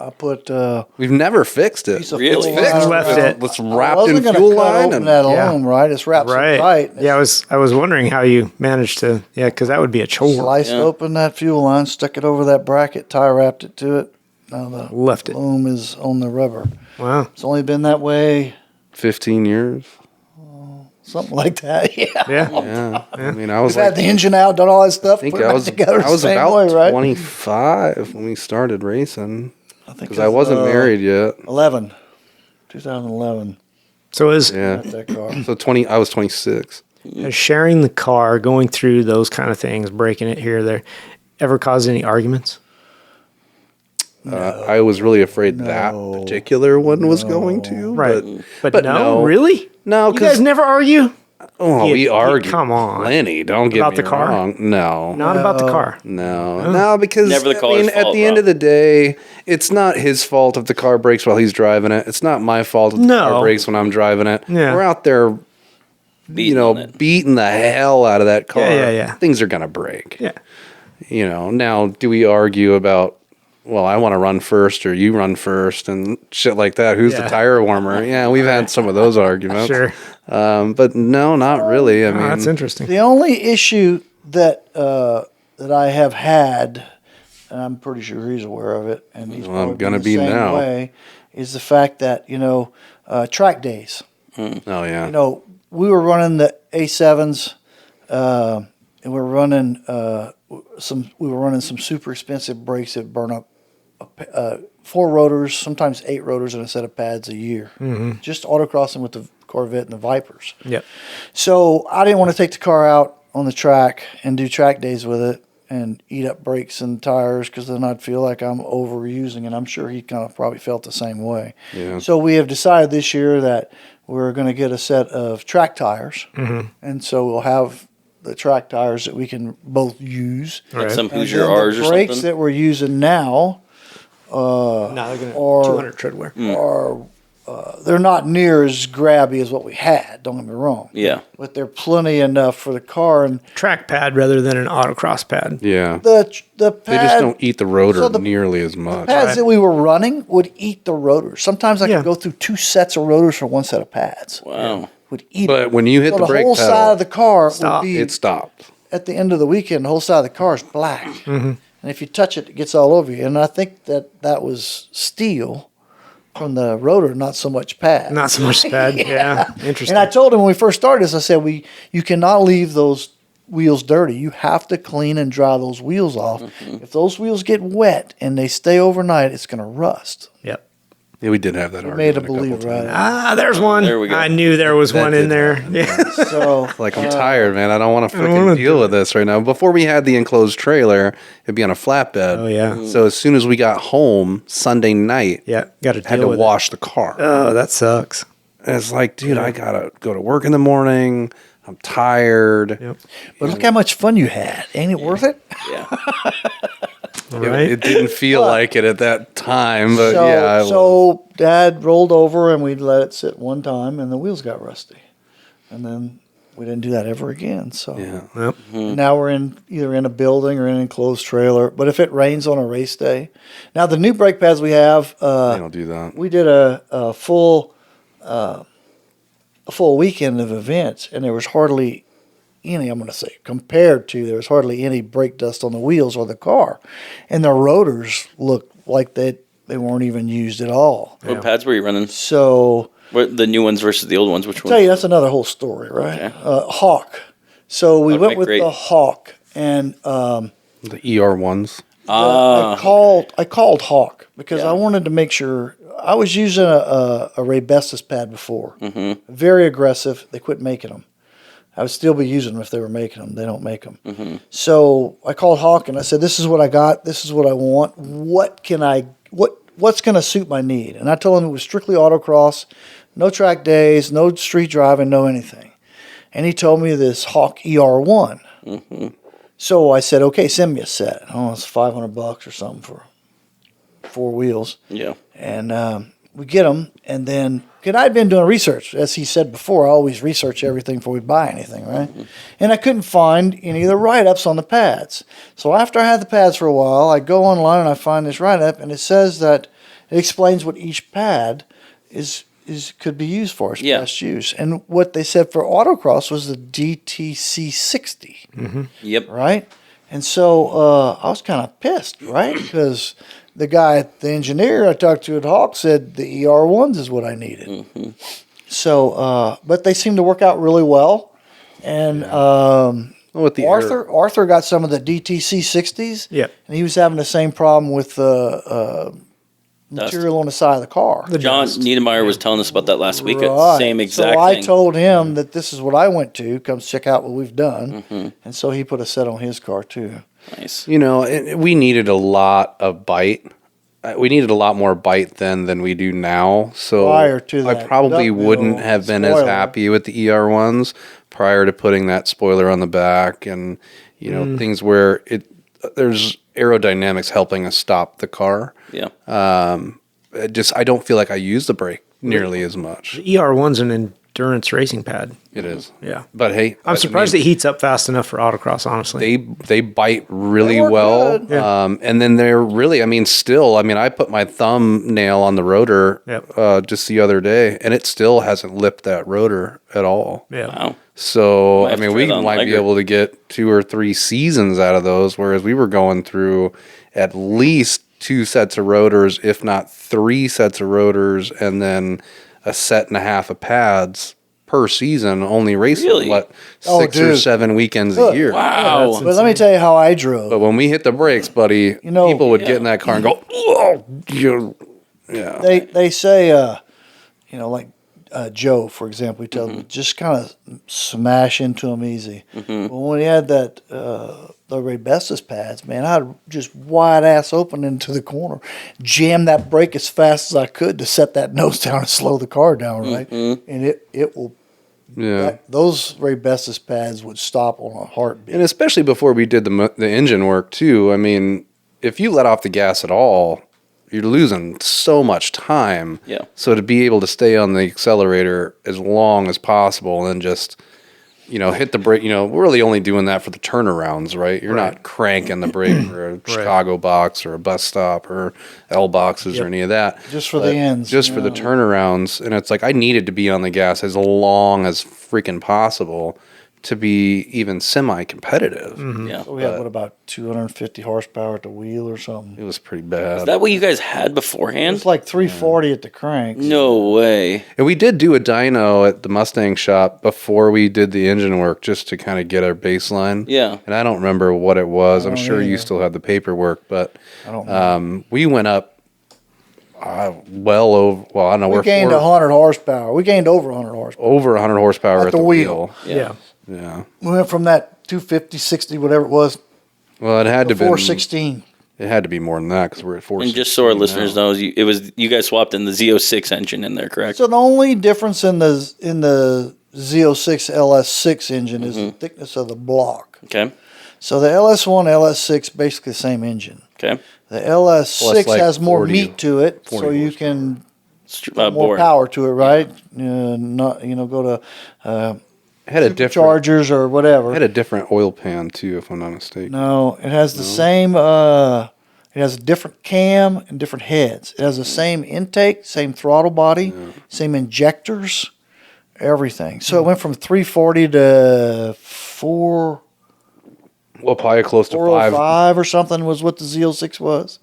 I put We've never fixed it. piece of Really? fuel Fixed. line Left around. it. It's I wrapped wasn't in gonna fuel cut line. open And that alone, right? It's wrapped so tight. Yeah, I was wondering how you managed to. Yeah, because that would be a chore. Sliced open that fuel line, stuck it over that bracket, tie wrapped it to it. Now the Left it. loom is on the rubber. Wow. It's only been that way, 15 years. something like that. Yeah. Yeah. Yeah. I mean, I was We've had the engine out, done all that stuff. I think put it I back was together I was the same about way, right? 25 when we started racing I think because I wasn't married yet. 2011. So is Yeah. Got that car. So I was 26. sharing the car, going through those kind of things, breaking it here or there, ever caused any arguments? I was really afraid that particular one was going to. Right. But no, no. really? No, You guys because never argue? we argued. come on. Plenty. Don't get About me the car? wrong. No. Not about the car. No, because Never the caller's at fault, the end Rob. of the day, it's not his fault if the car breaks while he's driving it. It's not my fault if the No. car breaks when I'm driving it. Yeah. We're out there, Beating on it. beating the hell out of that car. Yeah. Things are gonna break. Yeah. Now do we argue about? Well, I want to run first, or you run first, and shit like that. Who's the Yeah. tire warmer? Yeah, we've had some of those arguments. Sure. But no, not really. I mean, That's interesting. The only issue that I have had, and I'm pretty sure he's aware of it, and he's Well, I'm probably gonna the be same now. way, is the fact that track days. oh yeah. We were running the A7s, and we were running some super expensive brakes that burn up 4 rotors, sometimes 8 rotors and a set of pads a year. Just autocrossing with the Corvette and the Vipers. Yep. So I didn't want to take the car out on the track and do track days with it and eat up brakes and tires, because then I'd feel like I'm overusing, and I'm sure he kind of probably felt the same way. Yeah. So we have decided this year that we're going to get a set of track tires, and so we'll have the track tires that we can both use. Like Right. some And Hoosier then R's the or brakes something. that we're using now No, they're going to or- 200 tread wear. are they're not near as grabby as what we had. Don't get me wrong. Yeah. But they're plenty enough for the car, and Track pad rather than an autocross pad. Yeah. the pad. They just don't eat the rotor so the nearly as much. pads that we were running would eat the rotors. Sometimes I Yeah. could go through 2 sets of rotors for 1 set of pads. Wow. Would eat But it. when you hit So the brake whole pedal, side of the car Stop. would be it stopped. at the end of the weekend. The whole side of the car is black, Mm-hmm. and if you touch it, it gets all over you. And I think that was steel from the rotor, not so much pad. Not so much pad. Yeah. Interesting. And I told him when we first started this, I said, you cannot leave those wheels dirty. You have to clean and dry those wheels off. If those wheels get wet and they stay overnight, it's going to rust. Yep. Yeah, we did have that We argument made a couple believer times. out of There's one. There we go. I knew there was That one in did there. Yeah. it. So Like, I'm tired, man. I don't want to wanna freaking deal with this right now. Before we had the enclosed trailer, it'd be on a flatbed. Oh, yeah. So as soon as we got home Sunday night, Yeah. Got to I had deal to with wash the car. it. Oh, that sucks. And it's like, dude, I got to go to work in the morning. I'm tired. Yep. but look how much fun you had. Ain't it worth it? Yeah. Right. It didn't feel like it at that time, but So, yeah. I so Dad rolled over and we let it sit one time, and the wheels got rusty, and then we didn't do that ever again. So yeah. Yep. now we're either in a building or in an enclosed trailer. But if it rains on a race day, now the new brake pads we have, I don't do that. we did a full weekend of events, and there was hardly any, I'm going to say, compared to, there was hardly any brake dust on the wheels or the car, and the rotors looked like they weren't even used at all. What pads were you running? So What, the new ones versus the old ones? Which I'll tell one? you, that's another whole story, right? Okay. Hawk. So we Okay, went with great. the Hawk, and The ER ones. Ah, I called Hawk because Yeah. I wanted to make sure. I was using a Raybestos pad before. Mm-hmm. Very aggressive. They quit making them. I would still be using them if they were making them. They don't make them. Mm-hmm. So I called Hawk and I said, "This is what I got. This is what I want. What's going to suit my need?" And I told him it was strictly autocross, no track days, no street driving, no anything. And he told me this Hawk ER1. Mm-hmm. So I said, okay, send me a set. Oh, it's $500 or something for 4 wheels. Yeah. And we get them, and then, because I'd been doing research. As he said before, I always research everything before we buy anything, right? Mm-hmm. And I couldn't find any of the write-ups on the pads. So after I had the pads for a while, I go online and I find this write-up, and it says that it explains what each pad could be used for, its best use. And what they said for autocross was the DTC 60. Mm-hmm. Yep. Right? And so I was kind of pissed, right? Because the engineer I talked to at Hawk said the ER1s is what I needed. Mm-hmm. So, but they seem to work out really well. And With the Arthur got some of the DTC 60s. Yeah. And he was having the same problem with the material on the side of the car. John Niedermeyer was telling us about that last week. Right. Same exact so I thing. told him that this is what I went to. Come check out what we've done. Mm-hmm. And so he put a set on his car too. Nice. we needed a lot of bite. We needed a lot more bite then than we do now. So Prior to I that probably duckbill wouldn't have been as spoiler. happy with the ER1s prior to putting that spoiler on the back and things where there's aerodynamics helping us stop the car. Yeah. I don't feel like I use the brake nearly as much. The ER1's an endurance racing pad. It is. Yeah. But hey, I'm surprised it heats up fast enough for autocross, honestly. they bite really They work well. good. Yeah. And then they're really, I put my thumbnail on the rotor Yep. just the other day, and it still hasn't lipped that rotor at all. Yeah. Wow. So, Might have to we try that on might be Liger. able to get 2 or 3 seasons out of those, whereas we were going through at least 2 sets of rotors, if not 3 sets of rotors, and then a set and a half of pads per season, only racing, Really? 6 or dude. 7 weekends Look, a year. Wow. But let me tell you how I drove. But when we hit the brakes, buddy, people would get in that car and go, "Oh, yeah." They say, like Joe, for example, he tells me just kind of smash into them easy. But when he had that the Rebestis pads, man, I'd just wide ass open into the corner, jam that brake as fast as I could to set that nose down and slow the car down, right? And it will. Yeah. Those Rebestis pads would stop on a heartbeat. And especially before we did the engine work too. I mean, if you let off the gas at all, you're losing so much time. Yeah. So to be able to stay on the accelerator as long as possible and just, hit the brake, we're really only doing that for the turnarounds, right? You're not cranking the brake for a Chicago box or a bus stop or L boxes or any of that. Just for the ends. Just for the turnarounds. And it's like I needed to be on the gas as long as freaking possible to be even semi-competitive. Yeah. So we had, about 250 horsepower at the wheel or something? It was pretty bad. Is that what you guys had It's beforehand? like 340 at the cranks. No way. And we did do a dyno at the Mustang shop before we did the engine work just to kind of get our baseline. Yeah. And I don't remember what it was. I'm don't sure you either. still have the paperwork, but I don't know. we went up well over, I don't know, We gained 100 horsepower. We gained over 100 horsepower. over 100 horsepower at the wheel. Yeah. Yeah. We went from that 250, 60, whatever it was, Well, it had to to be 416. It had to be more than that because we're at 4. And just so our listeners know, you guys swapped in the Z06 engine in there, correct? So the only difference in the Z06 LS6 engine is the thickness of the block. Okay. So the LS1, LS6, basically the same engine. Okay. The LS6 like has more 40 meat to it, 40 so you horsepower. can more Bore. power to it, right? Not go to It had a different Chargers or whatever. It had a different oil pan too, if I'm not mistaken. No, it has the same. It has a different cam and different heads. It has the same intake, same throttle body, same injectors, everything. So it went from 340 to 4. Well, probably close to 5. 405 or something was what the Z06 was.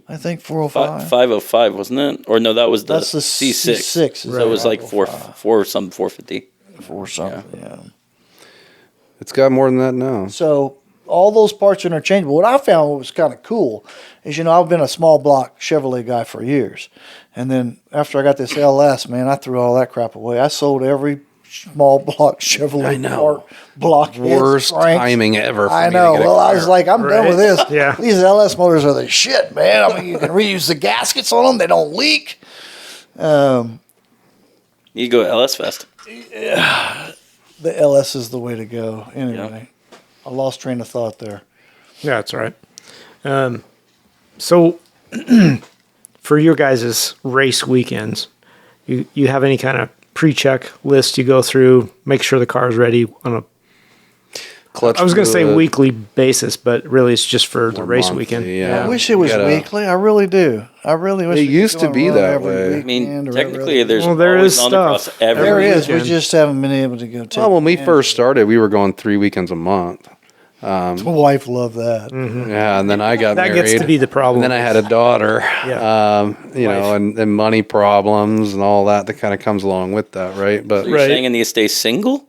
I think 405. 505, wasn't it? Or no, that was the That's the C6. C6. So it was like 450. 4 something. Yeah. It's got more than that now. So all those parts are interchangeable. What I found what was kind of cool is, I've been a small block Chevrolet guy for years. And then after I got this LS, man, I threw all that crap away. I sold every small block Chevrolet part, block heads, Worst cranks. timing ever. For I me to know. get a Well, I car. was like, I'm done with this. Yeah. These LS motors are the shit, man. I mean, you can reuse the gaskets on them. They don't leak. You go LS Fest. The LS is the way to go. Anyway. I lost train of thought there. Yeah, that's all right. So for your guys' race weekends, you have any kind of pre-check list you go through, make sure the car is ready on a, Clutch. I was going to say fluid, weekly basis, but really it's just for the or race monthly, weekend. Yeah. I wish it was weekly. I really do. I really wish It we could used to go be and run that every way. I mean, weekend or every technically, other there's Well, there always is an autocross stuff. every There is. We weekend. just haven't been able to go take Well, when we advantage first of started, we were going 3 weekends a month. it. My wife loved that. Yeah, and then I got That married. gets to be the problem. And then I had a daughter, Yeah. you know, and money problems and all that kind of comes along with that, right? But So you're Right. saying I need to stay single?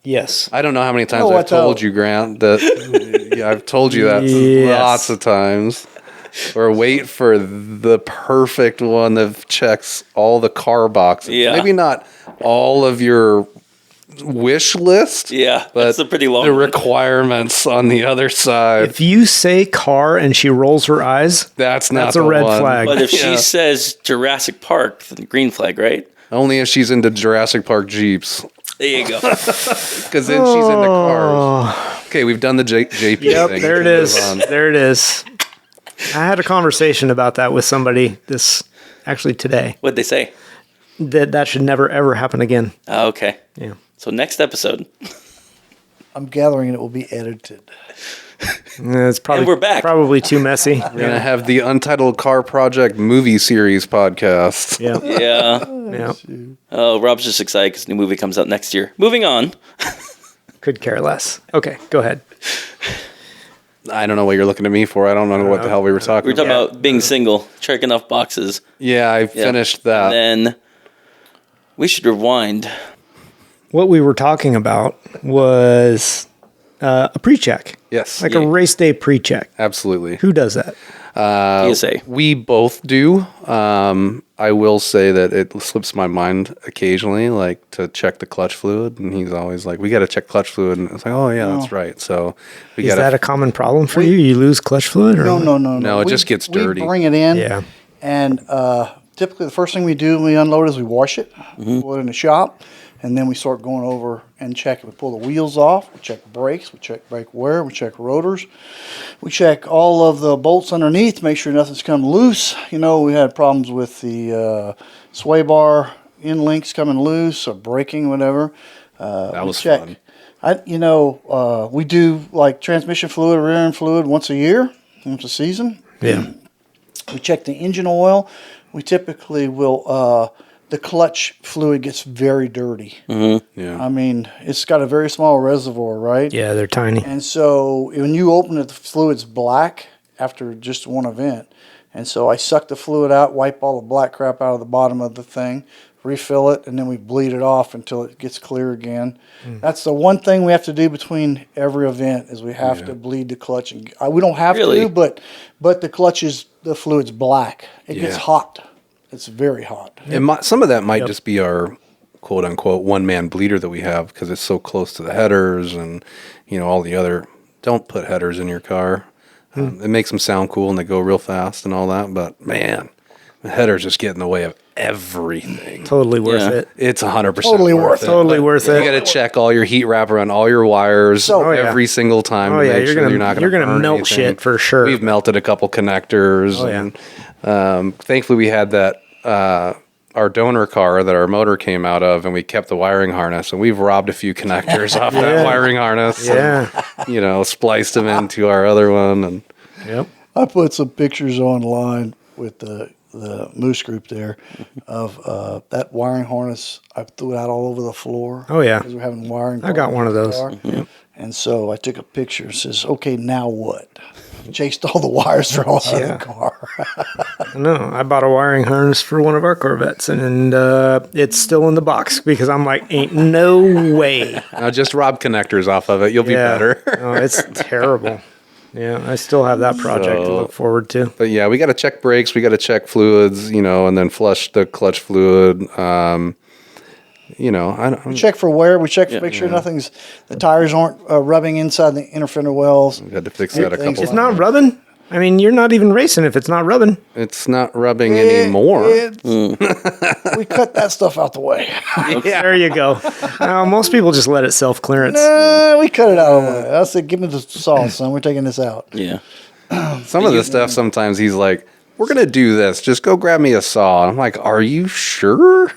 Yes. I don't know how many times know I've what, told though? you, Grant, that yeah, I've told you that Yes. lots of times. Or wait for the perfect one that checks all the car boxes. Yeah. Maybe not all of your wish list. Yeah, but that's a pretty long the one. requirements on the other side. If you say car and she rolls her eyes, That's not that's a the red one. flag. But if Yeah. she says Jurassic Park, then green flag, right? Only if she's into Jurassic Park Jeeps. There you go. Because then she's into cars. Okay, we've done the JP Yep, thing. there it Move is. on. There it is. I had a conversation about that with somebody today. What'd they say? That should never ever happen again. Oh, okay. Yeah. So next episode. I'm gathering it will be edited. It's probably And we're back. Probably too messy. We're going to have the Untitled Car Project movie series podcast. Yeah. Yeah. Yeah. Oh, Rob's just excited because the new movie comes out next year. Moving on. Could care less. Okay, go ahead. I don't know what you're looking at me for. I don't know what the hell we were talking We were talking about. about being single, checking off boxes. Yeah, I Yeah. finished that. And then we should rewind. What we were talking about was a pre-check, Yes, like a race day pre-check. absolutely. Who does that? PSA. We both do. I will say that it slips my mind occasionally, like to check the clutch fluid, and he's always like, "We got to check clutch fluid," and it's like, "Oh yeah, that's right." So we Is got that a common problem for you? You lose clutch fluid? Or No. No, it just gets dirty. We bring it in. Yeah. And typically the first thing we do when we unload is we wash it, pull it in the shop, and then we start going over and check it. We pull the wheels off, we check brakes, we check brake wear, we check rotors, we check all of the bolts underneath, make sure nothing's come loose. You know, we had problems with the sway bar end links coming loose or breaking, whatever. That We was check. fun. We do like transmission fluid, rear end fluid once a year, once a season. Yeah. We check the engine oil. We typically will, the clutch fluid gets very dirty. Yeah. I mean, it's got a very small reservoir, right? Yeah, they're tiny. And so when you open it, the fluid's black after just one event. And so I suck the fluid out, wipe all the black crap out of the bottom of the thing, refill it, and then we bleed it off until it gets clear again. That's the one thing we have to do between every event is we have to bleed the clutch. And we don't have Really? to, but the clutch the fluid's black. It gets Yeah. hot. It's very hot. And some of that might just be our quote unquote one man bleeder that we have because it's so close to the headers and all the other. Don't put headers in your car. It makes them sound cool and they go real fast and all that. But man, the headers just get in the way of everything. Totally worth Yeah. it. It's 100% Totally worth it. Totally worth You it. got to check all your heat wrap around all your wires So- every single time. Oh, to yeah, make you're sure gonna- you're not you're gonna gonna burn melt anything. shit for sure. We've melted a couple connectors. Oh, yeah. And thankfully, we had that our donor car that our motor came out of, and we kept the wiring harness. And we've robbed a few connectors off that wiring harness. Yeah. And, spliced them into our other one. And Yep. I put some pictures online with the Moose group there of that wiring harness. I threw it out all over the floor. Oh, yeah. Because we're having wiring. I got one of those. car. And so I took a picture. It says, "Okay, now what?" Chased all the wires from out of the car. No, I bought a wiring harness for one of our Corvettes, and it's still in the box because I'm like, ain't no way. now just rob connectors off of it. You'll be better. No, it's terrible. Yeah, I still have that project to look forward to. But yeah, we got to check brakes. We got to check fluids, and then flush the clutch fluid. We check for wear. We check to make sure the tires aren't rubbing inside the inner fender wells. We had to fix that a couple It's times. not rubbing? I mean, you're not even racing if it's not rubbing. It's not rubbing anymore. We cut that stuff out the way. There you go. Most people just let it self-clearance. We cut it out of the way. I said, give me the saw, son. We're taking this out. Yeah. Some of the stuff, sometimes he's like, we're going to do this. Just go grab me a saw. I'm like, are you sure?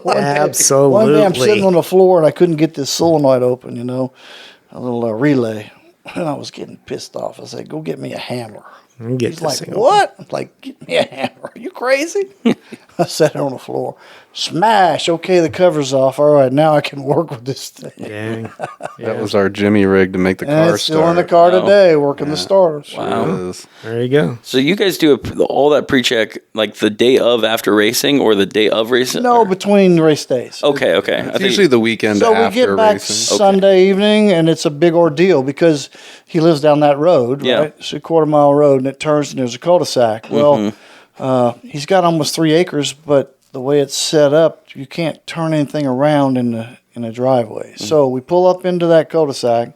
Absolutely. One day I'm sitting on the floor and I couldn't get this solenoid open, a little relay. And I was getting pissed off. I said, go get me a hammer. He's like, what? I'm like, get me a hammer. Are you crazy? I sat on the floor. Smash. Okay, the cover's off. All right, now I can work with this thing. Dang. That was our Jimmy rig to make the car It's still start. in the car today, working the starters. Wow. There you go. So you guys do all that pre-check like the day of after racing or the day of racing? No, between race days. Okay. It's usually the weekend So after we get back racing. Sunday evening, and it's a big ordeal because he lives down that road, Yeah. right? It's a quarter-mile road, and it turns, and there's a cul-de-sac. Well, he's got almost 3 acres, but the way it's set up, you can't turn anything around in a driveway. So we pull up into that cul-de-sac,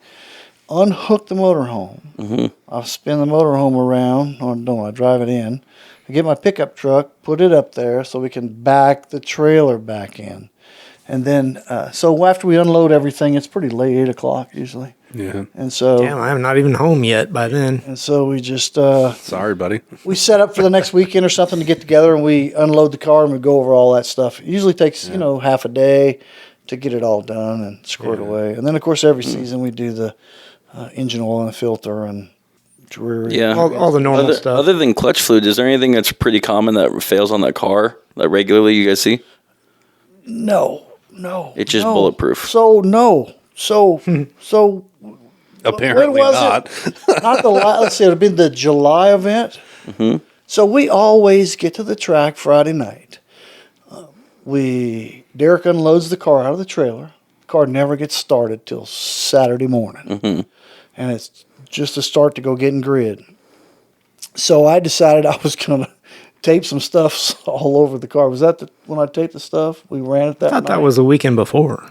unhook the motorhome. I'll spin the motorhome around, or no, I drive it in. I get my pickup truck, put it up there so we can back the trailer back in. And then, so after we unload everything, it's pretty late, 8 o'clock usually. Yeah. And so, Damn, I'm not even home yet by then. and so we just, Sorry, buddy. we set up for the next weekend or something to get together, and we unload the car and we go over all that stuff. It usually takes, half a day to get it all done and squared away. And then, of course, every season we do the engine oil and the filter and Drury. Yeah. All the normal stuff. Other than clutch fluid, is there anything that's pretty common that fails on that car that regularly you guys see? No. It's just no. bulletproof. So Apparently when was not. it? Not the let's see, it'll be the July event. So we always get to the track Friday night. Derek unloads the car out of the trailer. The car never gets started till Saturday morning, and it's just a start to go getting grid. So I decided I was gonna tape some stuff all over the car. Was that when I taped the stuff? We ran it that I thought night. that was the weekend before.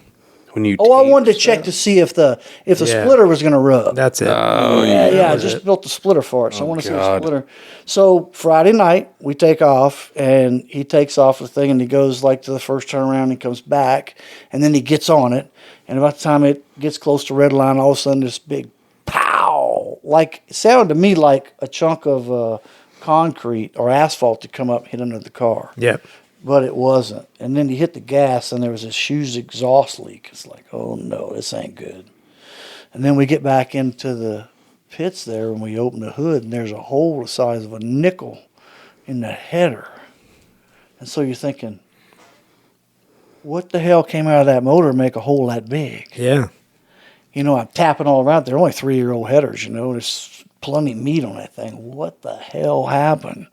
When you I tape wanted to check to see if the splitter was going to rub. That's it. Yeah, I just built the splitter for it, so I want to see the God. splitter. So Friday night, we take off, and he takes off the thing, and he goes like to the first turnaround, and he comes back, and then he gets on it, and about the time it gets close to red line, all of a sudden this big pow, like it sounded to me like a chunk of concrete or asphalt to come up, hit under the car. Yep. But it wasn't. And then he hit the gas, and there was this huge exhaust leak. It's like, oh no, this ain't good. And then we get back into the pits there, and we open the hood, and there's a hole the size of a nickel in the header. And so you're thinking, what the hell came out of that motor to make a hole that big? Yeah. I'm tapping all around. They're only 3-year-old headers, There's plenty of meat on that thing. What the hell happened?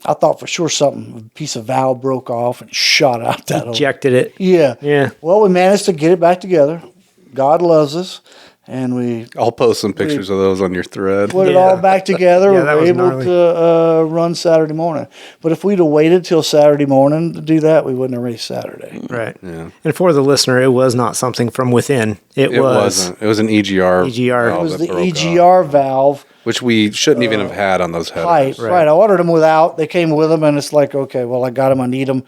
I thought for sure a piece of valve broke off and shot out that hole. Ejected it. Yeah. Yeah. Well, we managed to get it back together. God loves us. And we I'll post some pictures of those on your thread. put it all back together. Yeah, We that were was able gnarly. to run Saturday morning. But if we'd have waited till Saturday morning to do that, we wouldn't have raced Saturday. Right. Yeah. And for the listener, it was not something from within. It wasn't. It was an EGR. EGR. valve It was that the broke off, EGR valve. which we shouldn't even have had on those headers. Right. I ordered them without. They came with them, and it's like, okay, well, I got them. I need them.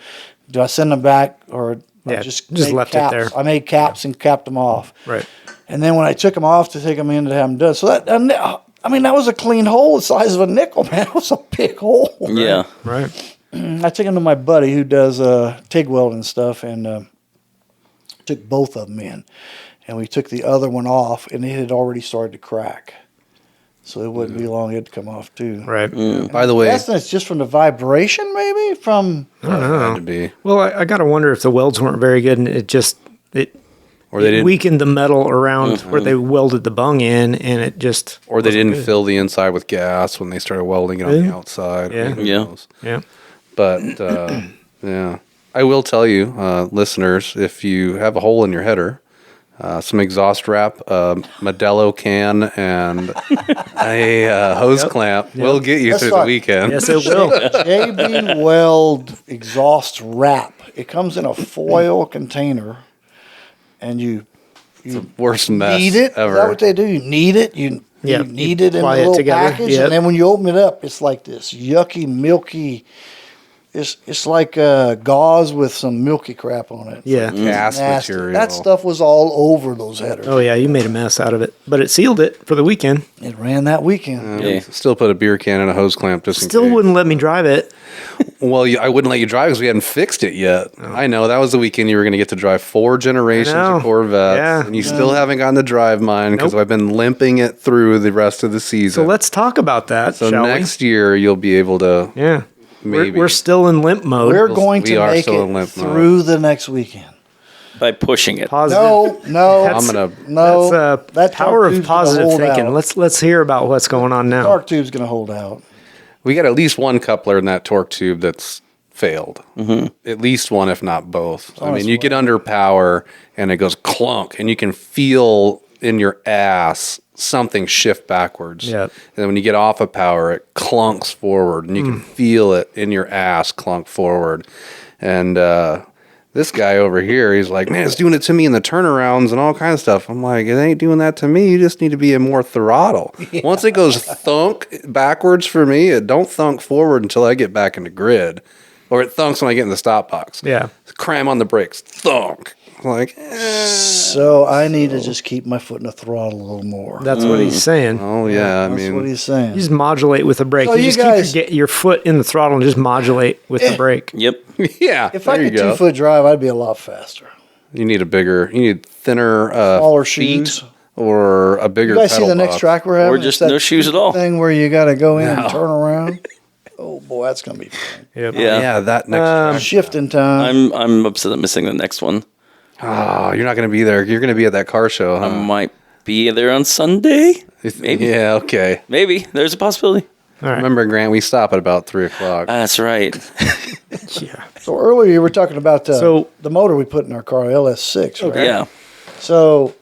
Do I send them back, or I Yeah, just just made left it caps? there. I made caps and capped them off. Right. And then when I took them off to take them in to have them done, so that that was a clean hole the size of a nickel, man. It was a big hole. Yeah. Right. I took them to my buddy who does TIG welding stuff, and took both of them in, and we took the other one off, and it had already started to crack. So it wouldn't be long; it'd come off too. Right. By the way, Guessing it's just from the vibration, maybe from. I don't know. had to be, Well, I got to wonder if the welds weren't very good and it or they didn't, weakened the metal around where they welded the bung in, and it just or they wasn't didn't good. fill the inside with gas when they started welding it on the outside. Yeah. Who Yeah. knows? Yeah. But yeah, I will tell you, listeners, if you have a hole in your header, some exhaust wrap, Modelo can, and a hose clamp will get you That's through fine. the weekend. Yes, it will. JB Weld exhaust wrap. It comes in a foil container, and you Worst mess knead it. ever. Is that what they do? You knead it. You Yeah, You knead it in a apply it little together. package, Yep. and then when you open it up, it's like this yucky, milky. It's like gauze with some milky crap on it. Yeah. Gas Nasty. material. That stuff was all over those headers. Oh yeah, you made a mess out of it, but it sealed it for the weekend. It ran that weekend. Yeah. Still put a beer can in a hose clamp just in Still case. wouldn't let me drive it. Well, I wouldn't let you drive because we hadn't fixed it yet. I know. That was the weekend you were going to get to drive 4 generations I know. of Corvettes. Yeah. And you still haven't gotten to drive mine because Nope. I've been limping it through the rest of the season. So let's talk about that, So shall next year you'll be able to. we? Yeah. Maybe. We're still in limp mode. We're going we to are make still in it limp mode. through the next weekend. By pushing it. Positive. No, That's- I'm gonna. no. That's That power torque of tube's gonna positive hold thinking. out. Let's hear about what's going on now. Torque tube's going to hold out. We got at least one coupler in that torque tube that's failed. Mm-hmm. At least one, if not both. I mean, you get under power and it goes clunk, and you can feel in your ass something shift backwards. Yep. And then when you get off of power, it clunks forward, and you can feel it in your ass clunk forward. And this guy over here, he's like, man, it's doing it to me in the turnarounds and all kinds of stuff. I'm like, it ain't doing that to me. You just need to be in more throttle. Once it goes thunk backwards for me, it don't thunk forward until I get back into grid. Or it thunks when I get in the stop box. Yeah. Cram on the brakes. Thunk. I'm like, So I need to just keep my foot in the throttle a little more. That's what he's saying. oh, yeah. I That's mean, what he's saying. You just modulate with the brake. So you you just guys- keep your foot in the throttle and just modulate with the brake. Yep. yeah. If I there you could go. 2-foot drive, I'd be a lot faster. You need thinner Smaller feet shoes. or a bigger You guys see pedal the next box. track we're having? Or just It's that no shoes at all. Thing where you got to go in and turn around. Oh boy, that's gonna be fun. Yep. Yeah. Yeah, that next track. Shifting time. I'm upset I'm missing the next one. Oh, you're not going to be there. You're going to be at that car show, huh? I might be there on Sunday. Maybe. Yeah, okay. Maybe. There's a possibility. All right. Remember, Grant, we stop at about 3 o'clock. That's right. Yeah. So earlier you were talking about So- the motor we put in our car, LS6. Right? Yeah. So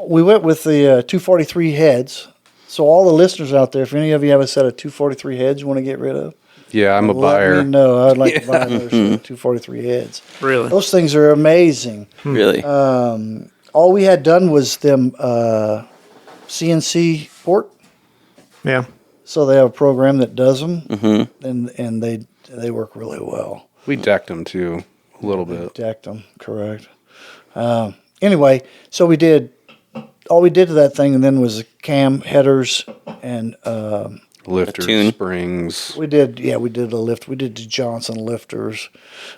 we went with the 243 heads. So all the listeners out there, if any of you have a set of 243 heads you want to get rid of, Yeah, I'm a let buyer. me know. I'd like to buy another set of 243 heads. Really? Those things are amazing. Really. All we had done was them CNC port. Yeah. So they have a program that does them, and they work really well. We decked them too, a little bit. Decked them, correct. Anyway, so all we did to that thing, and then was the cam headers and Lifters, tune. springs. we did a lift. We did the Johnson lifters,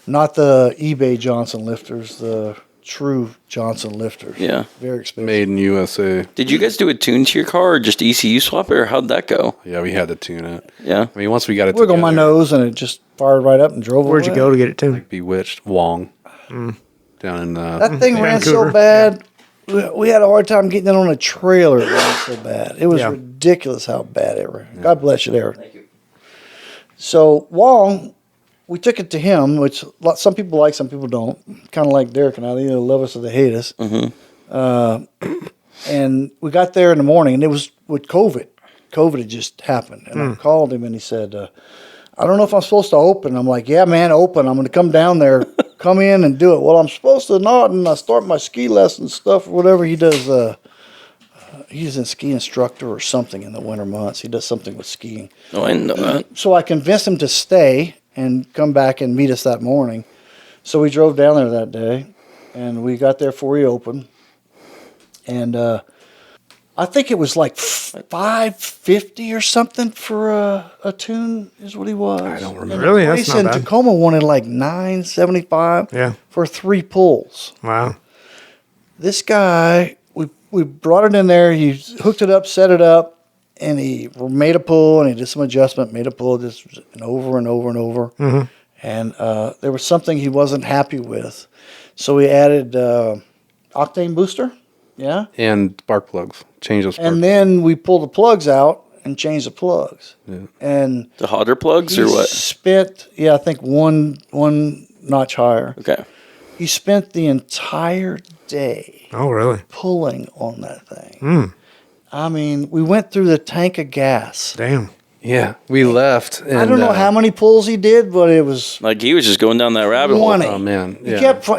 not the eBay Johnson lifters, the true Johnson lifters. Yeah. Very expensive. Made in USA. Did you guys do a tune to your car or just ECU swap it, or how'd that go? Yeah, we had to tune it. Yeah. I mean, once we got it Wiggle together, my nose, and it just fired right up and drove Where'd you away. go to get it tuned? Bewitched Wong down in That thing ran so Vancouver. bad. We had a hard time getting it on a trailer. It ran so bad. It was Yeah. ridiculous how bad it ran. God bless you, Derek. Thank you. So Wong, we took it to him, which some people like, some people don't. Kind of like Derek and I. They either love us or they hate us. And we got there in the morning, and it was with COVID. COVID had just happened. And I called him, and he said, I don't know if I'm supposed to open. I'm like, yeah, man, open. I'm going to come down there, come in and do it. Well, I'm supposed to not, and I start my ski lesson stuff or whatever he does. He's a ski instructor or something in the winter months. He does something with skiing. Oh, I know that. So I convinced him to stay and come back and meet us that morning. So we drove down there that day, and we got there before he opened. And I think it was like $550 or something for a tune is what he was. I don't remember. Really? The That's place not in bad. Tacoma wanted like $975 Yeah. for 3 pulls. Wow. This guy, we brought it in there. He hooked it up, set it up, and he made a pull, and he did some adjustment, made a pull, just and over and over and over. Mm-hmm. And there was something he wasn't happy with. So we added octane booster, yeah? and spark plugs. Change those spark And then we pulled the plugs out and changed the plugs. Yeah. And The hotter plugs he or what? spent, I think one notch higher. Okay. He spent the entire day Oh, really? pulling on that thing. I mean, we went through the tank of gas. Damn. Yeah, we left. And, I don't know how many pulls he did, but it was Like he was just going down that rabbit hole. 20. Oh man,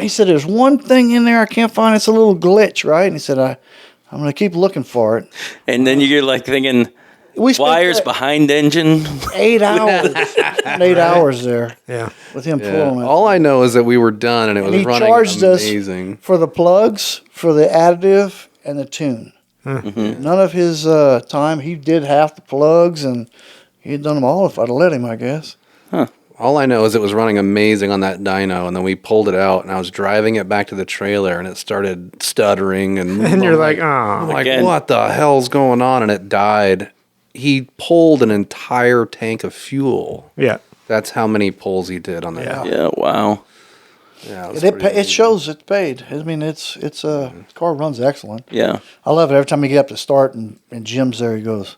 He said, "There's one thing in there I can't find. It's a little glitch, right?" And he said, "I I'm going to keep looking for it. And then you're like thinking, We spent wires behind engine. 8 hours. 8 hours there Yeah. with him Yeah. pulling it. All I know is that we were done and it And was he running charged amazing. us for the plugs, for the additive, and the tune. Mm-hmm. None of his time. He did half the plugs, and he'd done them all if I'd have let him, I guess. All I know is it was running amazing on that dyno, and then we pulled it out, and I was driving it back to the trailer, and it started stuttering, and And you're like, I'm oh. like, Again. what the hell's going on? And it died. He pulled an entire tank of fuel. Yeah. That's how many pulls he did on that. Yeah. Yeah, wow. Yeah, it was It, pretty it amazing. shows it's paid. I mean, it's the car runs excellent. Yeah. I love it. Every time you get up to start and Jim's there, he goes,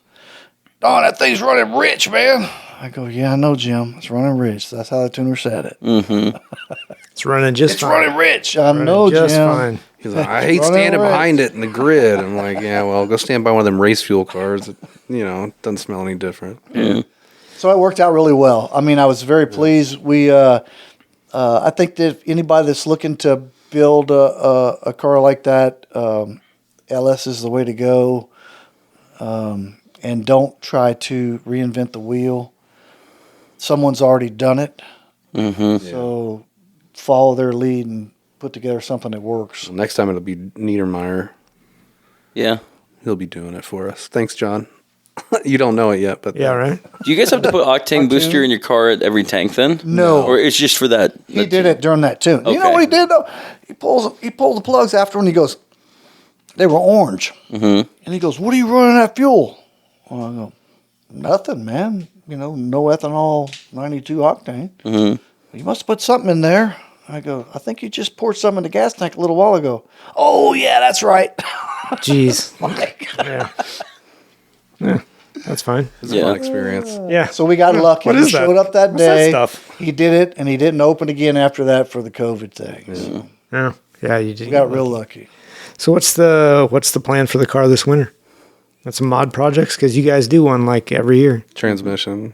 "Oh, that thing's running rich, man." I go, "Yeah, I know, Jim. It's running rich. That's how the tuner said it. It's running just It's fine. running rich. I Running know, just Jim." fine. He's like, I hate Running standing rich. behind it in the grid. I'm like, yeah, well, go stand by one of them race fuel cars. It, doesn't smell any different. So it worked out really well. I mean, I was very pleased. I think that anybody that's looking to build a car like that, LS is the way to go. And don't try to reinvent the wheel. Someone's already done it. So follow their lead and put together something that works. Well, next time it'll be Niedermeyer. Yeah. He'll be doing it for us. Thanks, John. You don't know it yet, but Yeah, right? Do you guys have to put octane booster in your car at every tank then? No. Or it's just for that? He did it during that tune. You know Okay. what he did though? He pulled the plugs after and he goes, they were orange. And he goes, "What are you running that fuel?" Well, I go, "Nothing, man. No ethanol, 92 octane." You must have put something in there. I go, "I think you just poured some in the gas tank a little while ago." "Oh yeah, that's right." Jeez. Yeah. Yeah. That's fine. it's a Yeah. fun experience. Yeah. So we got lucky. What He is that? showed up that What's that day. stuff? He did it, and he didn't open again after that for the COVID thing. So Yeah. Yeah, you did. we got real lucky. So what's the plan for the car this winter? That's some mod projects because you guys do one like every year. Transmission.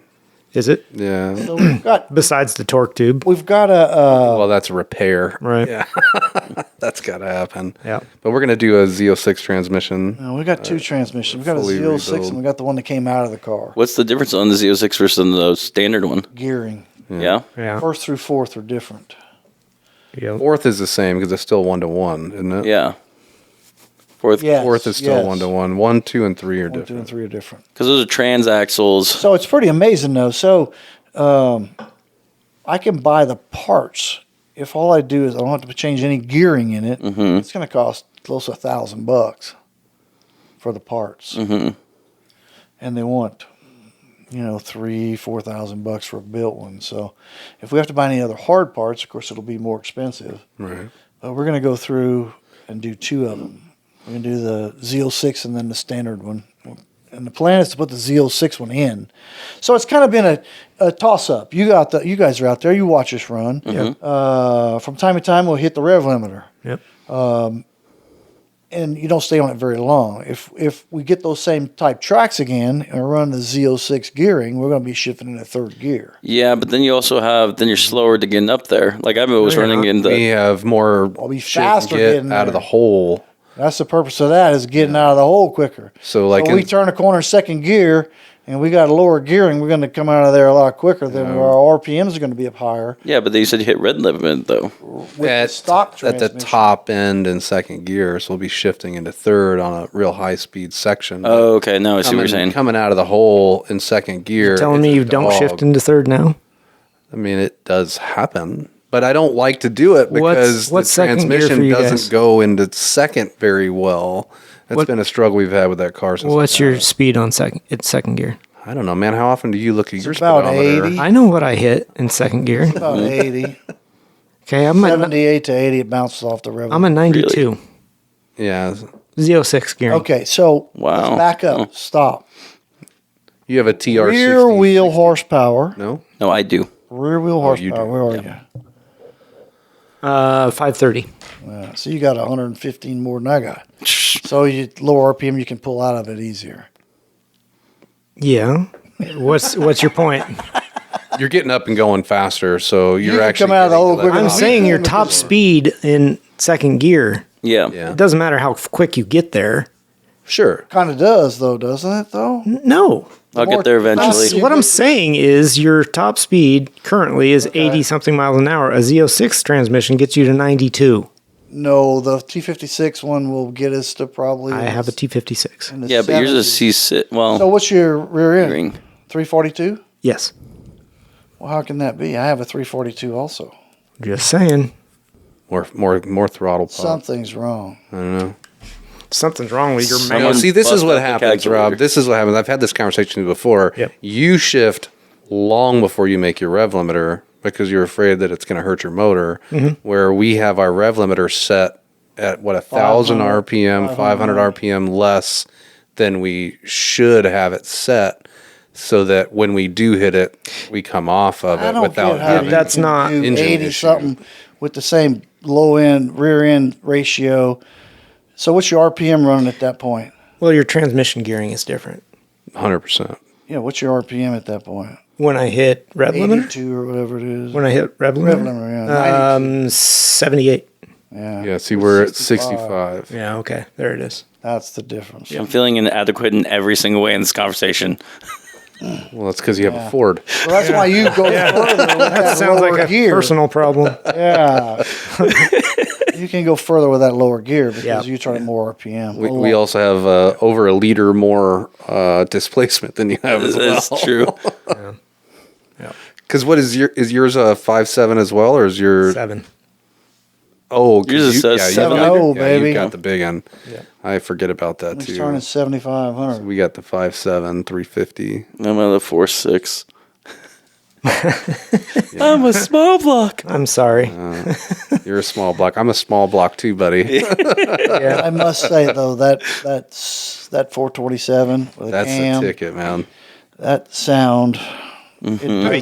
Is it? Yeah. So Besides the torque tube, we've got a Well, that's a repair. right? Yeah. That's got to happen. Yeah. But we're going to do a Z06 transmission. we got two transmissions. We got a fully Z06 rebuild. and we got the one that came out of the car. What's the difference on the Z06 versus the standard one? Gearing. Yeah. Yeah. First through fourth are different. Yep. Fourth is the same because it's still 1-to-1, isn't it? Yeah. Fourth. Yes, Fourth is still yes. 1-to-1. 1, 2, and 3 are 1, 2, and different. 3 are different. Because those are transaxles. So it's pretty amazing though. So I can buy the parts. If all I do is I don't have to change any gearing in it, it's going to cost close to $1,000 for the parts. And they want, $3,000-4,000 for a built one. So if we have to buy any other hard parts, of course it'll be more expensive. Right. But we're going to go through and do two of them. We're going to do the Z06 and then the standard one. And the plan is to put the Z06 one in. So it's kind of been a toss-up. You guys are out there. You watch us run. From time to time, we'll hit the rev limiter. Yep. And you don't stay on it very long. If we get those same type tracks again and we're running the Z06 gearing, we're going to be shifting into third gear. Yeah, but then you also then you're slower to getting up there. Like I was No, you're running not. in We the. have more be shit faster to get getting out of there. the hole. That's the purpose of that, is getting out of the hole quicker. So, like so we in- turn a corner in second gear and we got a lower gearing, we're going to come out of there a lot quicker than where our RPMs are going to be up higher. Yeah, but they said you hit red limit though. With the stock at the transmission. top end in second gear, so we'll be shifting into third on a real high speed section. Oh, okay. Now I see what you're saying. Coming out of the hole in second gear. Telling it's me a you don't dog. shift into third now? I mean, it does happen, but I don't like to do it because What's the second gear for transmission you doesn't guys? go into second very well. That's What- been a struggle we've had with that car since. What's your speed on second? It's second gear. I don't know, man. How often do you look at your about speedometer? 80. I know what I hit in second gear. About 80. Okay, I'm at 78 to 80, it bounces off the rev. I'm a 92. Yeah, Z06 gearing. Okay, so Wow. let's back up. Stop. you have a TR60. Rear wheel horsepower. No, No, I do. Rear wheel you horsepower. do. Where are you? 530. So you got 115 more than I got. So you lower RPM, you can pull out of it easier. Yeah. What's your point? you're getting up and going faster, so you're can actually come out of the getting hole to quicker let I'm than off. we saying can your because top of- speed in second gear. Yeah. Yeah. It doesn't matter how quick you get there. Sure. Kind of does, though, doesn't it, though? No. I'll get there eventually. What I'm saying is your top speed currently is 80 something miles an hour. A Z06 transmission gets you to 92. No, the T56 one will get us to probably. I have a T56. in the Yeah, but yours is 70s. C6. Well, So what's your rear end? ring. 342? Yes. Well, how can that be? I have a 342 also. Just saying. More throttle pop. Something's wrong. I don't know. Something's wrong with your Someone- man. No, see, this is bust what out the happens, calculator. Rob. This is what happens. I've had this conversation before. Yep. You shift long before you make your rev limiter because you're afraid that it's going to hurt your motor. Where we have our rev limiter set at 1,000 RPM, 500 RPM less than we should have it set, so that when we do hit it, we come off of I it don't without get how having. you That's can not do engine 80 issue. something with the same low end, rear end ratio. So what's your RPM running at that point? Well, your transmission gearing is different. 100%. Yeah, what's your RPM at that point? When I hit rev limiter? 82 or whatever it is. When I hit rev Rev limiter? limiter, yeah. 92. 78. Yeah. Yeah, see, we're at 65. Yeah, okay. There it is. That's the difference. I'm feeling inadequate in every single way in this conversation. Well, that's because you have a Ford. Well, that's why you go further with that Sounds lower like a gear. personal problem. Yeah. You can go further with that lower gear because Yeah. you try more RPM. We also have over a liter more displacement than you have as well. That's true. Because what is yours a 5.7 as well, or is your 7. Oh, 'cause Yours is you, a yeah, you 7.0, got- yeah, baby. You got the big one. Yeah. I forget about that He's too. turning 7,500. We got the 5.7, 350. I'm at a 4.6. I'm a small block. I'm sorry. You're a small block. I'm a small block too, buddy. I must say though that 427 with a That's cam, the ticket, man. that sound. You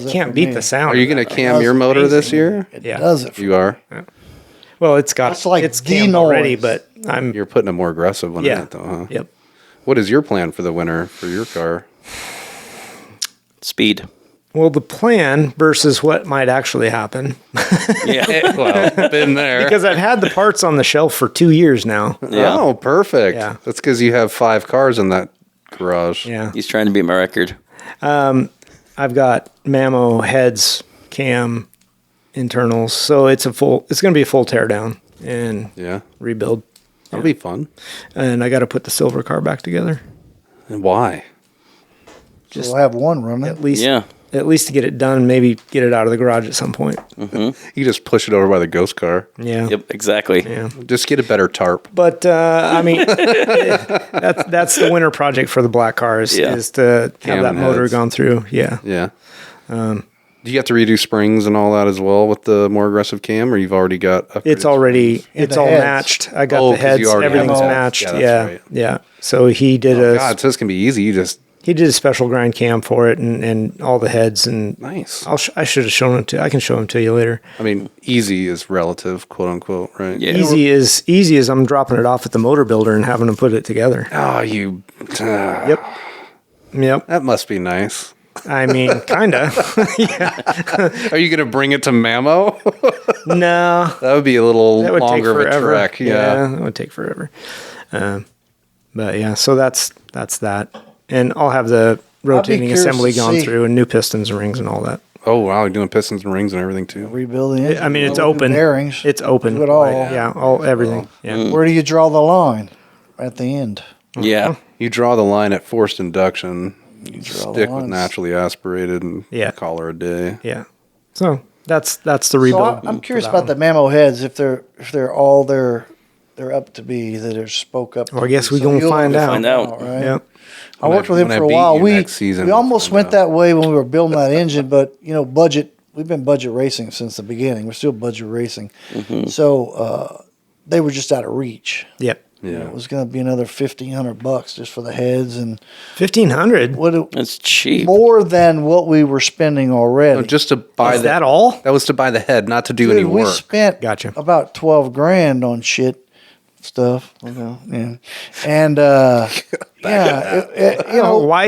can't beat the sound. Are you of going to that. cam your motor this year? It Yeah. does it. For You are. Well, it's got That's like it's the cammed already, noise. but I'm You're putting a more aggressive one in yeah. it, though, huh? Yep. What is your plan for the winter for your car? Speed. Well, the plan versus what might actually happen, Yeah. Well, been there. because I've had the parts on the shelf for 2 years now. Yeah. Oh, perfect. Yeah. That's because you have 5 cars in that garage. Yeah. He's trying to beat my record. I've got Mammo heads, cam, internals, so it's going to be a full teardown and Yeah. rebuild. That'll be fun. And I got to put the silver car back together. And why? So we'll have one running. At least Yeah. at least to get it done, maybe get it out of the garage at some point. You just push it over by the ghost car. Yeah. Yep, exactly. Yeah. Just get a better tarp. But I mean, that's the winter project for the black cars Yeah. is to Cam have that motor heads. gone through. Yeah. Yeah. Do you have to redo springs and all that as well with the more aggressive cam, or you've already got? It's upgraded already Yeah, it's the all heads. matched. I got Oh, the 'cause heads. you already have Everything's them. matched. Yeah, that's Yeah. right. Yeah. So he did springs? God, so this can be easy. You just he did a special grind cam for it and all the heads and nice. I should have shown it to. I can show them to you later. I mean, easy is relative, quote unquote, right? Yeah. Easy as I'm dropping it off at the motor builder and having them put it together. Oh, you. Yep. Yep. That must be nice. I mean, kinda. Are you going to bring it to Mammo? No. That would be a little That would take longer of a forever. trek. Yeah. That would take forever. But yeah, so that's that, and I'll have the rotating curious assembly to gone see. through and new pistons and rings and all that. Oh wow, you're doing pistons and rings and everything too. Rebuild the engine. I mean, it's We'll do open. Bearings. It's open. Do it all. Yeah, all everything. Yeah. Where do you draw the line? At the end. Yeah. You draw the line at forced induction. You draw the stick with lines. naturally aspirated and Yeah. call her a day. Yeah. So that's the So rebuild. I'm curious for that about the Mammo heads if they're all they're up to be that are spoke up. Well, I guess we So gonna you'll find out. Find out. right? Yep. I worked with him when I for a beat while. you We next season, we we'll almost find went out. that way when we were building that engine, but budget. We've been budget racing since the beginning. We're still budget racing, so they were just out of reach. Yep. Yeah. It was going to be another $1,500 just for the heads and 1,500. what That's cheap. more than what we were spending already. No, just to buy Is that all? That was to buy the head, not to do Dude, any we work. spent Gotcha. about 12 grand on shit stuff. Yeah. And Why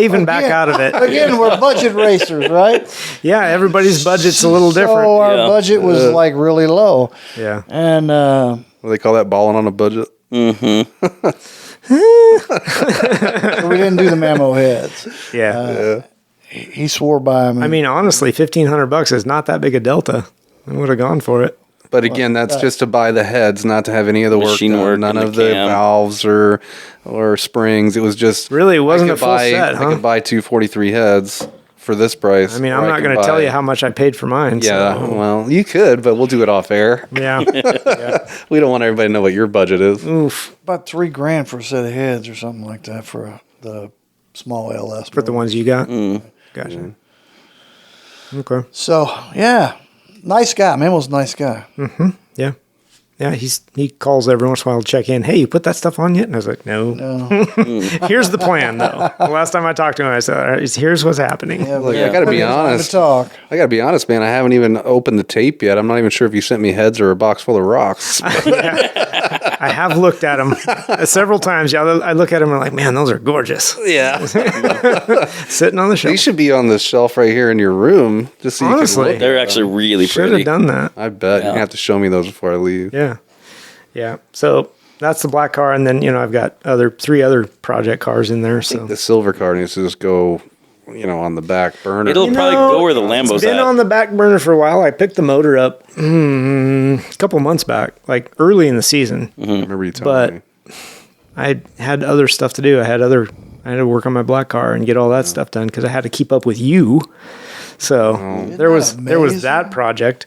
even back again- out of it? Again, we're budget racers, right? Yeah, everybody's budget's a little So different. our Yeah. budget was like really low. Yeah. And What do they call that? Balling on a budget. So we didn't do the Mamo heads. Yeah. He swore by them. I mean, honestly, $1,500 is not that big a delta. I would have gone for it. But again, that's just to buy the heads, not to have any of the work Machine done. work None in the of the cam. valves or springs. It was just Really, it wasn't I a could full buy, set, huh? I could buy 243 heads for this price. I mean, or I'm not could going to buy- tell you how much I paid for mine. Yeah, So. well, you could, but we'll do it off air. Yeah. We don't want everybody to know what your budget is. Oof. about $3,000 for a set of heads or something like that for the small LS. For the ones you got? Gotcha. Okay. So yeah, nice guy. Mamo's a nice guy. Yeah. Yeah, he calls every once in a while to check in. Hey, you put that stuff on yet? And I was like, no. Here's the plan, though. The last time I talked to him, I said, all right, here's what's happening. Yeah, Look, Yeah. I got to be Time honest. to talk. I got to be honest, man. I haven't even opened the tape yet. I'm not even sure if you sent me heads or a box full of rocks. I have looked at them several times. Yeah, I look at them and I'm like, man, those are gorgeous. Yeah. Sitting on the They shelf. should be on the shelf right here in your room, just so you Honestly. can look. They're actually really Should have pretty. done that. I bet you Yeah. have to show me those before I leave. Yeah. Yeah. So that's the black car. And then, I've got three other project cars in there. So The silver car needs to just go, on the back burner. It'll probably go where the Lambo's It's been at. on the back burner for a while. I picked the motor up a couple months back, like early in the season. I remember you telling me. I had other stuff to do. I had to work on my black car and get all that stuff done because I had to keep up with you. So there was amazing? that project.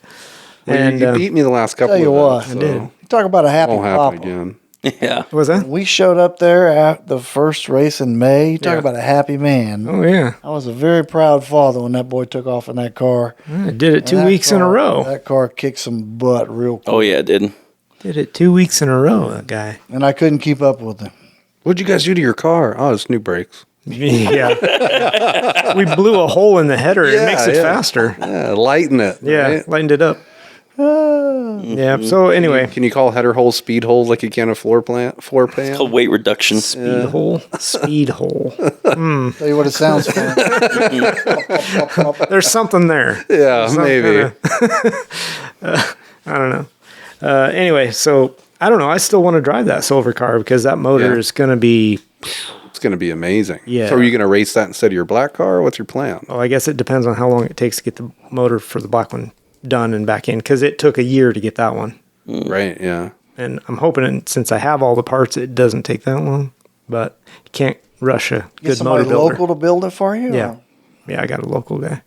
Well, And you beat me the last couple Tell you of what, them, I so did. You talk about a happy won't happen papa. again. Yeah. what was that? We showed up there at the first race in May. You talk Yeah. about a happy man. Oh yeah, I was a very proud father when that boy took off in that car. I did it And 2 that weeks in a car- row. That car kicked some butt real quick, Oh, yeah, it did. Did it 2 weeks in a row. That guy. and I couldn't keep up with him. What'd you guys do to your car? Oh, it's new brakes. Yeah, we blew a hole in the header. It Yeah, makes it yeah. faster. Yeah, lighten it. Yeah, right? lightened it up. Yeah. So anyway, Can you call header holes speed holes like you can a floor pan? It's called weight reduction. speed hole. Speed hole. Tell you what, it sounds fun. There's something there. Yeah, Some maybe. I don't know. Anyway, so I don't know. I still want to drive that silver car because that motor Yeah. is going to be. It's going to be amazing. Yeah. So are you going to race that instead of your black car? Or what's your plan? Well, I guess it depends on how long it takes to get the motor for the black one done and back in because it took a year to get that one. Right, yeah. And I'm hoping since I have all the parts, it doesn't take that long. But you can't rush a Get good somebody motor builder. local to build it for you? Yeah. or- Yeah, I got a local guy.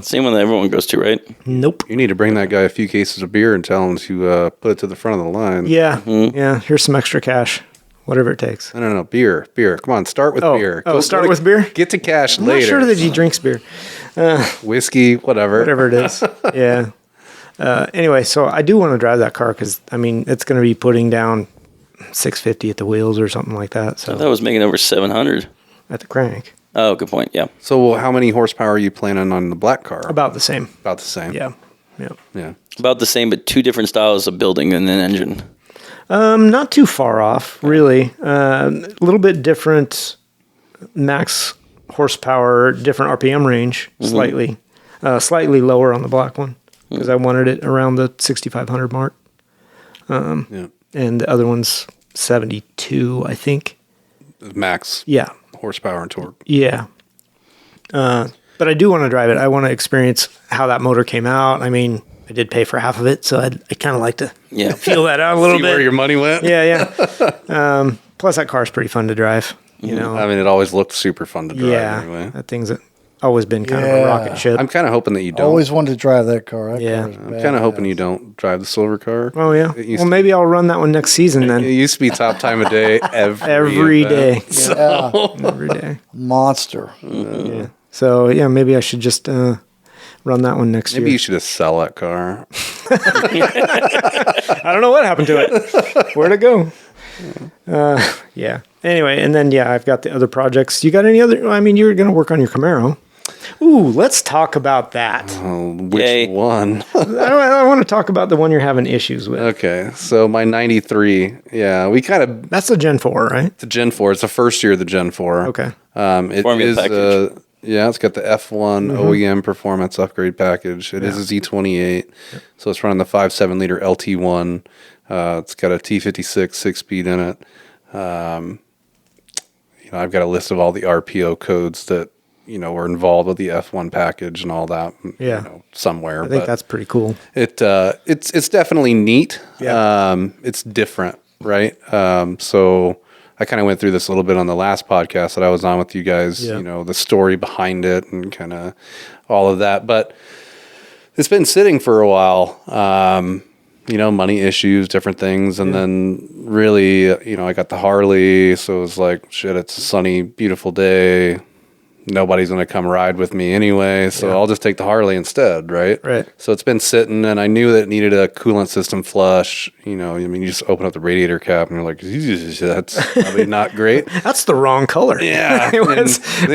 Same one that everyone goes to, right? Nope. You need to bring that guy a few cases of beer and tell him to put it to the front of the line. Yeah. Yeah. Here's some extra cash. Whatever it takes. No, beer. Come on, start with beer. Start go with beer? Get to cash I'm later. not sure that he drinks beer. Whiskey, whatever. Whatever it is. Yeah. Anyway, so I do want to drive that car because, I mean, it's going to be putting down 650 at the wheels or something like that. So That was making over 700. at the crank. Oh, good point. Yeah. So how many horsepower are you planning on the black car? About the same. About the same. Yeah. Yeah. Yeah. About the same, but two different styles of building and an engine. Not too far off, really. A little bit different max horsepower, different RPM range, slightly lower on the black one because I wanted it around the 6,500 mark. Yeah. And the other one's 72, I think. Max Yeah. horsepower and torque. Yeah. But I do want to drive it. I want to experience how that motor came out. I mean, I did pay for half of it, so I kind of like to Yeah. feel that out a little See bit. where your money went? Yeah. Plus, that car's pretty fun to drive. You know. I mean, it always looked super fun to drive Yeah, anyway. that thing's always been kind of a Yeah. rocket ship. I'm kind of hoping that you I don't. always wanted to drive that car. That Yeah. car is I'm kind of hoping badass. you don't drive the silver car. Oh yeah. It used Well, to- maybe I'll run that one next season It then. used to be top time of day Every day. Yeah, Every day. monster. Yeah. So yeah, maybe I should just run that one next Maybe year. you should just sell that car. I don't know what happened to it. Where'd it go? Yeah. Anyway, and then I've got the other projects. You got any other? I mean, you're going to work on your Camaro. Ooh, let's talk about that. Oh, which Yay. one? I want to talk about the one you're having issues with. Okay, so my 93. Yeah, we kind of That's the Gen 4, right? the Gen 4. It's the first year of the Gen 4. Okay. It Formula is package. yeah, it's got the F1 OEM performance upgrade package. It is a Z28, so it's running the 5.7 liter LT1. It's got a T56 6-speed in it. I've got a list of all the RPO codes that, were involved with the F1 package and all that, somewhere. I think that's pretty cool. It's definitely neat. Yeah. It's different, right? So I kind of went through this a little bit on the last podcast that I was on with you guys, the story behind it and kind of all of that. But it's been sitting for a while, money issues, different things. And then really, I got the Harley. So it was like, shit, it's a sunny, beautiful day. Nobody's going to come ride with me anyway, so I'll just take the Harley instead, right? Right. So it's been sitting, and I knew that it needed a coolant system flush. You just open up the radiator cap, and you're like, that's probably not great. That's the wrong color. Yeah. Then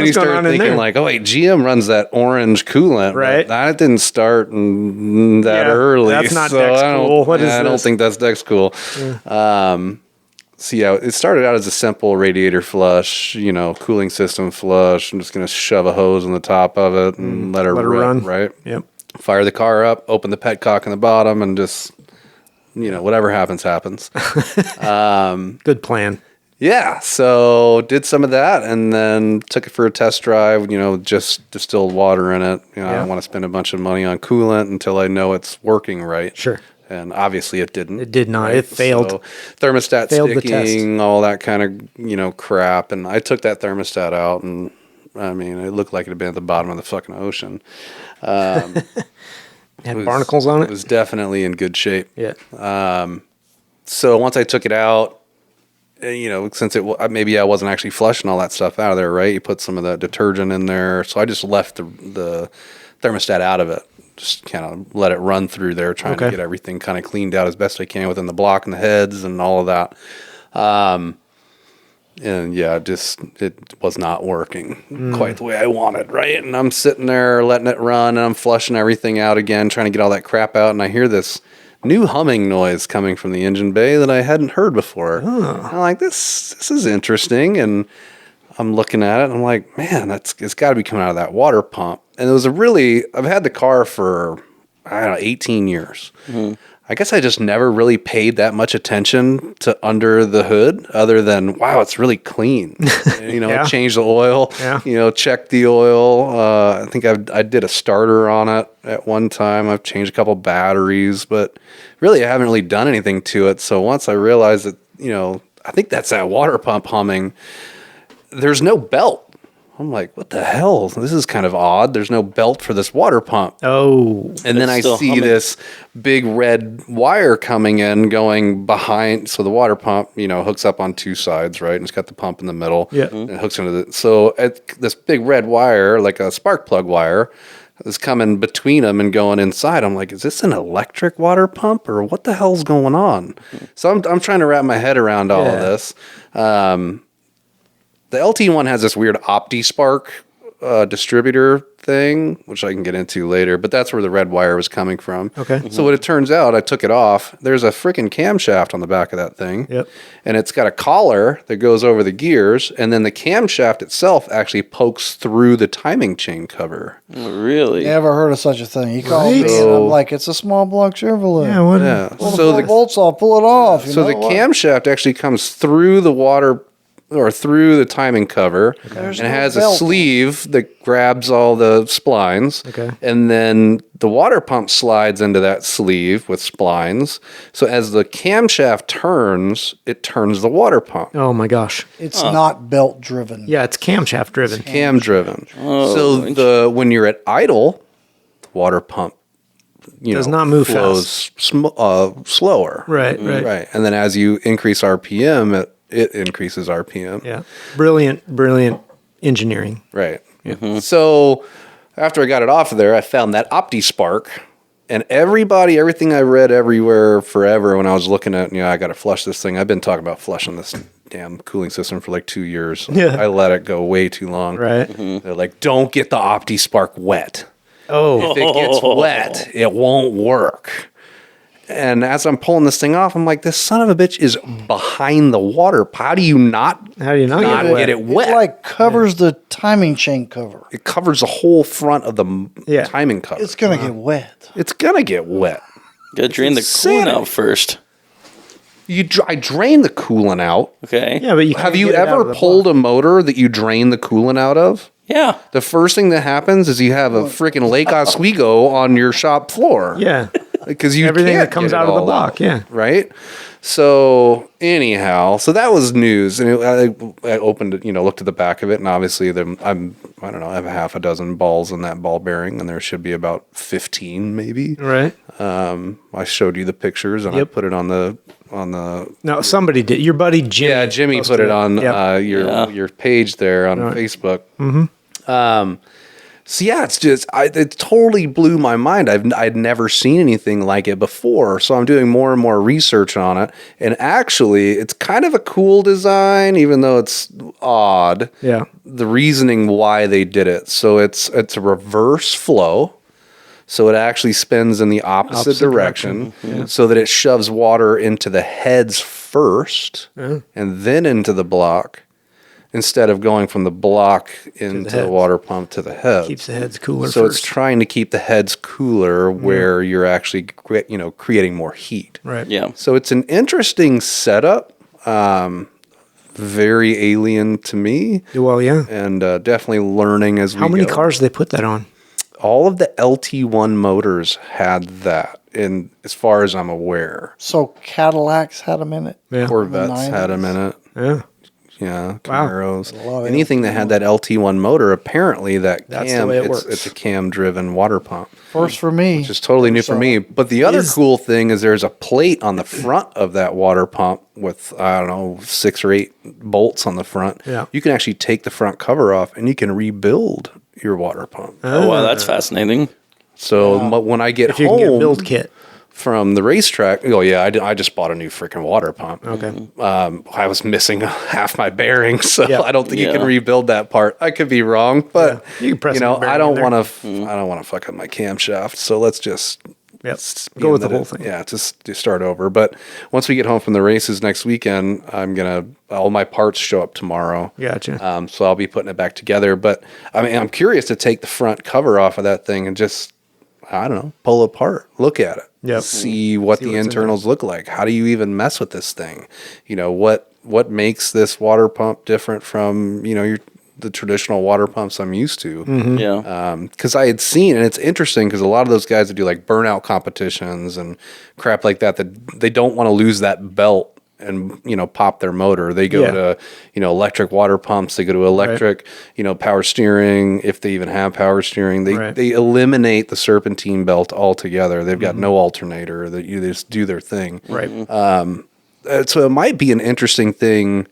you start thinking like, oh, wait, GM runs that orange coolant. Right. That didn't start that early. That's not Dex cool. What is this? I don't think that's Dex cool. Yeah. So it started out as a simple radiator flush, cooling system flush. I'm just going to shove a hose on the top of it and let her run, right? Yep. Fire the car up, open the petcock in the bottom, and just, whatever happens. Good plan. Yeah, so did some of that and then took it for a test drive, just distilled water in it. I don't want to spend a bunch of money on coolant until I know it's working right. Sure. And obviously it didn't. It did not. Right? It failed. So thermostat Failed the sticking, all that kind of, crap. And I took that thermostat out and, it looked like it had been at the bottom of the fucking ocean. Had barnacles on it? It was definitely in good shape. Yeah. So once I took it out, since maybe I wasn't actually flushing all that stuff out of there, right? You put some of that detergent in there. So I just left the thermostat out of it. Just kind of let it run through there, trying to get everything kind of cleaned out as best I can within the block and the heads and all of that. It was not working quite the way I wanted, right? And I'm sitting there letting it run, and I'm flushing everything out again, trying to get all that crap out, and I hear this new humming noise coming from the engine bay that I hadn't heard before. Oh. I'm like, this is interesting, and I'm looking at it, and I'm like, man, it's got to be coming out of that water pump. And I've had the car for, 18 years. Mm-hmm. I guess I just never really paid that much attention to under the hood other than, wow, it's really clean. Change the oil, check the oil. I think I did a starter on it at one time. I've changed a couple batteries, but really I haven't really done anything to it. So once I realized that, I think that's that water pump humming, there's no belt. I'm like, what the hell? This is kind of odd. There's no belt for this water pump. Oh. And then I see this big red wire coming in, going behind. So the water pump, hooks up on two sides, right? And it's got the pump in the middle. Yeah. And it hooks into so this big red wire, like a spark plug wire, is coming between them and going inside. I'm like, is this an electric water pump or what the hell's going on? So I'm trying to wrap my head around all of this. The LT one has this weird OptiSpark distributor thing, which I can get into later, but that's where the red wire was coming from. Okay. Mm-hmm. So what it turns out, I took it off. There's a freaking camshaft on the back of that thing. Yep. And it's got a collar that goes over the gears, and then the camshaft itself actually pokes through the timing chain cover. Really? Never heard of such a thing. He called me and I'm like, it's a small block Chevrolet. Yeah, what? Yeah. Pull the bolts off, pull it off. So the camshaft actually comes through the water or through the timing cover, and it has a sleeve that grabs all the splines, and then the water pump slides into that sleeve with splines. So as the camshaft turns, it turns the water pump. Oh my gosh. It's not belt driven. Yeah, it's camshaft driven. Cam driven. So when you're at idle, the water pump does not move flows slower. Right. And then as you increase RPM, it increases RPM. Yeah. Brilliant engineering. Right. Mm-hmm. So after I got it off of there, I found that OptiSpark, and everything I read everywhere forever when I was looking at, I got to flush this thing. I've been talking about flushing this damn cooling system for like 2 years. Yeah. I let it go way too long. Right. Mm-hmm. They're like, don't get the OptiSpark wet. Oh. If it gets wet, it won't work. And as I'm pulling this thing off, I'm like, this son of a bitch is behind the water. How do you not get it wet? It like covers the timing chain cover. It covers the whole front of the timing cover. It's going to get wet. It's going to get wet. Got to drain the coolant out first. I drain the coolant out. Okay. Yeah, but you Have can't you get it out of ever the pulled block. a motor that you drain the coolant out of? Yeah. The first thing that happens is you have a freaking Lake Oswego on your shop floor. Yeah. Because you Everything can't that comes get it out of the all block, yeah. right. So anyhow, so that was news, and I opened it, looked at the back of it, and obviously I don't know, I have a half a dozen balls in that ball bearing, and there should be about 15 maybe. Right. I showed you the pictures, and I Yep. put it on the. No, somebody did. Your buddy Jimmy. Yeah, Jimmy posted put it on Yep. your page there on Facebook. Mm-hmm. So yeah, it's just it totally blew my mind. I'd never seen anything like it before, so I'm doing more and more research on it. And actually, it's kind of a cool design, even though it's odd. Yeah. The reasoning why they did it. So it's a reverse flow. So it actually spins in the opposite direction, so that it shoves water into the heads first and then into the block, instead of going from the block into the heads. water pump to the head. Keeps the heads cooler So first. it's trying to keep the heads cooler where you're actually creating more heat. Right. Yeah. So it's an interesting setup, very alien to me, Well, yeah. and definitely learning as we go. How many cars do they put that on? All of the LT1 motors had that, in as far as I'm aware. So Cadillacs had them in it. Yeah. Corvettes had them in it. Yeah. Yeah, Wow. Camaros. A lot of Anything that had that LT1 motor, apparently that That's the cam, way it it's, works. it's a cam-driven water pump, First for me. which is totally new for So- me. But the other Is- cool thing is there's a plate on the front of that water pump with, I don't know, 6 or 8 bolts on the front. Yeah. You can actually take the front cover off and you can rebuild your water pump. Oh, wow. That's fascinating. So when I get If you home can get a build kit. from the racetrack, oh yeah, I just bought a new freaking water pump. Okay. I was missing half my bearings, so Yeah. I don't think you can Yeah. rebuild that part. I could be wrong, but You can press a I bearing don't in there. want to. I don't want to fuck up my camshaft. So let's just Yep. be Go with the into whole thing. Yeah, just start over. But once we get home from the races next weekend, all my parts show up tomorrow. Gotcha. So I'll be putting it back together. But I mean, I'm curious to take the front cover off of that thing and just, I don't know, pull it apart, look at it, Yep. see what See the what's in internals look like. How do you even mess with this thing? What makes this water pump different from the traditional water pumps I'm used to? Mm-hmm. Yeah. Because I had seen, and it's interesting because a lot of those guys that do like burnout competitions and crap like that they don't want to lose that belt and pop their motor. They go Yeah. to electric water pumps. They go to electric power steering, if they even have power steering. Right. They eliminate the serpentine belt altogether. They've got no alternator. That you just do their thing. Right. So it might be an interesting thing,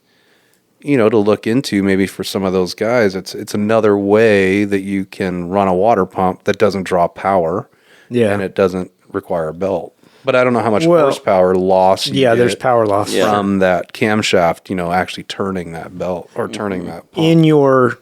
to look into maybe for some of those guys. It's another way that you can run a water pump that doesn't draw power, Yeah. and it doesn't require a belt. But I don't know how much Well, horsepower loss you Yeah, there's get power loss. Yeah. from that camshaft, actually turning that belt or turning that pump. In your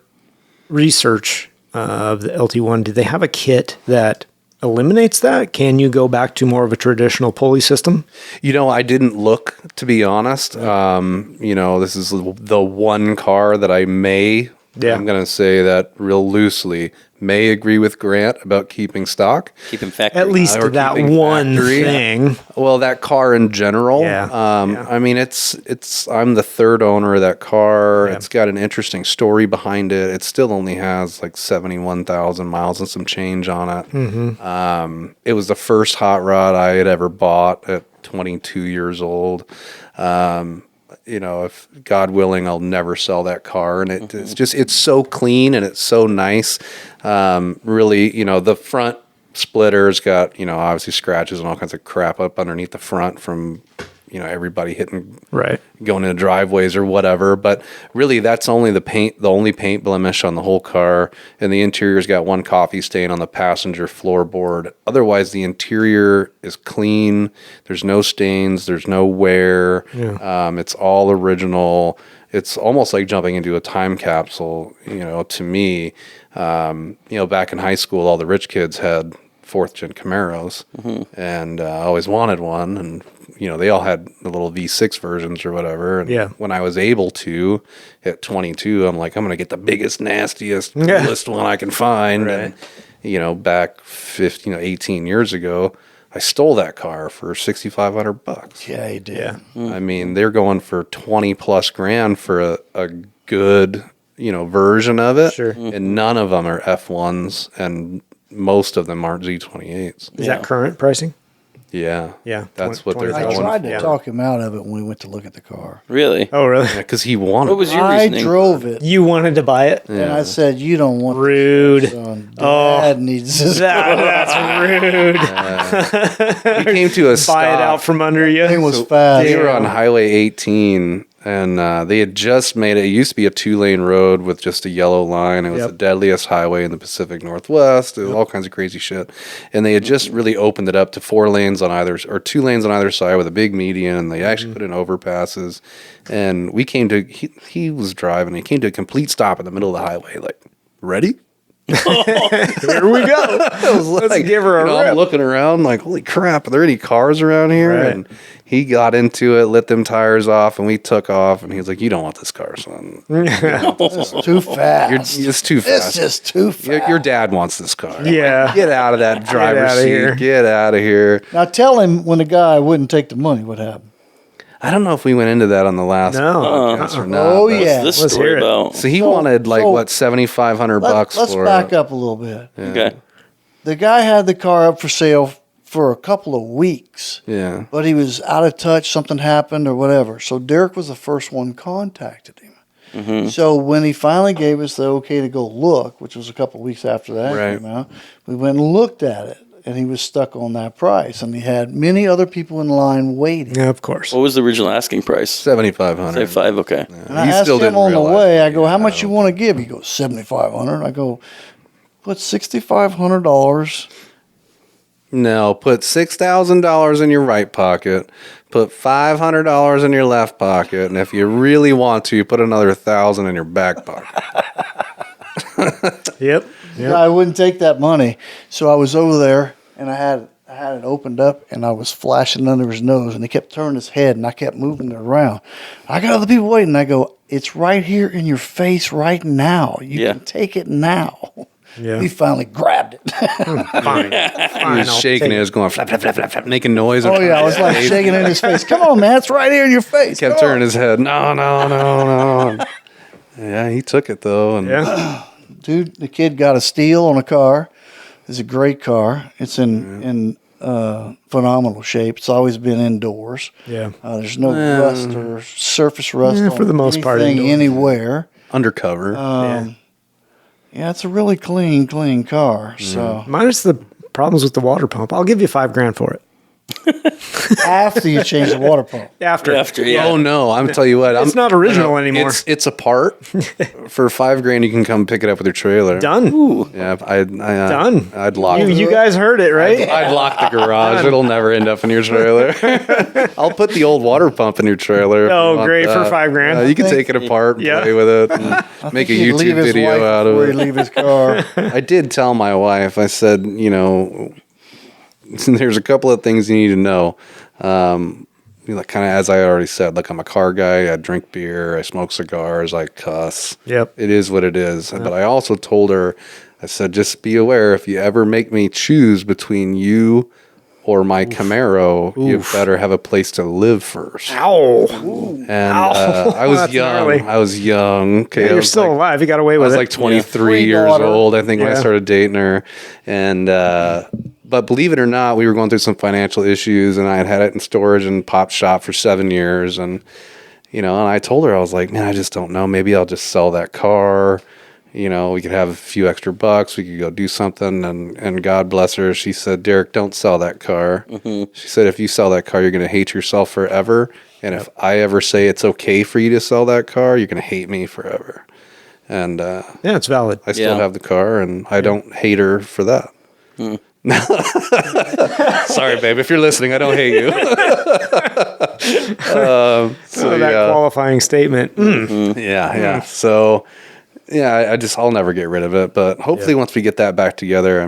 research of the LT1, do they have a kit that eliminates that? Can you go back to more of a traditional pulley system? I didn't look, to be honest. This is the one car that I may, Yeah. I'm going to say that real loosely, may agree with Grant about keeping stock. Keep him factory. At least Or that keeping one factory. thing. Well, that car in general. Yeah. Yeah. I mean, I'm the third owner of that car. Yeah. It's got an interesting story behind it. It still only has like 71,000 miles and some change on it. Mm-hmm. It was the first hot rod I had ever bought at 22 years old. If God willing, I'll never sell that car. And it's so clean and it's so nice. Really, the front splitter's got, obviously scratches and all kinds of crap up underneath the front from, everybody hitting, Right. going into driveways or whatever. But really, that's only the only paint blemish on the whole car. And the interior's got one coffee stain on the passenger floorboard. Otherwise, the interior is clean. There's no stains. There's no wear. Yeah. It's all original. It's almost like jumping into a time capsule, to me. Back in high school, all the rich kids had 4th-gen Camaros, and I always wanted one. And, they all had the little V6 versions or whatever. And Yeah. when I was able to, at 22, I'm like, I'm going to get the biggest, nastiest, Yeah. coolest one I can find. Right. And, back 18 years ago, I stole that car for $6,500. Yeah, he did. Yeah. I mean, they're going for 20 plus grand for a good, version of it. Sure. And none of them are F1s, and most of them aren't Z28s. Is that current pricing? Yeah. Yeah. That's what they're 20,000. I going tried to Yeah. talk him out of it when we went to look at the car. Really? Oh, really? because he wanted What was your I reasoning? drove it, You wanted to buy it? and I said, "You don't want Rude. this, son. Dad needs this." That's rude. He came to a stop. Buy it out from under you. Thing was fast. They were on Highway 18, and they had just made it. It used to be a 2-lane road with just a yellow line. It was Yep. the deadliest highway in the Pacific Northwest. It was all kinds of crazy shit. And they had just really opened it up to 4 lanes on either, or 2 lanes on either side with a big median. They actually put in overpasses. And we came to, he was driving. He came to a complete stop in the middle of the highway. Like, ready? Here we go. Let's give her a I'm rip. looking around like, holy crap, are there any cars around here? Right. And he got into it, lit them tires off, and we took off. And he was like, "You don't want this car, son. It's too fast. It's too It's fast. just too fast. Your dad wants this car. Yeah. Get out of that driver's outta seat. here. Get out of here." Now tell him when the guy wouldn't take the money, what happened? I don't know if we went into that on the last No. podcast or not. Oh, but- yeah. This Let's story hear it. about. So he So- wanted like so- what $7,500 Let's for back up a little bit. Okay. The guy had the car up for sale for a couple of weeks, Yeah. but he was out of touch. Something happened or whatever. So Derek was the first one contacted him. So when he finally gave us the okay to go look, which was a couple of weeks after that Right. came out, we went and looked at it, and he was stuck on that price. And he had many other people in line waiting. Yeah, of course. What was the original asking price? $7,500. Say 5. Okay. And I He asked still him didn't on the realize way, it. I go, "How much you want to give?" He goes, $7,500. I go, "Put $6,500. No, put $6,000 in your right pocket, put $500 in your left pocket, and if you really want to, put another 1,000 in your back pocket. Yep. The guy wouldn't take that money. So I was over there, and I had it opened up, and I was flashing under his nose, and he kept turning his head, and I kept moving it around. I got other people waiting. I go, "It's right here in your face right now. You Yeah. can take it now." Yeah. He finally grabbed it. Fine. He was shaking it, was going flap, flap, flap, flap, flap, making noise. Oh yeah, I was like shaking it in his face. "Come on, man, it's right here in your face." Kept Come on." turning his head. No, no, no, no. Yeah, he took it though, and Yeah. Dude, the kid got a steal on a car. It's a great car. It's in phenomenal shape. It's always been indoors. Yeah. There's no rust or surface rust Yeah, for on the most part, anything indoors. anywhere. undercover. Yeah, it's a really clean car. So Minus the problems with the water pump. I'll give you $5,000 for it. after you change the water pump, After, yeah. Oh no! I'm tell you what, It's not original anymore. It's a part for $5,000. You can come pick it up with your trailer. Done. Yeah, I Done. I'd lock. You guys heard it, right? I'd lock the garage. It'll never end up in your trailer. I'll put the old water pump in your trailer. if Oh, you want great, for that. $5,000. You can take it apart and Yeah. play with it and make a he'd leave YouTube his video wife out before of he it. leave his car. I did tell my wife, I said, there's a couple of things you need to know. Like kind of as I already said, like I'm a car guy. I drink beer. I smoke cigars. I cuss. Yep. It is what it is. But I also told her, I said, just be aware if you ever make me choose between you or my Camaro, you better have a place to live first. Ow. And I was That's young. gnarly. I was young. Okay, I You're was still like, alive. You got away I with was it. like 23 Free years daughter. old, I think, when I Yeah. started dating her. And, but believe it or not, we were going through some financial issues, and I had it in storage and pop shop for 7 years. And, and I told her, I was like, man, I just don't know. Maybe I'll just sell that car. We could have a few extra bucks. We could go do something. And God bless her. She said, Derek, don't sell that car. Mm-hmm. She said, if you sell that car, you're going to hate yourself forever. And if I ever say it's okay for you to sell that car, you're going to hate me forever. And Yeah, it's valid. I still have the car, and I don't hate her for that. Sorry, babe. If you're listening, I don't hate you. So that qualifying statement. Yeah. So, I'll never get rid of it. But hopefully, once we get that back together,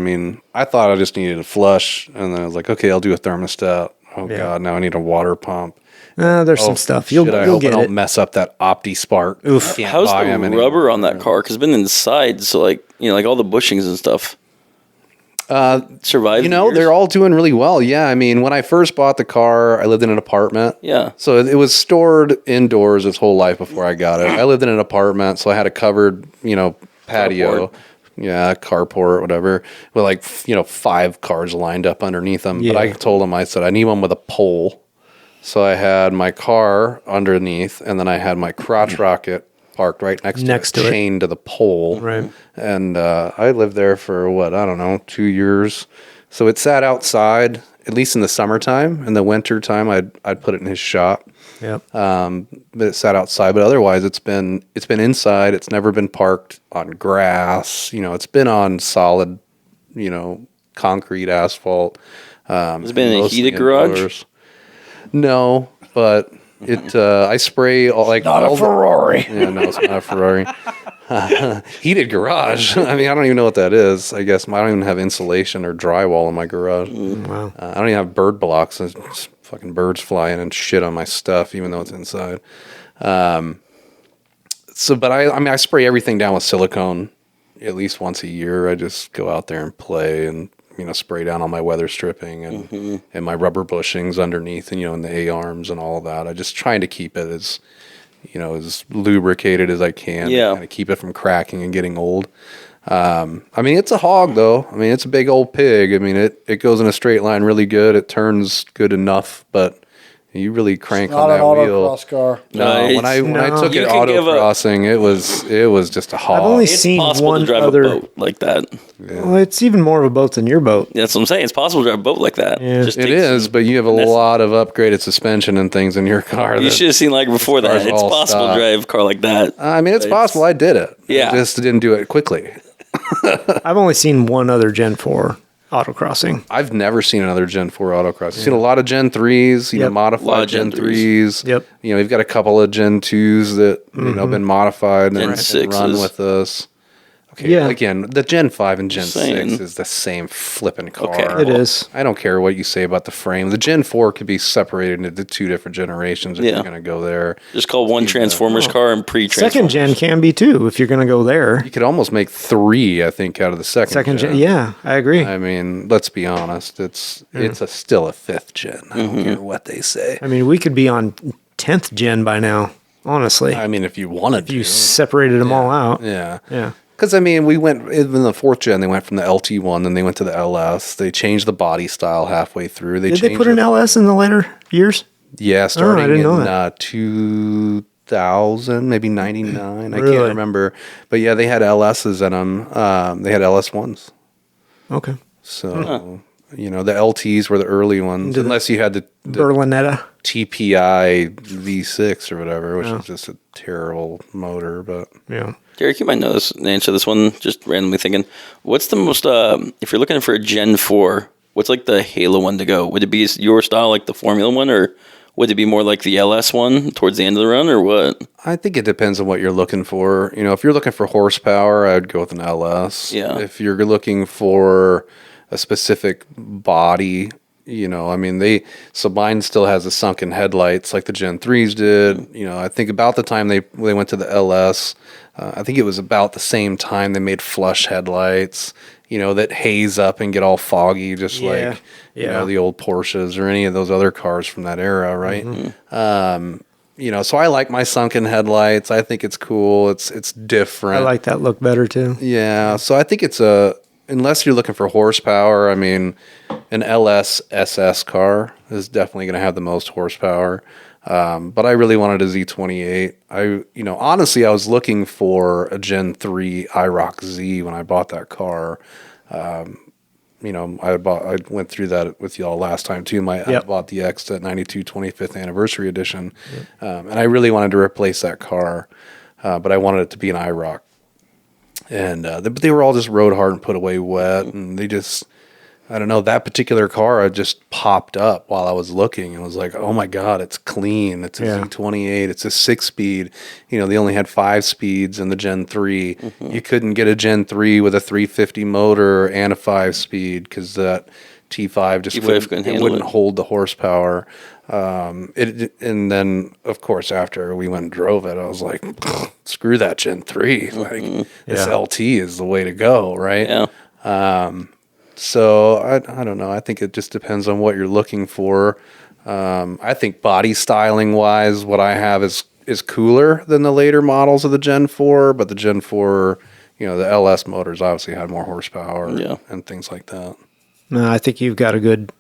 I thought I just needed a flush, and then I was like, okay, I'll do a thermostat. Oh God, now I need a water pump. There's some stuff. Shit, I You'll hope I get don't it. mess up that Opti Spark. Oof. Can't How's buy the 'em rubber on that car? Because it's been inside, so like all the bushings and stuff. survived? You know, years? they're all doing really well. Yeah, I mean, when I first bought the car, I lived in an apartment. Yeah. So it was stored indoors its whole life before I got it. I lived in an apartment, so I had a covered, patio. Carport. Yeah, carport, whatever, with 5 cars lined up underneath them. But I told them, I said, I need one with a pole. So I had my car underneath, and then I had my crotch rocket parked right next to it, chained to the pole. Right. And I lived there for, 2 years. So it sat outside, at least in the summertime. In the winter time, I'd put it in his shop. Yep. But it sat outside. But otherwise, it's been inside. It's never been parked on grass. It's been on solid, concrete, asphalt. Has it been in a heated garage? No, but it. I spray Not a Ferrari. Yeah, no, it's not a Ferrari. Heated garage. I mean, I don't even know what that is. I guess I don't even have insulation or drywall in my garage. Wow. I don't even have bird blocks. There's fucking birds flying and shit on my stuff, even though it's inside. But I spray everything down with silicone at least once a year. I just go out there and play and spray down all my weather stripping and my rubber bushings underneath and in the A-arms and all of that. I just trying to keep it as as lubricated as I can. Yeah. Kind of keep it from cracking and getting old. I mean, it's a hog though. I mean, it's a big old pig. I mean, it goes in a straight line really good. It turns good enough, but you really crank Not on an that wheel. autocross car. No, when I took You it can give autocrossing, it was just a hog. I've only It's seen possible one to drive other. a boat like that. Well, it's even more of a boat than your boat. That's what I'm saying. It's possible to drive a boat like that. Yeah. Just It takes- is, but you have a That's- lot of upgraded suspension and things in your car. You that- should have seen before that. cars It's all possible stop. to drive a car like that. I mean, it's possible. I did it. Yeah. I just didn't do it quickly. I've only seen one other Gen 4 autocrossing. I've never seen another Gen 4 autocross. I've seen a lot of Gen 3s, Yep. A lot modified of Gen Gen 3s. Yep. We've got a couple of Gen 2s that, been modified Gen and 6s. run with us. Okay, Yeah. again, the Gen 5 and Gen Just saying. 6 is the same flipping car. Okay. It is. I don't care what you say about the frame. The Gen 4 could be separated into 2 different generations if Yeah. you're going to go there. Just call one Transformers car and pre-Transformers. Second gen can be too if you're going to go there. You could almost make 3, I think, out of the second Second gen, yeah, I agree. I mean, let's be honest. It's still a 5th gen. I don't care what they say. I mean, we could be on 10th gen by now, honestly. I mean, if you wanted If you to. separated them all out. Yeah. Yeah. Because, I mean, we went, in the 4th gen, they went from the LT1, then they went to the LS. They changed the body style halfway through. Did they changed put an LS in the later years? Yeah, starting didn't know in that. 2000, maybe 99. I Really? can't remember. But yeah, they had LSs in them. They had LS1s. Okay. So, the LTs were the early ones, unless you had the Berlinetta. TPI V6 or whatever, which is just a terrible motor. But Yeah. Derek, you might know this answer this one, just randomly thinking. What's the most, if you're looking for a Gen 4, what's the Halo one to go? Would it be your style, like the Formula one, or would it be more like the LS one towards the end of the run, or what? I think it depends on what you're looking for. If you're looking for horsepower, I'd go with an LS. Yeah. If you're looking for a specific body, I mean, so mine still has the sunken headlights like the Gen 3s did. I think about the time they went to the LS, I think it was about the same time they made flush headlights, that haze up and get all foggy, just like, the old Porsches or any of those other cars from that era, right? So I like my sunken headlights. I think it's cool. It's different. I like that look better too. Yeah, so I think unless you're looking for horsepower, I mean, an LS SS car is definitely going to have the most horsepower. But I really wanted a Z28. Honestly, I was looking for a Gen 3 IROC Z when I bought that car. I went through that with y'all last time too. I bought the X, that 92 25th anniversary edition. And I really wanted to replace that car. But I wanted it to be an IROC. And but they were all just rode hard and put away wet, and they just, I don't know, that particular car just popped up while I was looking and was like, oh my God, it's clean. It's a Z28. It's a 6-speed. They only had 5 speeds in the Gen 3. You couldn't get a Gen 3 with a 350 motor and a 5-speed because that T5 just wouldn't hold the horsepower. And then, of course, after we went and drove it, I was like, screw that Gen 3. This LT is the way to go, right? Yeah. So I don't know. I think it just depends on what you're looking for. I think body styling wise, what I have is cooler than the later models of the Gen 4, but the Gen 4, the LS motors obviously had more horsepower and things like that. No, I think you've got a good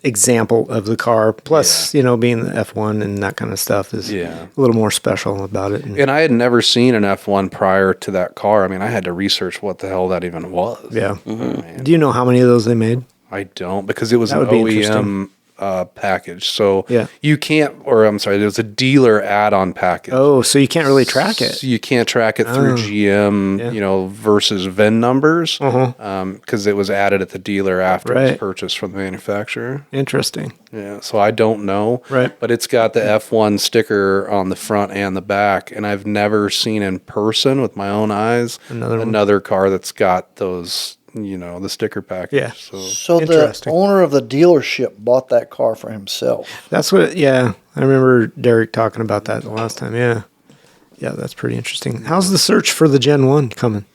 example of the car. Plus, being the F1 and that kind of stuff is a little more special about it. And I had never seen an F1 prior to that car. I mean, I had to research what the hell that even was. Yeah. Mm-hmm. Do you know how many of those they made? I don't, because it was an OEM package. So you can't, or I'm sorry, there was a dealer add-on package. Oh, so you can't really track it. So you can't track it through GM, versus VIN numbers, because it was added at the dealer after it was purchased from the manufacturer. Interesting. Yeah, so I don't know. Right. But it's got the F1 sticker on the front and the back, and I've never seen in person with my own eyes another car that's got those, the sticker package. Yeah. So the owner of the dealership bought that car for himself. That's what, I remember Derek talking about that the last time. Yeah. Yeah, that's pretty interesting. How's the search for the Gen 1 coming?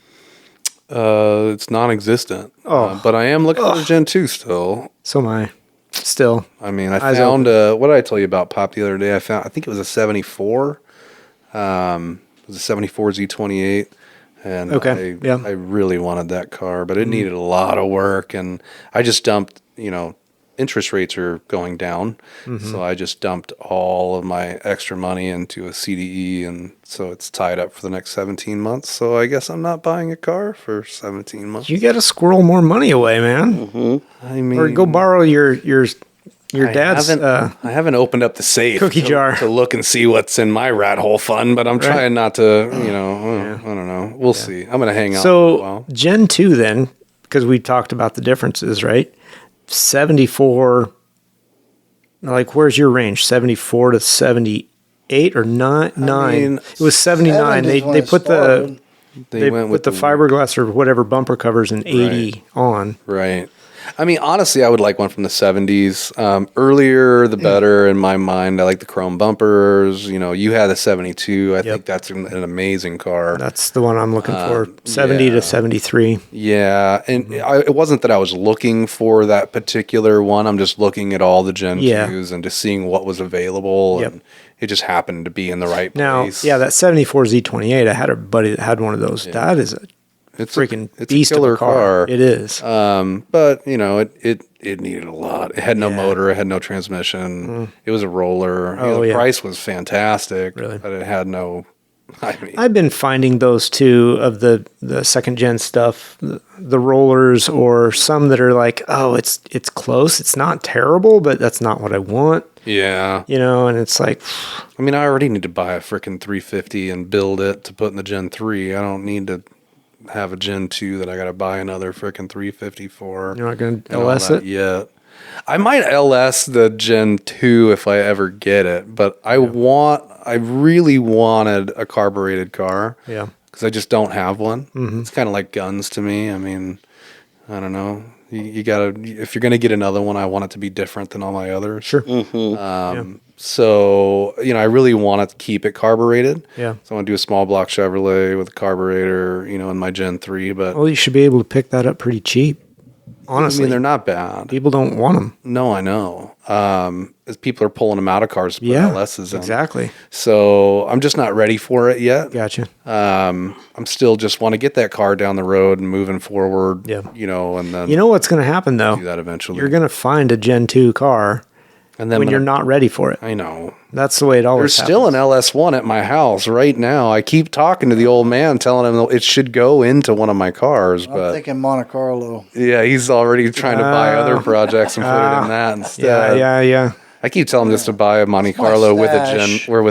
It's non-existent. But I am looking for the Gen 2 still. So am I. Still. I mean, I found, what did I tell you about Pop the other day? I think it was a 74. It was a 74 Z28. And I really wanted that car, but it needed a lot of work. And I just dumped, interest rates are going down. So I just dumped all of my extra money into a CDE. And so it's tied up for the next 17 months. So I guess I'm not buying a car for 17 months. You got to squirrel more money away, man. I mean, or go borrow your dad's. I haven't opened up the safe cookie jar to look and see what's in my rat hole fund, but I'm trying not to, I don't know. We'll see. I'm going to hang out for a while. So Gen 2 then, because we talked about the differences, right? 74, like where's your range? 74 to 78 or 9? It was 79. They put the fiberglass or whatever bumper covers in 80 on. Right. I mean, honestly, I would like one from the 70s. Earlier, the better in my mind. I like the chrome bumpers. You had a 72. I think that's an amazing car. That's the one I'm looking for, 70 to 73. Yeah, and it wasn't that I was looking for that particular one. I'm just looking at all the Gen 2s and just seeing what was available. And it just happened to be in the right place. Now, that 74 Z28, I had a buddy that had one of those. Yeah. That is it's a beast killer of a car. It is. But it needed a lot. It had no motor. It had no transmission. It was a roller. The price was fantastic, but it had no. I've been finding those too of the second gen stuff, the rollers, or some that are like, oh, it's close. It's not terrible, but that's not what I want. Yeah. And it's like, I mean, I already need to buy a freaking 350 and build it to put in the Gen 3. I don't need to have a Gen 2 that I got to buy another freaking 350 for. You're not going to LS it yet. I might LS the Gen 2 if I ever get it, but I really wanted a carbureted car. Yeah. Because I just don't have one. It's kind of like guns to me. I mean, I don't know. You gotta, if you're gonna get another one, I want it to be different than all my others. Sure. So, I really want to keep it carbureted. Yeah. So I want to do a small block Chevrolet with a carburetor, in my Gen 3. But well, you should be able to pick that up pretty cheap. Honestly. I mean, they're not bad. People don't want them. No, I know. As people are pulling them out of cars to put LSs in. Exactly. So I'm just not ready for it yet. Gotcha. I'm still just want to get that car down the road and moving forward. Yeah. And then. You know what's going to happen though? Do that eventually. You're going to find a Gen 2 car. And then when you're not ready for it. I know. That's the way it always happens. There's still an LS1 at my house right now. I keep talking to the old man, telling him it should go into one of my cars. I'm thinking Monte Carlo. Yeah, he's already trying to buy other projects and put it in that instead. Yeah. I keep telling him just to buy a Monte Carlo with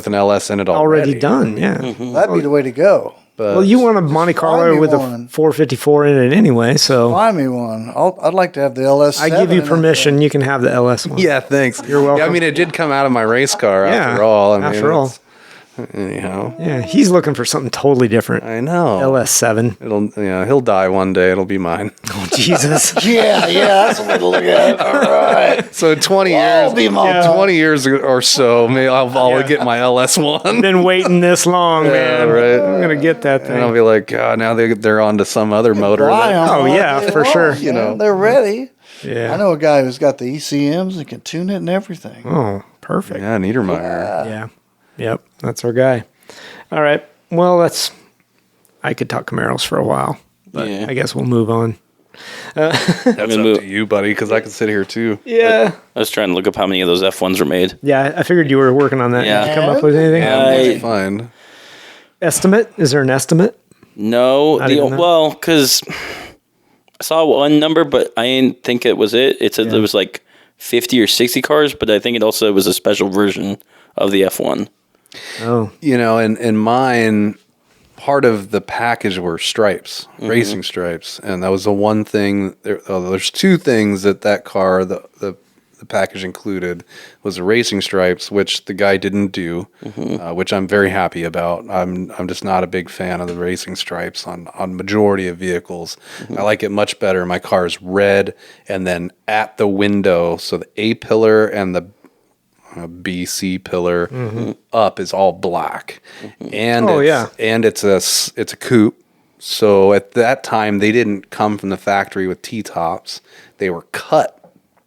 an LS in it already. Done, yeah. That'd be the way to go. But well, you want a Monte Carlo with a 454 in it anyway, so find me one. I'd like to have the LS. I give you permission. You can have the LS one. Yeah, thanks. You're welcome. Yeah, I mean, it did come out of my race car after all. Anyhow, Yeah, he's looking for something totally different. I know. LS7. He'll die one day. It'll be mine. Oh, Jesus. Yeah, that's a way to look at it. All right. So in 20 I'll years, be mine. 20 years or so, maybe I'll get my LS1. Been waiting this long, man. right. I'm going to get that And I'll thing. be like, God, now they're on to some other motor. Buy 'em Oh, all yeah, day for long, sure. You know, they're ready. Yeah. I know a guy who's got the ECMs and can tune it and everything. Oh, perfect. Yeah, Niedermeyer. Yeah. Yep. That's our guy. All right. Well, I could talk Camaros for a while, but Yeah. I guess we'll move on. That's up to you, buddy, because I can sit here too. Yeah. I was trying to look up how many of those F1s were made. Yeah. I figured you were working on that. Yeah. Did you come up with anything? I- Fine. Estimate? Is there an estimate? No, Not even that? well, because I saw one number, but I didn't think it was it. It said there was like 50 or 60 cars, but I think it also was a special version of the F1. Oh. You know, in mine, part of the package were stripes, racing stripes, and that was the one thing. There's two things that car, the package included, was the racing stripes, which the guy didn't do, which I'm very happy about. I'm just not a big fan of the racing stripes on majority of vehicles. I like it much better. My car is red, and then at the window, so the A pillar and the B, C pillar up is all black, and it's a coupe. So at that time, they didn't come from the factory with T-tops; they were cut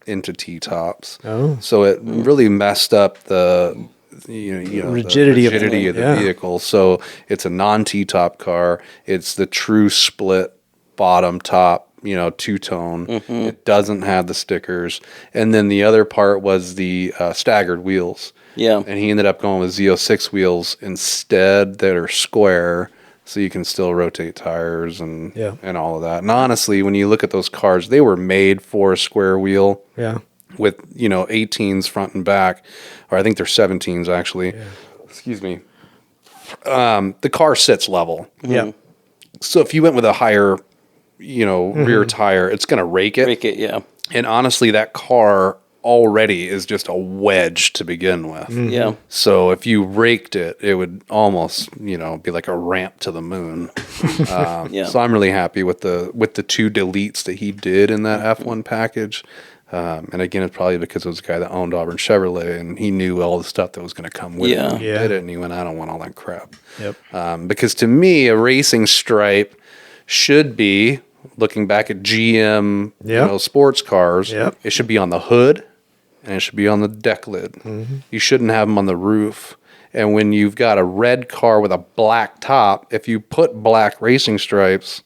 into T-tops. Oh. So it really messed up the Rigidity the of the- rigidity of the yeah. vehicle. So it's a non-T-top car. It's the true split bottom top, two-tone. It doesn't have the stickers. And then the other part was the staggered wheels. Yeah. And he ended up going with Z06 wheels instead that are square, so you can still rotate tires and all of that. And honestly, when you look at those cars, they were made for a square wheel. Yeah. With 18s front and back, or I think they're 17s actually. Yeah. Excuse me. The car sits level. Yeah. So if you went with a higher, rear tire, it's going to rake it. Make it, yeah. And honestly, that car already is just a wedge to begin with. Yeah. So if you raked it, it would almost, be like a ramp to the moon. Yeah. So I'm really happy with the two deletes that he did in that F1 package. And again, it's probably because it was a guy that owned Auburn Chevrolet, and he knew all the stuff that was going to come with it. When he did it, and he went, I don't want all that crap. Yep. Because to me, a racing stripe should be, looking back at GM, sports cars, it should be on the hood, and it should be on the deck lid. You shouldn't have them on the roof. And when you've got a red car with a black top, if you put black racing stripes,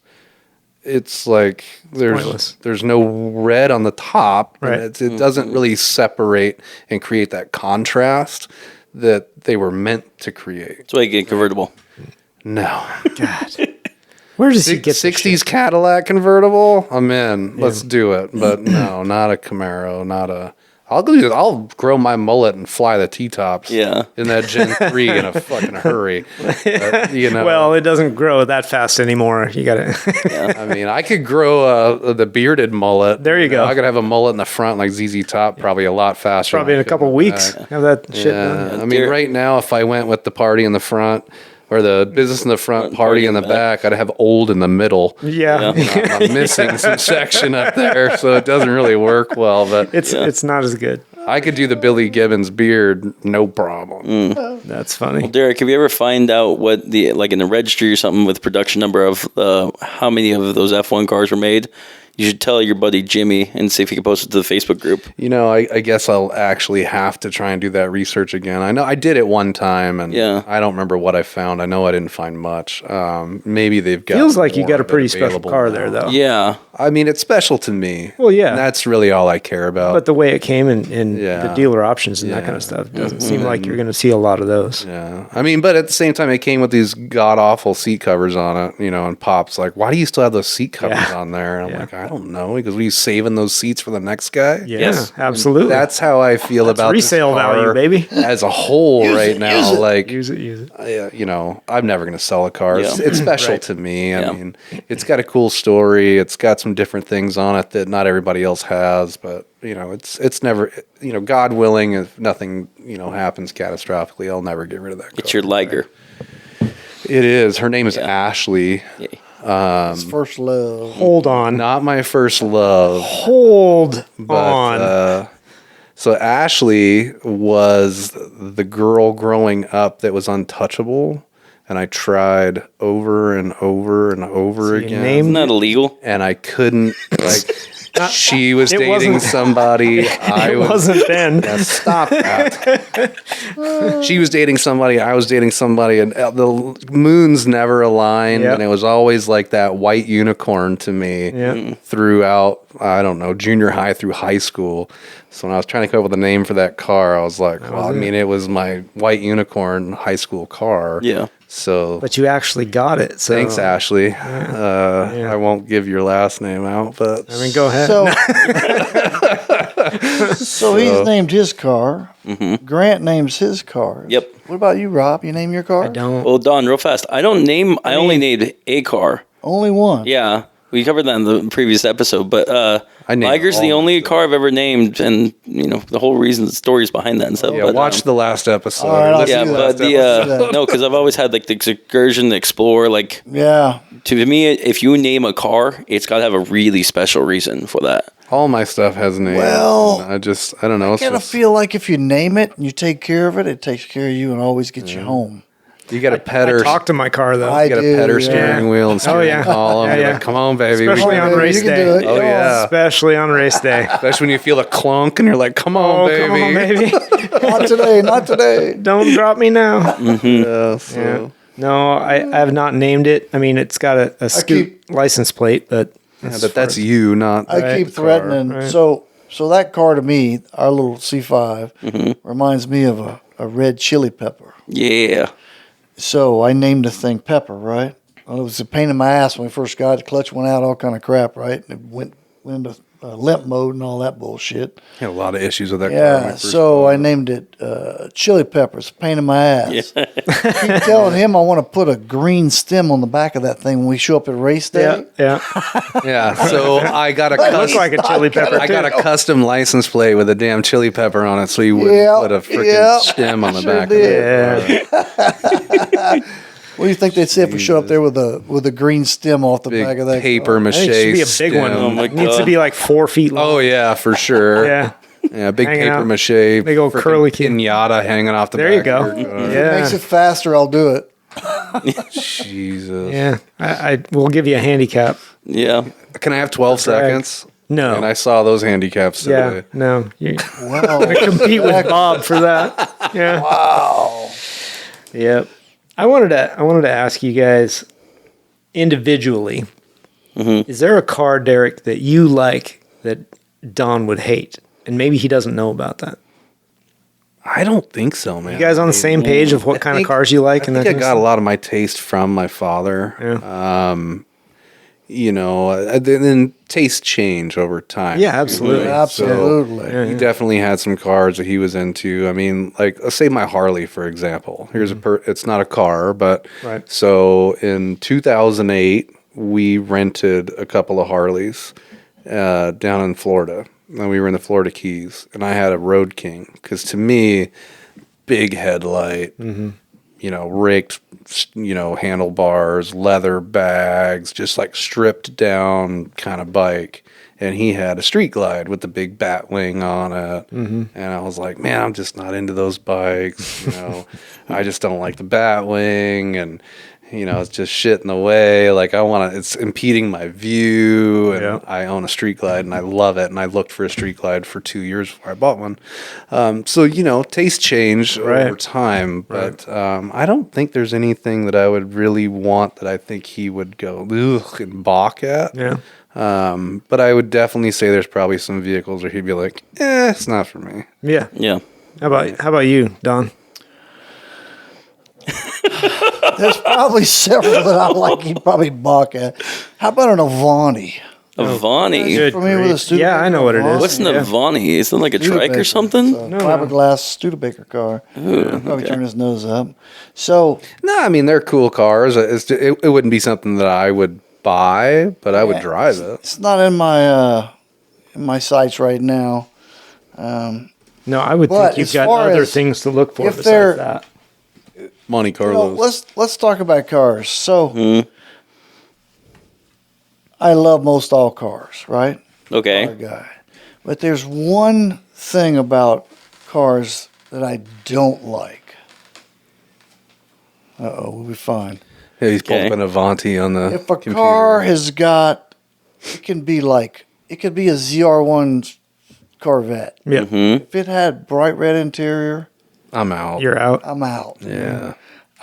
it's like there's no red on the top. Right. And it doesn't really separate and create that contrast that they were meant to create. That's why you get convertible. No. God. Where does he get this 60s shit? Cadillac convertible? I'm in. Let's do it. But no, not a Camaro, not a... I'll grow my mullet and fly the T-tops in that Gen 3 in a fucking hurry. Well, it doesn't grow that fast anymore. You got to... I mean, I could grow the bearded mullet. There you go. I could have a mullet in the front like ZZ Top probably a lot faster. Probably in a couple weeks. Have that shit done. I mean, right now, if I went with the party in the front... or the business in the front, party in the back, I'd have old in the middle. Yeah. I'm missing some section up there, so it doesn't really work well. But It's not as good. I could do the Billy Gibbons beard, no problem. That's funny. Well, Derek, have you ever find out what like in the registry or something with production number of how many of those F1 cars were made? You should tell your buddy Jimmy and see if he can post it to the Facebook group. I guess I'll actually have to try and do that research again. I know I did it one time, and I don't remember what I found. I know I didn't find much. Maybe they've got... Feels like you more got a of it pretty special available car now. there, though. Yeah. I mean, it's special to me. Well, yeah. And that's really all I care about. But the way it came in the dealer options and that kind of stuff doesn't seem like you're going to see a lot of those. Yeah. I mean, but at the same time, it came with these god-awful seat covers on it, and Pop's like, why do you still have those seat covers on there? And I'm like, I don't know. Because we saving those seats for the next guy? Yeah, Yes. absolutely. That's how I feel about resale this car value, baby. as a whole right now. Like, Use it. I'm never going to sell a car. Yeah. It's special to me. I mean, it's got a cool story. It's got some different things on it that not everybody else has, but it's never, God willing, if nothing, happens catastrophically, I'll never get rid of that car. It's your Liger. It is. Her name is Ashley. His first love. Hold on. Not my first love. Hold But, on. So Ashley was the girl growing up that was untouchable, and I tried over and over and over you again. named Isn't that illegal? And I couldn't, she was It dating wasn't- somebody. I It was. wasn't then. Yeah, stop that. She was dating somebody, I was dating somebody, and the moons never aligned, Yep. and it was always like that white unicorn to me Yeah. throughout, I don't know, junior high through high school. So when I was trying to come up with a name for that car, I was like, well, I mean, it was my white unicorn high school car. Yeah. So But you actually got it. So. thanks, Ashley. I won't give your last name out, but I mean, go ahead. So he's named his car. Grant names his car. Yep. What about you, Rob? You name your car? I don't. Well, Don, real fast. I only named a car. Only one. Yeah. We covered that in the previous episode, but I named Liger's all the my only stuff. car I've ever named, and the whole reason, the stories behind that and stuff. yeah, but, watch the last episode. All right, I'll Listen Yeah, do to that. but last the episode. no, because I've always had like the Excursion, the Explorer. Like Yeah. to me, if you name a car, it's got to have a really special reason for that. All my stuff has names. Well, I don't know. I It's kind of just, feel like if you name it and you take care of it, it takes care of you and always gets you home. you got to pet her. Talk to my car, though. I You got to do, pet her yeah. steering wheel and steering yeah. column. Yeah, You're yeah. like, come on, baby. Especially Come on on, baby, race you can day. do it. Oh, Come on. yeah. Especially on race day. Especially when you feel a clunk and you're like, come on, Oh, baby. come on, baby. Not today, not today. Don't drop me now. Yeah, so. Yeah. No, I have not named it. I mean, it's got a scoot license plate, but Yeah, but that's you, not I the keep car. threatening. right. So that car to me, our little C5, reminds me of a red chili pepper. Yeah. So I named the thing Pepper, right? Well, it was a pain in my ass when we first got it. The clutch went out, all kind of crap, right? And it went into limp mode and all that bullshit. Had a lot of issues with that car. when Yeah, I first so bought I it. named it Chili Peppers. Pain in my ass. Keep telling him I want to put a green stem on the back of that thing when we show up at race day. yeah. Yeah, so I got a Looks custom. like a chili pepper. I got a too. custom license plate with a damn chili pepper on it, so you wouldn't Yeah, put a freaking yeah, stem on the sure back did. of it. Yeah. What do you think they'd say if we showed up there with a green stem off the Big back of that paper car? mache I think it should be a big stem. one. Oh my It needs to God. be like 4 feet long. Oh yeah, for sure. Yeah. Yeah, big Hanging paper out. mache, Big old freaking curly kid. pinata hanging off the There back. you go. Of your car. Yeah. Makes it faster, I'll do it. Jesus. Yeah. I will give you a handicap. Yeah. Can I have 12 seconds? No. And I saw those handicaps Yeah. today. No. You Wow. compete with Bob for that. Yeah. Wow. Yep. I wanted to ask you guys individually. Is there a car, Derek, that you like that Don would hate, and maybe he doesn't know about that? I don't think so, man. You guys on the same page of what kind of cars you like? I think I got a lot of my taste from my father. Yeah. Then tastes change over time. Yeah, absolutely. Absolutely. He definitely had some cars that he was into. I mean, like, let's say my Harley, for example. Here's it's not a car, but Right. so in 2008, we rented a couple of Harleys down in Florida. And we were in the Florida Keys, and I had a Road King because to me, big headlight, raked, handlebars, leather bags, just like stripped down kind of bike. And he had a Street Glide with the big bat wing on it. And I was like, man, I'm just not into those bikes. I just don't like the bat wing. And, it's just shit in the way. Like it's impeding my view. And Yeah. I own a Street Glide and I love it. And I looked for a Street Glide for 2 years before I bought one. Taste changed over time. But I don't think there's anything that I would really want that I think he would go ugh and balk at. Yeah. But I would definitely say there's probably some vehicles where he'd be like, it's not for me. Yeah. Yeah. How about you, Don? There's probably several that I like he'd probably balk at. How about an Avani? A Vonnie. Good For me, with a grief. Studebaker Yeah, I know what it is. Avani. What's an Yeah. Avani? Is it like a trike Studebaker. or something? It's a fiberglass Studebaker car. Probably turn his nose up. So No, I mean, they're cool cars. It wouldn't be something that I would buy, but I would drive it. It's not in my sights right now. No, I would But think you've as got far other as things to look for if they're- besides that. Monte You know, Carlos. let's talk about cars. So, I love most all cars, right? Okay. Car guy. But there's one thing about cars that I don't like. We'll be fine. Yeah, he's pulled Okay. up an Avanti on the If a computer. car has got, it could be a ZR1 Corvette. Yeah, If it had bright red interior, I'm out. you're out. I'm out. Yeah.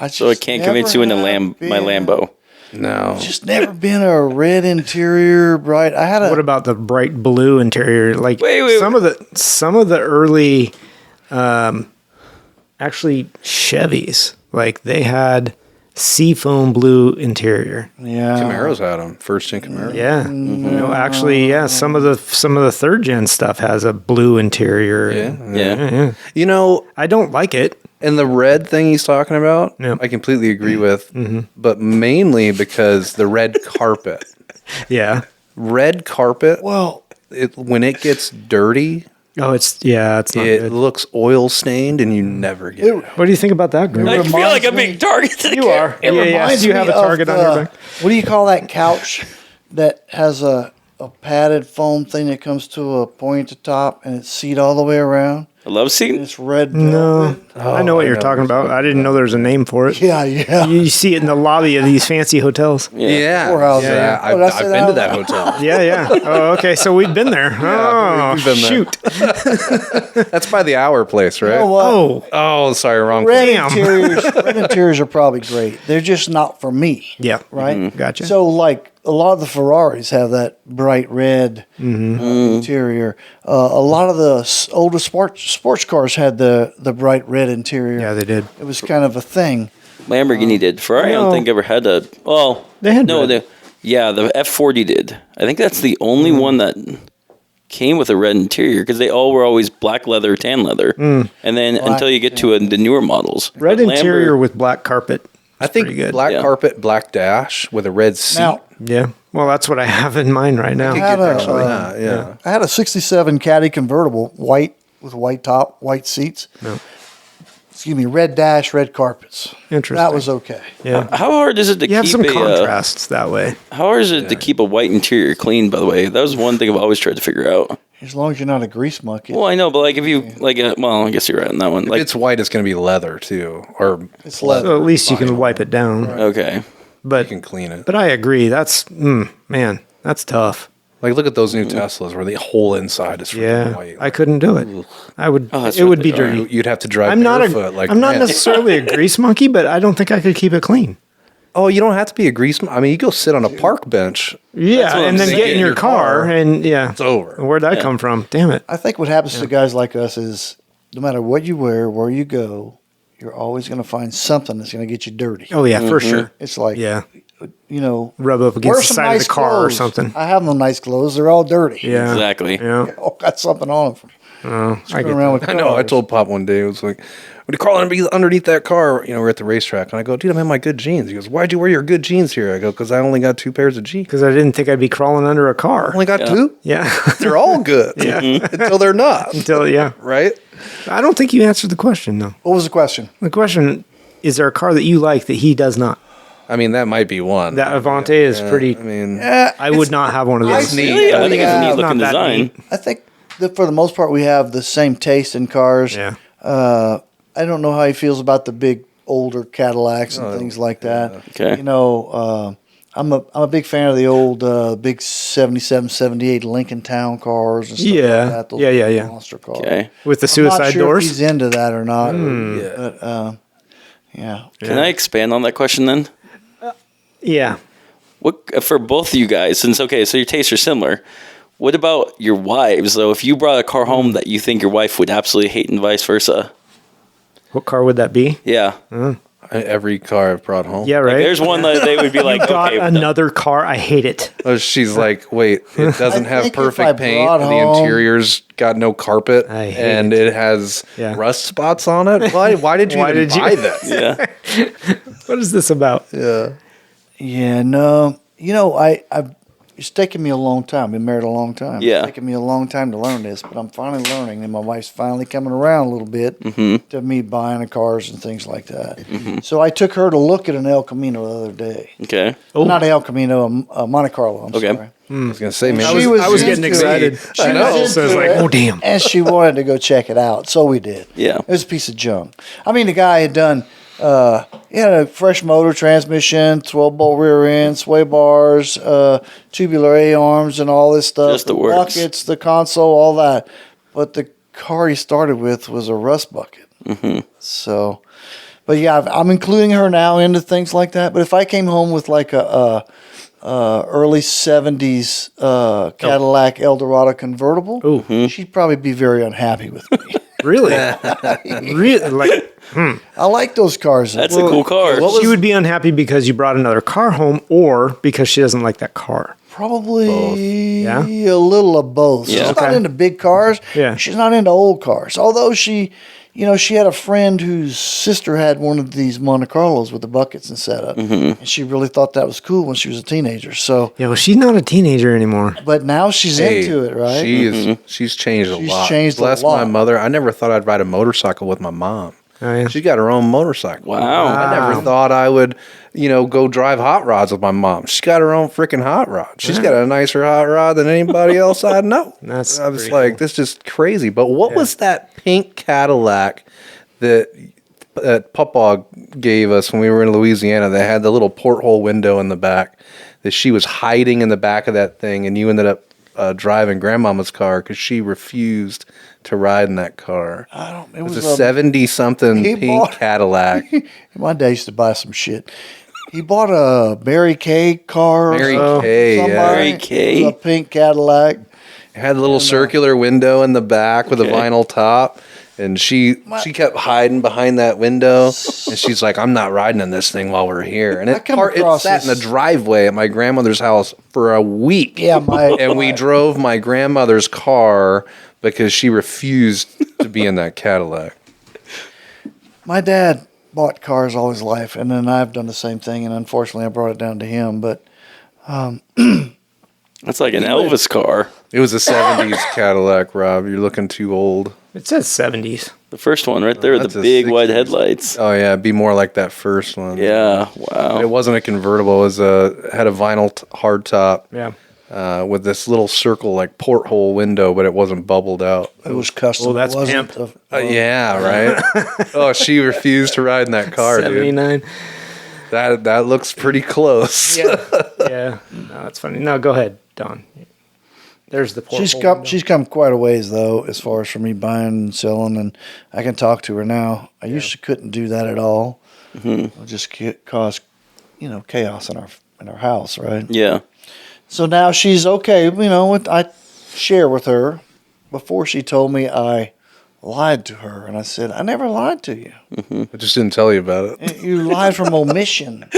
So it can't convince you in my Lambo. No. Just never been a red interior, bright. I had a. What about the bright blue interior? Like Wait. some of the early, actually Chevys, like they had seafoam blue interior. Yeah. Camaros had them. First gen Camaro. Yeah, no, actually, yeah. Some of the third gen stuff has a blue interior. Yeah. You know, I don't like it. and the red thing he's talking about, Yep. I completely agree with, but mainly because the red carpet. Yeah. Red carpet, Well, when it gets dirty, Oh, it's not it good. looks oil stained and you never get it. What do you think about that, Grim? I feel like I'm reminds being targeted. You are. it reminds Do you have me a target of on your back? What do you call that couch that has a padded foam thing that comes to a point at the top and it's seat all the way around? A love seat? It's red No, velvet. I know what you're talking about. I didn't know there was a name for it. Yeah. You see it in the lobby of these fancy hotels. Yeah. Poorhouse. Yeah. Oh, did I say I've that been to out that loud? hotel. Yeah. Oh, okay. So we've been there. Oh, we've been there. shoot. That's by the Hour place, right? You know what? Oh, Oh, sorry, wrong Red place. interiors are probably great. They're just not for me. yeah. Right? Gotcha. So, like, a lot of the Ferraris have that bright red interior. A lot of the older sports cars had the bright red interior. Yeah, they did. It was kind of a thing. Lamborghini did. Ferrari, I no. don't think ever had a. Well, They had no. red. The F40 did. I think that's the only one that came with a red interior because they all were always black leather, tan leather, and then until you get to the newer models, Red But interior with black carpet. I think pretty good. black Yeah. carpet, black dash with a red seat. Now, Yeah. Well, that's what I have in mind right now. had a, Yeah. I had a 67 Caddy convertible, white with white top, white seats. No. Excuse me, red dash, red carpets. Interesting. That was okay. Yeah. How hard is it to You have keep some a? contrasts that way. How hard is it to keep a white interior clean? By the way, that was one thing I've always tried to figure out. As long as you're not a grease monkey. Well, I know, but like if you well, I guess you're right on that one. If Like, it's white, it's going to be leather too, or It's So leather. at least you can wipe it down. okay, But you can clean it. but I agree. That's man, that's tough. Like, look at those new Teslas where the whole inside is freaking Yeah, white. I couldn't do it. I would. Oh, that's it would what be they are. dirty. You'd have to drive I'm not barefoot. I'm not man. necessarily a grease monkey, but I don't think I could keep it clean. Oh, you don't have to be a grease. I mean, you go sit on a park bench. Yeah, what and I'm then saying. get in your car, and yeah, It's over. Where'd that come from? Damn it! I think what happens to guys like us is no matter what you wear, where you go, you're always going to find something that's going to get you dirty. Oh yeah, for sure. It's like, Yeah, you know, rub up wear against the some side of nice the car or clothes. something. I have no nice clothes. They're all dirty. Yeah, exactly. Yeah, They all got something on them. oh, I Screwing get around that. with I know. I cars. told Pop one day, it was like, when you crawl underneath that car, you know, we're at the racetrack. And I go, dude, I'm in my good jeans. He goes, why'd you wear your good jeans here? I go, because I only got 2 pairs of jeans. Because I didn't think I'd be crawling under a car. I only got 2? Yeah, They're all good. Yeah. Until they're not. until yeah. Right? I don't think you answered the question though. What was the question? The question is: there a car that you like that he does not? I mean, that might be one. That Avante is pretty. I mean, I would not have one of those. It's neat. Really? I think it's a neat Not looking that design. neat. I think that for the most part, we have the same taste in cars. Yeah. I don't know how he feels about the big older Cadillacs and things like that. Okay. You know, I'm a big fan of the old big 77, 78 Lincoln Town cars and stuff Yeah. like that. Those Yeah. monster cars. Okay. With the I'm suicide not sure doors. if he's into that or not. yeah. But yeah. Can I expand on that question then? Yeah. What for both of you guys? Since so your tastes are similar. What about your wives though? If you brought a car home that you think your wife would absolutely hate, and vice versa. What car would that be? Yeah. Every car I've brought home. Yeah, Like, right. there's one that they would be like, Got okay, another car. I hate it. Oh, she's like, wait, it doesn't I have think if I perfect paint. brought The home- interior's got no carpet, I hate and it has Yeah. rust spots on it. Why did you even buy this? yeah. What is this about? Yeah, no. It's taken me a long time. Been married a long time. Yeah. It's taken me a long time to learn this, but I'm finally learning, and my wife's finally coming around a little bit to me buying the cars and things like that. So I took her to look at an El Camino the other day. Okay. Not El Camino, a Monte Carlo. I'm Okay. sorry. I was gonna say, man, She I was getting into excited. it. I know. was So I was into like, it, oh, damn. and she wanted to go check it out, so we did. Yeah. It was a piece of junk. I mean, the guy had done, he had a fresh motor, transmission, 12-bolt rear end, sway bars, tubular A-arms, and all this stuff. Just the works. Buckets, the console, all that. But the car he started with was a rust bucket. So, but yeah, I'm including her now into things like that. But if I came home with like a early 70s Cadillac Eldorado convertible, she'd probably be very unhappy with me. Really? Really? Like, I like those cars. That's a cool car. she would be unhappy because you brought another car home, or because she doesn't like that car. Probably Yeah? a little of both. Yeah. She's not Okay. into big cars. Yeah. She's not into old cars. Although she had a friend whose sister had one of these Monte Carlos with the buckets and setup. And she really thought that was cool when she was a teenager. So, Yeah, well, she's not a teenager anymore. but now she's into it, right? She's changed a She's lot. changed a Bless lot. my mother. I never thought I'd ride a motorcycle with my mom. Oh, yeah. She got her own motorcycle. Wow. I never thought I would, go drive hot rods with my mom. She's got her own freaking hot rod. She's got a nicer hot rod than anybody else I know. That's I was pretty like, cool. this is crazy. But what was that pink Cadillac that Papa gave us when we were in Louisiana that had the little porthole window in the back that she was hiding in the back of that thing, and you ended up driving grandmama's car because she refused to ride in that car. It It was a 70-something he pink bought- Cadillac. My dad used to buy some shit. He bought a Mary Kay car. or Mary something. Kay, yeah. Somebody Mary Kay? with a pink Cadillac. It had a little circular window in the back with a Okay. vinyl top. And she kept hiding behind that window, and she's like, "I'm not riding in this thing while we're here." And I it come across sat in the this- driveway at my grandmother's house for a week. Yeah, And we drove my grandmother's car because she refused to be in that Cadillac. My dad bought cars all his life, and then I've done the same thing, and unfortunately I brought it down to him. But That's like an Elvis car. It was a '70s Cadillac, Rob. You're looking too old. It says 70s. The first one right there with That's the a big wide 60s. headlights. Oh yeah, it'd be more like that first one. Yeah. It Wow. wasn't a convertible. It was had a vinyl hard top. Yeah. With this little circle like porthole window, but it wasn't bubbled out. it was custom. Oh, that's it wasn't pimp. Yeah, right. Oh, she refused to ride in that car, dude. 79. That looks pretty close. Yeah. No, that's funny. No, go ahead, Don. There's the porthole She's come quite a ways though, as far as for me buying and selling, and I can talk to her now. I used to couldn't do that at all. It would just cause, chaos in our house, right? Yeah. So now she's okay. I share with her. Before she told me I lied to her, and I said, I never lied to you. I just didn't tell you about it. You lied from omission.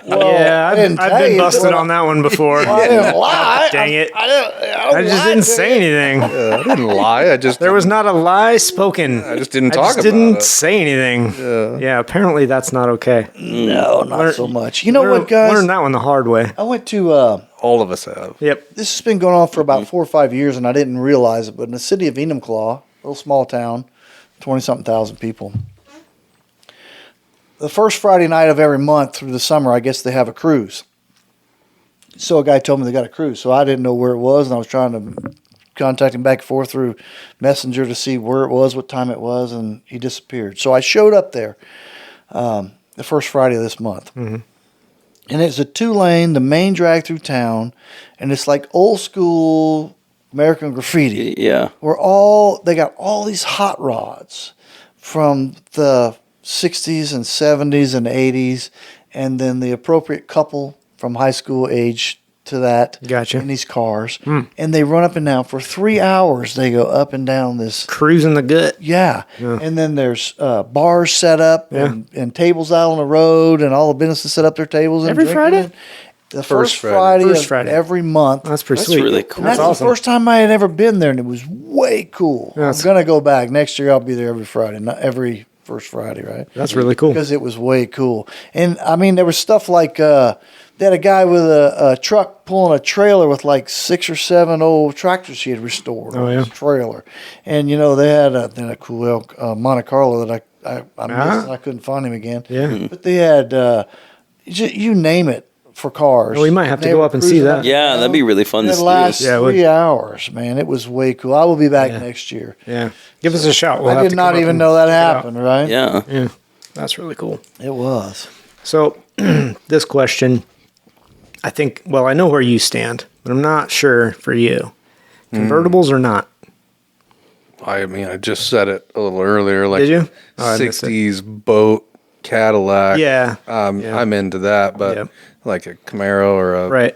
Yeah, I didn't I've tell been you, busted but on that one before. I didn't lie. Dang it. I I just didn't say anything. I didn't lie. There was not a lie spoken. I just didn't I talk just about didn't it. say anything. Yeah, apparently that's not okay. No, not so much. You know Learn- what, guys? Learned that one the hard way. I went to. All of us have. Yep. This has been going on for about 4 or 5 years, and I didn't realize it. But in the city of Enumclaw, a little small town, 20-something thousand people. The first Friday night of every month through the summer, I guess they have a cruise. So a guy told me they got a cruise. So I didn't know where it was, and I was trying to contact him back and forth through Messenger to see where it was, what time it was, and he disappeared. So I showed up there the first Friday of this month. And it's a 2-lane, the main drag through town, and it's like old school American graffiti. Yeah. They got all these hot rods from the 60s and 70s and 80s, and then the appropriate couple from high school age to that Gotcha. in these cars. And they run up and down for 3 hours. They go up and down this. Cruising the gut. Yeah. And then there's bars set up Yeah. and tables out on the road, and all the businesses set up their tables. And Every drinking Friday? it. The first Friday. Friday, First of Friday. every month. That's pretty That's sweet. really cool. And that's awesome. the first time I had ever been there, and it was way cool. Yeah, I'm going to go back. Next year, I'll be there every Friday, not every first Friday, right? That's really cool. Because it was way cool. And, I mean, there was stuff like they had a guy with a truck pulling a trailer with like 6 or 7 old tractors he had restored on his trailer. And, they had a cool Monte Carlo that I missed and I couldn't find him again. Yeah. But they had, you name it, for cars. Well, we might have to They go were up and see cruising that. up Yeah, that'd be really fun to It see. last Yeah, it would. 3 hours, man. It was way cool. I will be back next year. Yeah. Give us a shout. We'll I have did to not come up even and know that check it out. happened, right? Yeah. Yeah. That's really cool. It was. So, this question, I think, well, I know where you stand, but I'm not sure for you. Convertibles or not? I mean, I just said it a little earlier. Like, Did you? Oh, I missed it. 60s boat, Cadillac. Yeah. I'm into that, but Yep. like a Camaro or a Right.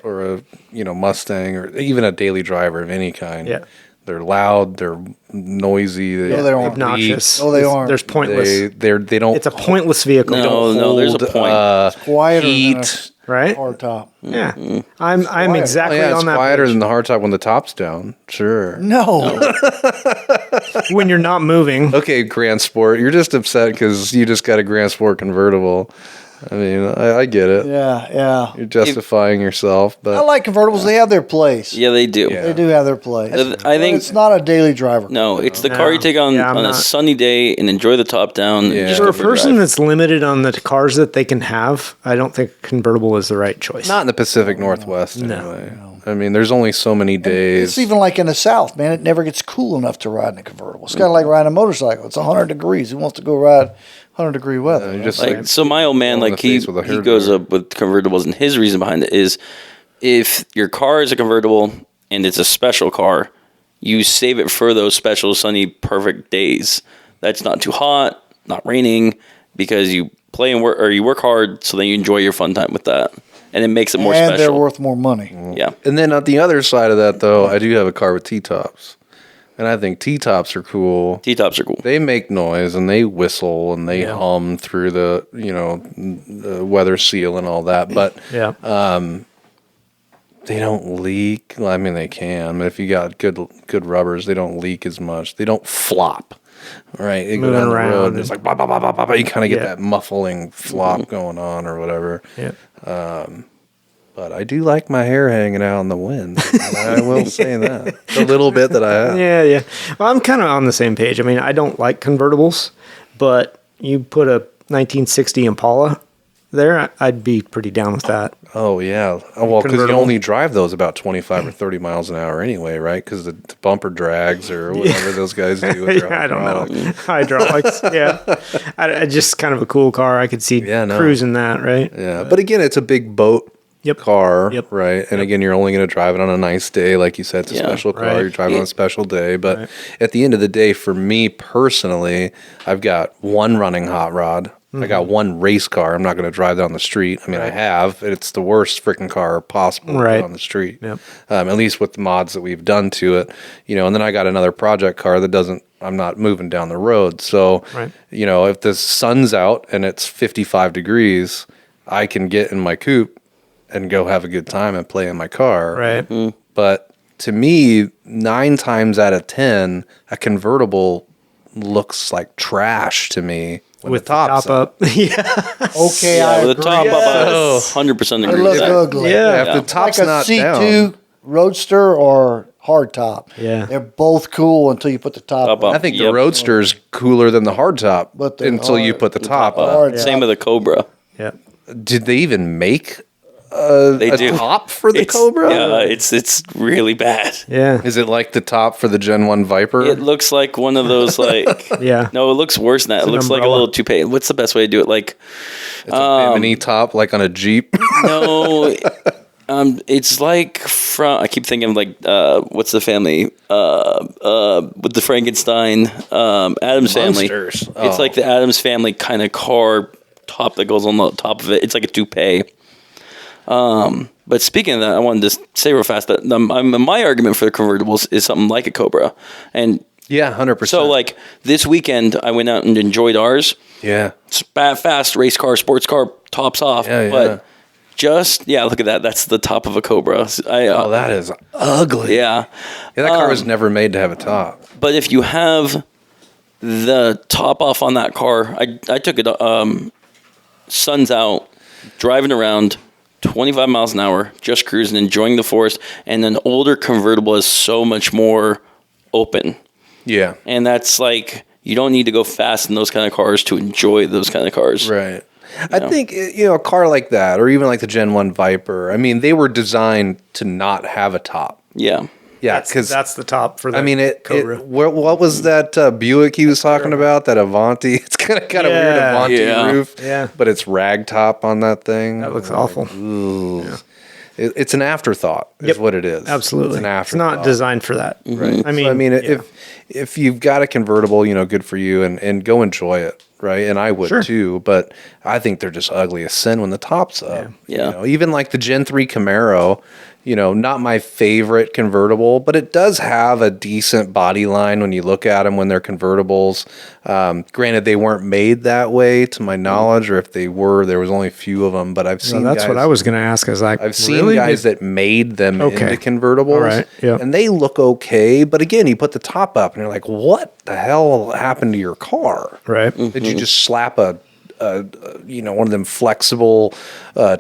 Mustang or even a daily driver of any kind. Yeah. They're loud. They're noisy. No, they aren't. Obnoxious. No, they aren't. There's pointless. They don't. It's a pointless vehicle. No, there's a point. Quieter heat. than Right? a hardtop. Yeah. I'm quiet. exactly yeah, it's on that quieter page. than the hardtop when the top's down. Sure. No. When you're not moving. Okay, Grand Sport. You're just upset because you just got a Grand Sport convertible. I mean, I get it. Yeah. You're justifying yourself, I but like convertibles. They have their place. Yeah, they do. Yeah. They do have their place. I But think it's not a daily driver. no, it's the No. car you take on Yeah, I'm on a not- sunny day and enjoy the top down. and Yeah. just For go a for person drive. that's limited on the cars that they can have, I don't think convertible is the right choice. not in the Pacific Northwest anyway. I mean, there's only so many days. It's even like in the South, man. It never gets cool enough to ride in a convertible. It's kind of like riding a motorcycle. It's 100 degrees. Who wants to go ride 100-degree weather? you right? just Like, so my old man, blow in like the he face with a hair goes dryer. up with convertibles, and his reason behind it is if your car is a convertible and it's a special car, you save it for those special sunny perfect days. That's not too hot, not raining, because you play and work or you work hard, so then you enjoy your fun time with that, and it makes it more and special. they're worth more money. Yeah, And then on the other side of that, though, I do have a car with T-tops. And I think T-tops are cool. T-tops are cool. They make noise and they whistle and they hum through the weather seal and all that. But Yeah. they don't leak. Well, I mean, they can. But if you got good rubbers, they don't leak as much. They don't flop. Right? You go Moving down the around road and and- it's like, bah, bah, bah, bah, bah, bah. You kind of get Yeah. that muffling flop going on or whatever. Yeah. But I do like my hair hanging out in the wind. I will say that. A little bit that I have. Yeah. Well, I'm kind of on the same page. I mean, I don't like convertibles, but you put a 1960 Impala there, I'd be pretty down with that. Oh, yeah. Oh, well, because you Convertible. only drive those about 25 or 30 miles an hour anyway, right? Because the bumper drags or whatever those guys do. With their Yeah, I don't hydraulic. know. Hydraulics. Yeah. I just kind of a cool car. I could see Yeah, no. cruising that, right? Yeah, but again, it's a big boat Yep. car, Yep. right? And again, you're only going to drive it on a nice day. Like you said, it's a Yeah, special car. right. You're driving on a special day. But Right. at the end of the day, for me personally, I've got one running hot rod. I got one race car. I'm not going to drive down the street. I mean, I have. It's the worst freaking car possible to Right. put on the street. Yep. At least with the mods that we've done to it. And then I got another project car that I'm not moving down the road. So, Right. if the sun's out and it's 55 degrees, I can get in my coupe and go have a good time and play in my car. Right. But to me, 9 times out of 10, a convertible looks like trash to me when With the top's up. Yeah. Okay, yeah, I with the agree. top up, I Yes. 100% They agree look with that. ugly. Yeah. If the Like top's a not C2 down, Roadster or hardtop. Yeah. They're both cool until you put the top Top on. up. I think Yep. the Roadster's cooler than the hardtop But the until you hard- put the top Top up. up. Hard Same top. with the Cobra. Yeah. Did they even make They a do. top for the It's- Cobra? Yeah, it's really bad. Yeah. Is it like the top for the Gen 1 Viper? It looks like one of those like Yeah. no, it looks worse than that. It an looks like a umbrella. little toupee. What's the best way to do it? Like It's a bimini top like on a Jeep. no, it's like from I keep thinking of like what's the family with the Frankenstein Addams family. Monsters. It's like the Addams family kind of car top that goes on the top of it. It's like a toupee. But speaking of that, I wanted to say real fast that my argument for the convertibles is something like a Cobra. And Yeah, 100%. so like this weekend, I went out and enjoyed ours. yeah. It's fast race car, sports car, tops off. Yeah, yeah. But look at that. That's the top of a Cobra. Oh, that is ugly. Yeah. Yeah, that car was never made to have a top. But if you have the top off on that car, I took it, sun's out, driving around, 25 miles an hour, just cruising, enjoying the forest, and an older convertible is so much more open. Yeah. And that's like, you don't need to go fast in those kind of cars to enjoy those kind of cars. Right. I think, a car like that, or even like the Gen 1 Viper, I mean, they were designed to not have a top. Yeah. Yeah, that's the top for the Cobra. What was that Buick he was talking about? That Avanti? It's kind of got a weird Avanti roof, but it's rag top on that thing. That looks awful. Ooh. Yeah. It's an afterthought, is what it is. Absolutely, it's an afterthought. It's not designed for that. Right. I mean, if you've got a convertible, good for you, and go enjoy it. Right, and I would too, but I think they're just ugly as sin when the top's up. Yeah. Even like the Gen 3 Camaro, not my favorite convertible, but it does have a decent body line when you look at them when they're convertibles. Granted, they weren't made that way to my knowledge, or if they were, there was only a few of them. But I've seen that's guys, what I was going to ask. I've seen guys that made them into convertibles, right. and they look okay. But again, you put the top up, and you're like, what the hell happened to your car? Right. Did you just slap one of them flexible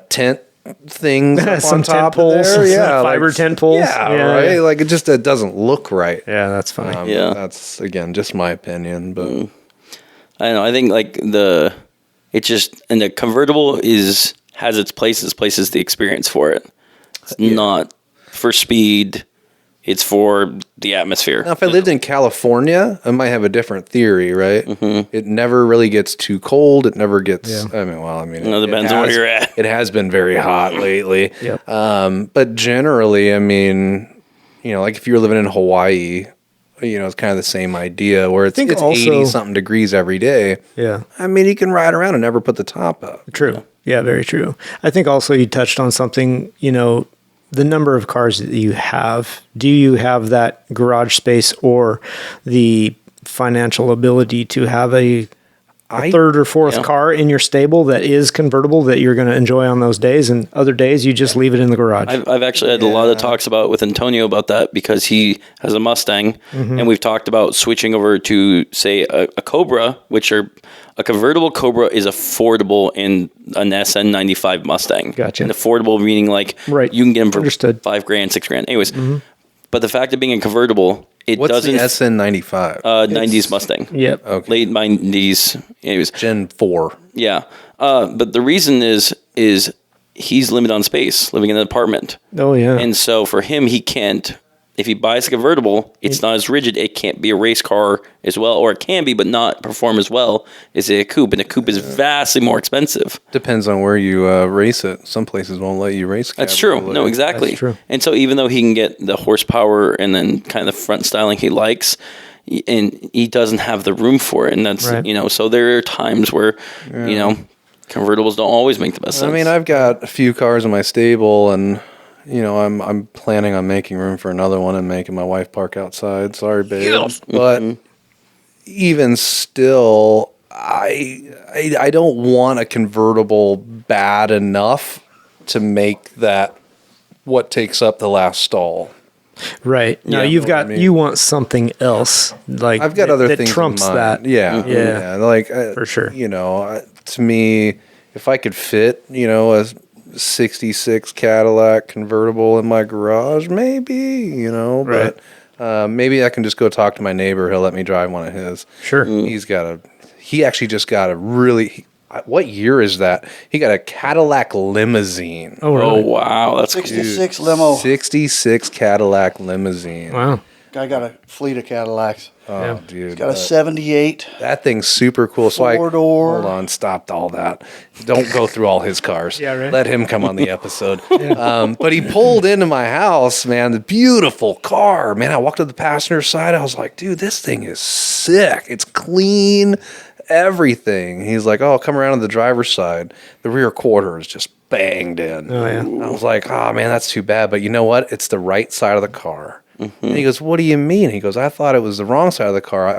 tent things up some on top tent poles, of there? fiber tent poles. Right. Like it just doesn't look right. Yeah, that's fine. That's again just my opinion, but I don't know. I think like the convertible has its place. Its place is the experience for it. It's not for speed. It's for the atmosphere. Now, if I lived in California, I might have a different theory, right? Mm-hmm. It never really gets too cold. It never gets. Yeah. It depends on where you're at. It has been very hot lately. Yep. But generally, like if you're living in Hawaii, it's kind of the same idea where it's 80 something degrees every day. Yeah. You can ride around and never put the top up. True. Yeah, very true. I think also you touched on something, the number of cars that you have. Do you have that garage space or the financial ability to have a third or fourth car in your stable that is convertible that you're going to enjoy on those days, and other days you just leave it in the garage? I've actually had a lot of talks with Antonio about that, because he has a Mustang, and we've talked about switching over to, say, a Cobra, a convertible Cobra is affordable in an SN95 Mustang. Gotcha. And affordable meaning you can get them for $5,000, $6,000. Anyways, but the fact of being a convertible, What's the SN95? 90s Mustang. Yep. Okay. Late 90s. Anyways. Gen 4. Yeah. But the reason is he's limited on space, living in an apartment. Oh, yeah. And so for him, he can't, if he buys a convertible, it's not as rigid. It can't be a race car as well, or it can be, but not perform as well as a coupe. And a coupe is vastly more expensive. Depends on where you race it. Some places won't let you race. That's true. No, exactly. That's true. And so even though he can get the horsepower and then kind of the front styling he likes, and he doesn't have the room for it. And that's, so there are times where, convertibles don't always make the best sense. I've got a few cars in my stable, and I'm planning on making room for another one and making my wife park outside. Sorry, babe. But even still, I don't want a convertible bad enough to make that what takes up the last stall. Right. Now you want something else, like I've got other things trumps in mind. that. Yeah. Like for sure. To me, if I could fit, a 66 Cadillac convertible in my garage, maybe, right. But maybe I can just go talk to my neighbor. He'll let me drive one of his. Sure. He actually just got a really, what year is that? He got a Cadillac limousine. Oh, really? Oh, wow. That's 66 limo. 66 Cadillac limousine. Wow. Guy got a fleet of Cadillacs. Oh, dude. He's got a 78. That thing's super cool. So Four-door. Hold on, stopped all that. Don't go through all his cars. Yeah, right. Let him come on the episode. But he pulled into my house, man. The beautiful car. Man, I walked to the passenger side. I was like, dude, this thing is sick. It's clean. Everything. He's like, oh, come around to the driver's side. The rear quarter is just banged in. Oh, yeah. I was like, oh, man, that's too bad. But you know what? It's the right side of the car. Mm-hmm. And he goes, what do you mean? He goes, I thought it was the wrong side of the car.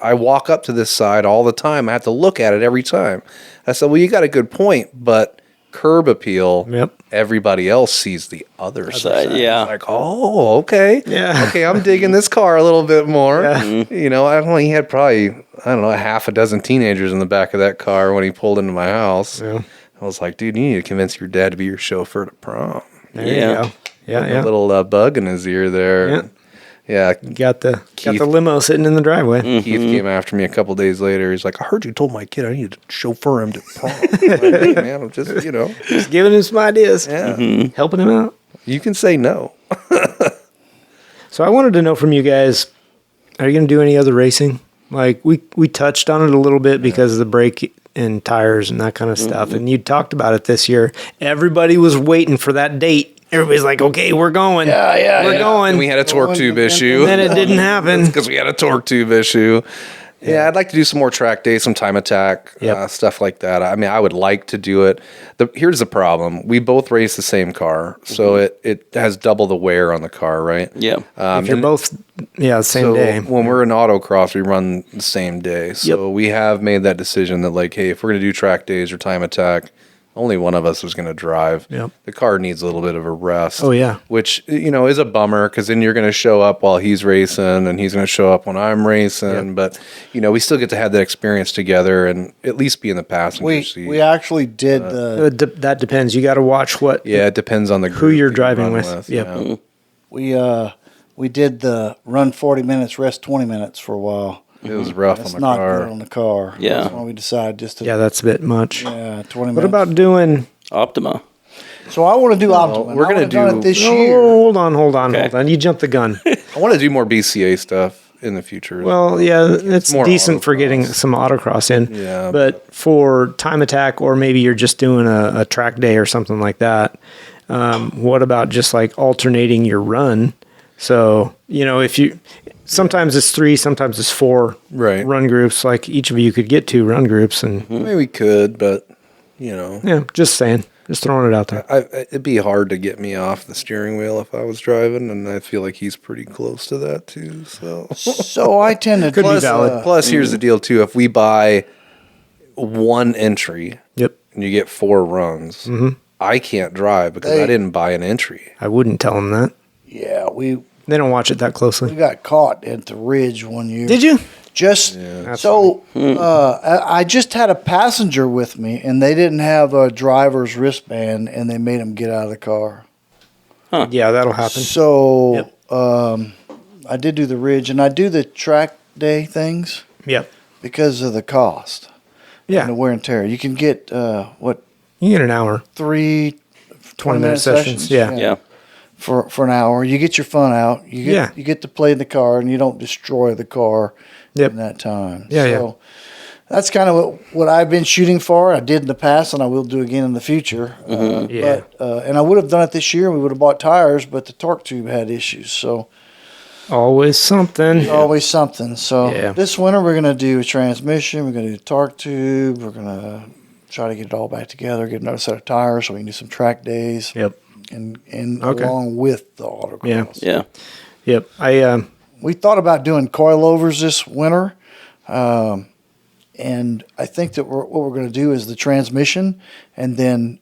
I walk up to this side all the time. I have to look at it every time. I said, well, you got a good point, but curb appeal, everybody else sees the other side. Yeah. It's like, oh, okay. Yeah. Okay, I'm digging this car a little bit more. Yeah. Mm-hmm. He had probably, a half a dozen teenagers in the back of that car when he pulled into my house. Yeah. I was like, dude, you need to convince your dad to be your chauffeur to prom. There you go. Yeah, A little bug in his ear there. Yeah. Yeah. You got the limo sitting in the driveway. Keith came after me a couple days later. He's like, I heard you told my kid I need to chauffeur him to prom. I'm like, hey, man, I'm just, Just giving him some ideas. Yeah. Helping him out. You can say no. So I wanted to know from you guys, are you going to do any other racing? Like we touched on it a little bit because of the brake and tires and that kind of stuff. And you talked about it this year. Everybody was waiting for that date. Everybody's like, okay, we're going. We're going. And we had a torque tube issue. And then it didn't happen. Because we had a torque tube issue. Yeah, I'd like to do some more track days, some time attack, stuff like that. I mean, I would like to do it. Here's the problem. We both race the same car, so it has double the wear on the car, right? Yeah. If you're both, same day. When we're in autocross, we run the same day. So we have made that decision that, like, hey, if we're going to do track days or time attack, only one of us is going to drive. Yep. The car needs a little bit of a rest. Oh, yeah. Which, is a bummer because then you're going to show up while he's racing and he's going to show up when I'm racing. Yep. But, we still get to have that experience together and at least be in the passenger seat. We actually did that depends. You got to watch what. Yeah, it depends on the group who you're driving with. Yep. We did the run 40 minutes, rest 20 minutes for a while. It was rough That's on the not car. good on the car. Yeah. That's why we decided just to. Yeah, that's a bit much. 20 minutes. What about doing? Optima. So I want to do Optima. we're gonna done do- it this Oh, year. hold on. Okay. You jumped the gun. I want to do more BCA stuff in the future. Well, yeah, it's more decent for autocross. getting some autocross in. Yeah. But for time attack, or maybe you're just doing a track day or something like that. What about just like alternating your run? So, if you, sometimes it's 3, sometimes it's 4 Right. run groups. Like each of you could get 2 run groups, and Maybe we could, but, yeah, just saying, just throwing it out there. it'd be hard to get me off the steering wheel if I was driving, and I feel like he's pretty close to that too. So, So I tend to Could be valid. plus here's the deal too: if we buy one entry Yep, and you get 4 runs, I can't drive because I didn't buy an entry. I wouldn't tell them that. Yeah, we They don't watch it that closely. got caught at the Ridge one year. Did you? Just so I just had a passenger with me, and they didn't have a driver's wristband, and they made him get out of the car. Yeah, that'll happen. So I did do the Ridge, and I do the track day things Yep. because of the cost Yeah. and the wear and tear. You can get You get an hour, 3 20-minute sessions. Yeah. Yeah. for an hour. You get your fun out. You get to play in the car, and you don't destroy the car Yep. in that time. Yeah, so that's kind of what I've been shooting for. I did in the past, and I will do again in the future. Yeah. But and I would have done it this year. We would have bought tires, but the torque tube had issues. So Always something. always something. So Yeah. this winter we're going to do a transmission. We're going to do a torque tube. We're going to try to get it all back together. Get another set of tires so we can do some track days. Yep. And Okay. along with the autocross. Yeah. Yep. We thought about doing coilovers this winter, and I think that what we're going to do is the transmission, and then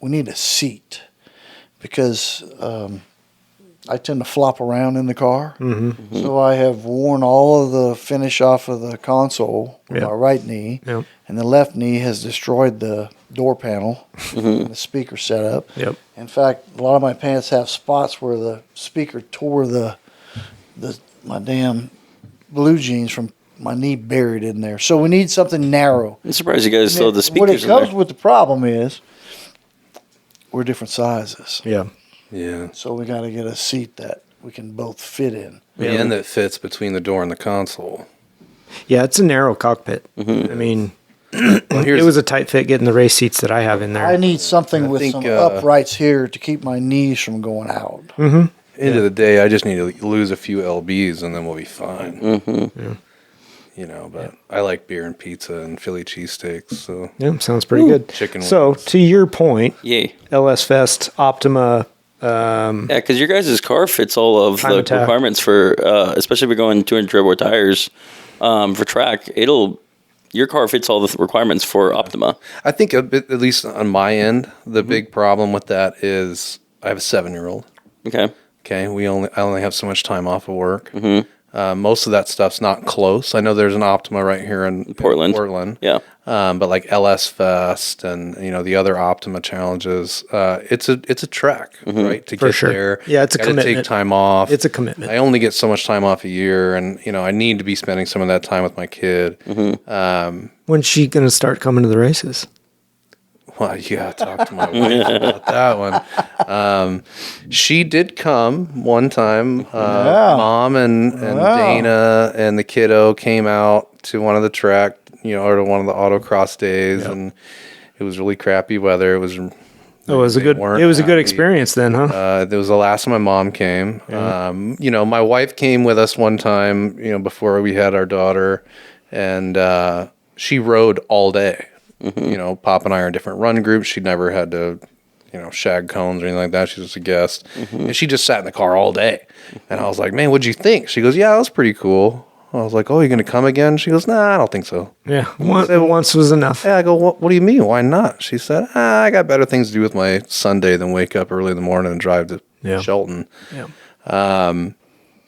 we need a seat because I tend to flop around in the car. Mm-hmm. So I have worn all of the finish off of the console with my right knee, and the left knee has destroyed the door panel and the speaker setup. Yep. In fact, a lot of my pants have spots where the speaker tore my damn blue jeans from my knee buried in there. So we need something narrow. I'm surprised you guys still have the What speakers it in comes there. with the problem is we're different sizes. Yeah. Yeah. So we got to get a seat that we can both fit in. And that fits between the door and the console. Yeah, it's a narrow cockpit. I mean, Well, it was a tight fit getting the race seats that I have in there. I need something with think, some uprights here to keep my knees from going out. End of the day, I just need to lose a few lbs and then we'll be fine. But I like beer and pizza and Philly cheesesteaks. So Yeah, sounds pretty good. Chicken So, wings. to your point, Yay. LS Fest, Optima, Yeah, because your guys' car fits all of Time the attack. requirements for, especially if you're going 200 turbo tires for track. Your car fits all the requirements for Optima. I think a bit, at least on my end, the big problem with that is I have a 7-year-old. Okay. Okay, I only have so much time off of work. Most of that stuff's not close. I know there's an Optima right here in Portland. Yeah. But like LS Fest and the other Optima challenges, it's a trek, right? To For get sure. there. Yeah, it's a Gotta commitment. take time off. It's a commitment. I only get so much time off a year, and I need to be spending some of that time with my kid. When's she going to start coming to the races? Well, you gotta talk to my wife about that one. She did come one time. Mom and Dana and the kiddo came out to one of the track, or to one of the autocross days, and it was really crappy weather. It was. It was a good experience then, huh? It was the last time my mom came. My wife came with us one time, before we had our daughter, and she rode all day. Pop and I are in different run groups. She'd never had to, shag cones or anything like that. She was just a guest. And she just sat in the car all day. And I was like, man, what'd you think? She goes, yeah, that was pretty cool. I was like, oh, you're going to come again? She goes, nah, I don't think so. Yeah, once was enough. Yeah, I go, what do you mean? Why not? She said, I got better things to do with my Sunday than wake up early in the morning and drive to Shelton. Yeah.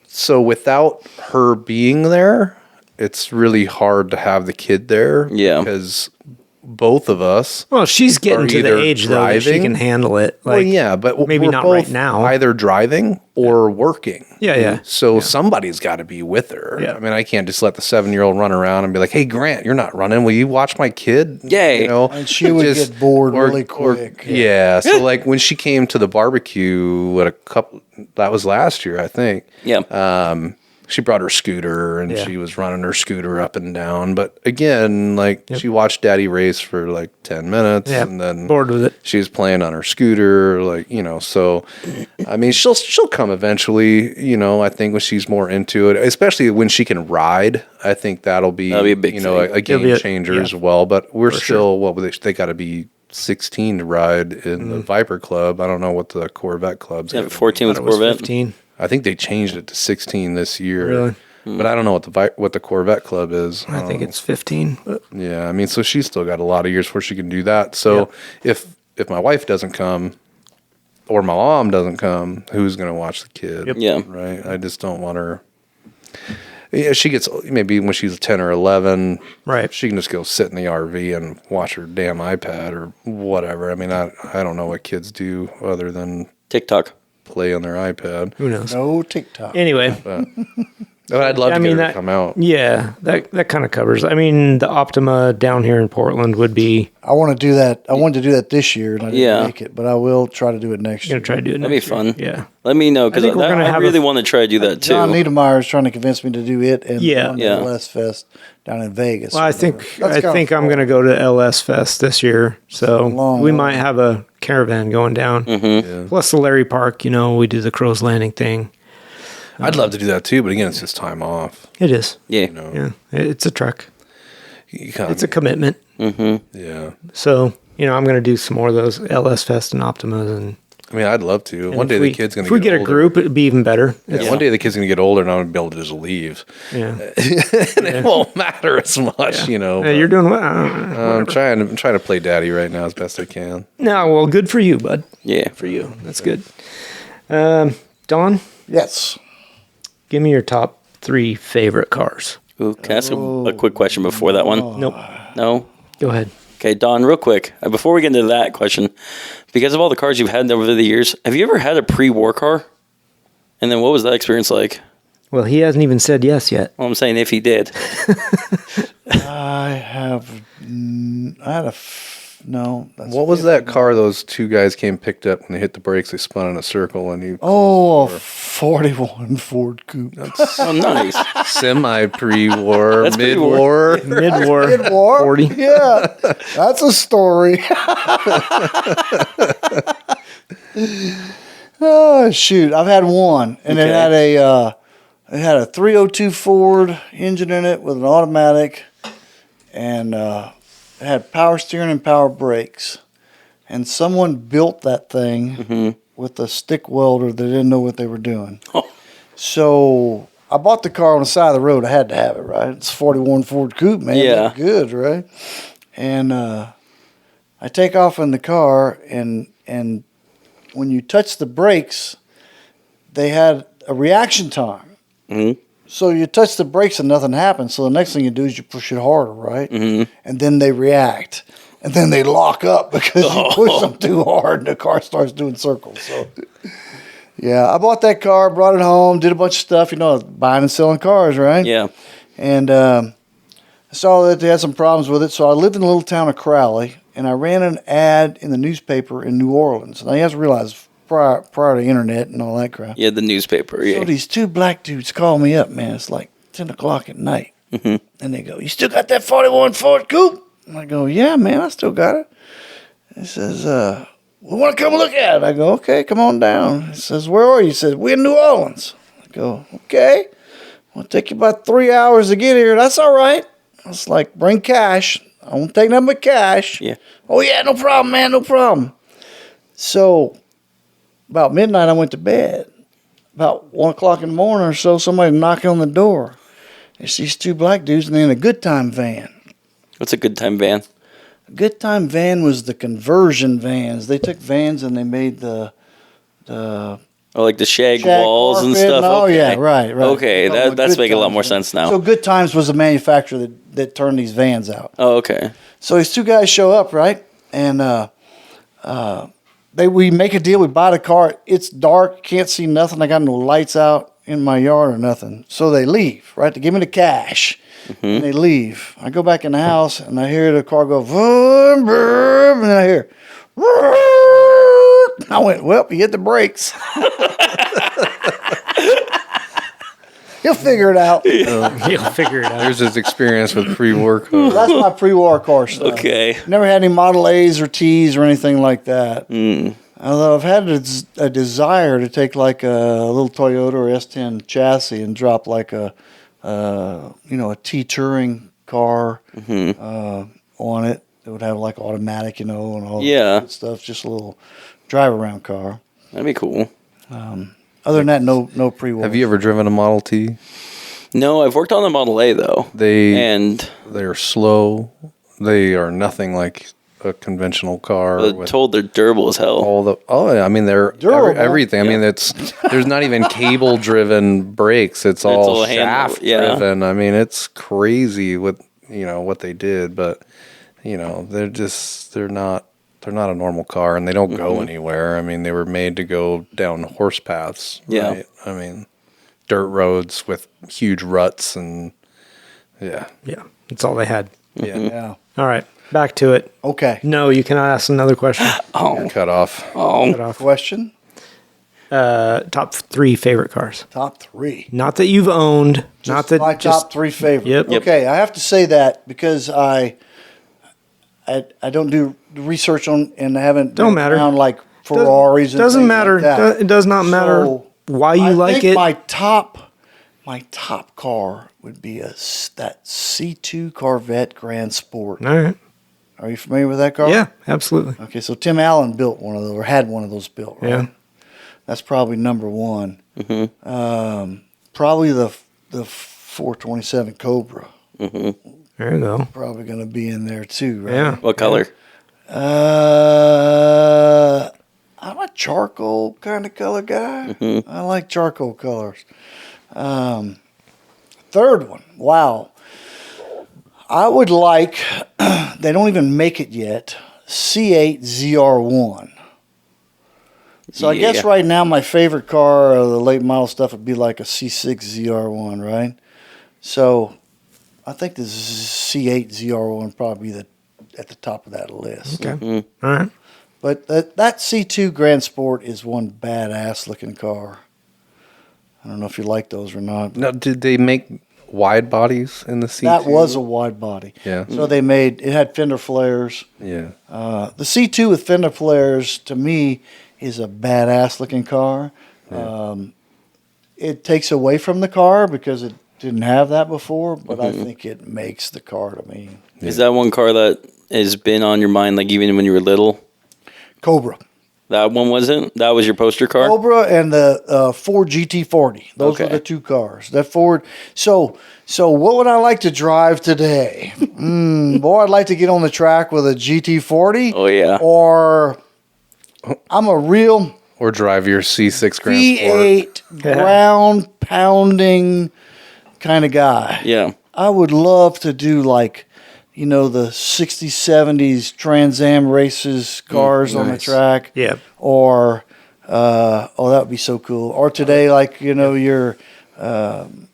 So without her being there, it's really hard to have the kid there. Yeah. Because both of us. Well, she's getting are to the either age though that she driving- can handle it. Well, yeah, but maybe we're not both right now. either driving or working. Yeah. So somebody's got to be with her. Yeah. I mean, I can't just let the 7-year-old run around and be like, "Hey, Grant, you're not running. Will you watch my kid?" Yay. And she would get bored really quick. Yeah. So like when she came to the barbecue, that was last year, I think. Yeah. She brought her scooter and Yeah. she was running her scooter up and down. But again, she watched Daddy race for like 10 minutes and then bored with it. she was playing on her scooter, so I mean, she'll come eventually, I think when she's more into it, especially when she can ride. I think that'll be a big thing. a game changer as well. But we're still, they got to be 16 to ride in the Viper Club. I don't know what the Corvette club's. Yeah, 14 with Corvette. 15. I think they changed it to 16 this year. Really? But I don't know what the Corvette club is. I think it's 15. But Yeah, I mean, so she's still got a lot of years before she can do that. So if my wife doesn't come or my mom doesn't come, who's going to watch the kid? Yep. Yeah. Right? I just don't want her. Yeah, she gets, maybe when she's 10 or 11, Right. she can just go sit in the RV and watch her damn iPad or whatever. I mean, I don't know what kids do other than TikTok. play on their iPad. who knows? No TikTok. Anyway, But I'd love to get her to come out. Yeah, that kind of covers. I mean, the Optima down here in Portland would be. I want to do that. I wanted to do that this year, and I didn't Yeah. make it. But I will try to do it next Gonna year. try to do it. That'd be next year. fun. Yeah. Let me know because I think we're gonna I have really want to try to do that too. John Niedermeyer is trying to convince me to do it and Yeah. the Yeah. LS Fest down in Vegas. Well, I think I'm going to go to LS Fest this year, so long we way. might have a caravan going down. Plus the Larry Park, we do the Crow's Landing thing. I'd love to do that too, but again, it's just time off. It is. Yeah. Yeah, it's a trek. You kinda- It's a commitment. yeah. So I'm going to do some more of those LS Fest and Optimas, and I mean, I'd love to. One if day we- the kid's going If to we get get a older. group, it'd be even better. Yeah, one day the kid's going to get older and I'm going to be able to just leave. Yeah. And it won't matter as much, Yeah, you're doing well. I'm trying to play daddy right now as best I can. No, well, good for you, bud. Yeah. For you. That's good. Don, Yes. give me your top 3 favorite cars. Ooh, can I ask a quick question before that one? Nope. No? Go ahead. Okay, Don, real quick. Before we get into that question, because of all the cars you've had over the years, have you ever had a pre-war car? And then what was that experience like? Well, he hasn't even said yes yet. Well, I'm saying if he did. I had a. No. That's What was that car those two guys picked up when they hit the brakes? They spun in a circle and you. Oh, a 41 Ford Coupe. Oh, nice. Semi pre-war, That's mid-war. Mid-war. Mid-war? 40. Yeah, that's a story. Oh shoot! I've had one, and Okay. it had a 302 Ford engine in it with an automatic, and it had power steering and power brakes. And someone built that thing with a stick welder that didn't know what they were doing. Oh. So I bought the car on the side of the road. I had to have it, right? It's a 41 Ford Coupe, man. Yeah. That's good, right? And I take off in the car, and when you touch the brakes, they had a reaction time. So you touch the brakes and nothing happens. So the next thing you do is you push it harder, right? Mm-hmm. And then they react. And then they lock up because you push them too hard and the car starts doing circles. So, yeah, I bought that car, brought it home, did a bunch of stuff, buying and selling cars, right? Yeah. And I saw that they had some problems with it. So I lived in the little town of Crowley, and I ran an ad in the newspaper in New Orleans. Now, you have to realize, prior to the internet and all that crap. Yeah, the newspaper. Yeah. So these two black dudes call me up, man. It's like 10 o'clock at night. Mm-hmm. And they go, "You still got that 41 Ford Coupe?" And I go, "Yeah, man, I still got it." He says, "We want to come look at it." I go, "Okay, come on down." He says, "Where are you?" He says, "We're in New Orleans." I go, "Okay. It'll take you about 3 hours to get here." "That's all right." I was like, "Bring cash. I won't take nothing but cash." Yeah. "Oh, yeah, no problem, man, no problem." So about midnight, I went to bed. About 1 o'clock in the morning or so, somebody knocking on the door. It's these two black dudes, and they're in a Good Time van. What's a good time van? A Good Time van was the conversion vans. They took vans and they made the Oh, like the shag shag walls and carpet stuff. Oh, Okay. yeah, right. Okay, They call them that's Good making a lot Times more van. sense now. So Good Times was the manufacturer that turned these vans out. Oh, okay. So these two guys show up, right? And we make a deal. We buy the car. It's dark. Can't see nothing. I got no lights out in my yard or nothing. So they leave, right? They give me the cash. Mm-hmm. And they leave. I go back in the house, and I hear the car go, vroom, vroom, and then I hear, vroom. I went, "Well, you hit the brakes." He'll figure it out. You'll figure it out. There's his experience with pre-war cars. That's my pre-war car stuff. Okay. Never had any Model A's or T's or anything like that. Mm. Although I've had a desire to take like a little Toyota or S10 chassis and drop like a T Touring car on it. It would have like automatic, and all that good stuff. Just a little drive around car. That'd be cool. Other than that, no pre-war. Have you ever driven a Model T? No, I've worked on the Model A though. They're slow. They are nothing like a conventional car. I'm told they're durable as hell. They're Durable. everything. I mean, there's not even cable driven brakes. It's all shaft driven. I mean, it's crazy what they did, but they're not a normal car, and they don't go anywhere. I mean, they were made to go down horse paths. Yeah. Right? I mean, dirt roads with huge ruts, and Yeah, that's all they had. Yeah. All right, back to it. Okay. No, you cannot ask another question. you're cut off. Cut off. Question. Top 3 favorite cars. Top 3. Not that you've owned. Not that my top 3 favorite. Yep. Okay, I have to say that because I don't do research on, and I haven't Don't matter. around like Ferraris. Doesn't and matter. things like that. It does not matter So, why you I like think it. My top car would be that C2 Corvette Grand Sport. All right. Are you familiar with that car? Yeah, absolutely. Okay, so Tim Allen built one of those, or had one of those built. Right? Yeah. That's probably number 1. Mm-hmm. Probably the 427 Cobra. Mm-hmm. There you go. Probably going to be in there too, right? Yeah. What color? I'm a charcoal kind of color guy. Mm-hmm. I like charcoal colors. Third one, wow. I would like, they don't even make it yet, C8 ZR1. So I guess right now my favorite car of the late model stuff would be like a C6 ZR1, right? So I think the C8 ZR1 would probably be at the top of that list. Okay. Mm-hmm. All right. But that C2 Grand Sport is one badass looking car. I don't know if you like those or not. Now, did they make wide bodies in the C2? That was a wide body. Yeah. So it had fender flares. Yeah. The C2 with fender flares, to me, is a badass looking car. Yeah. It takes away from the car because it didn't have that before, but Mm-hmm. I think it makes the car to me. Is that one car that has been on your mind, like even when you were little? Cobra. That one wasn't? That was your poster car? Cobra and the Ford GT40. Those were Okay. the two cars. That Ford. So what would I like to drive today? Boy, I'd like to get on the track with a GT40. Oh, yeah. Or I'm a real Or drive your C6 Grand Sport. V8 ground pounding kind of guy. Yeah. I would love to do like, the 60s, 70s Trans Am races, cars on the nice. track. Yeah. Or, that would be so cool. Or today, like, your, I'm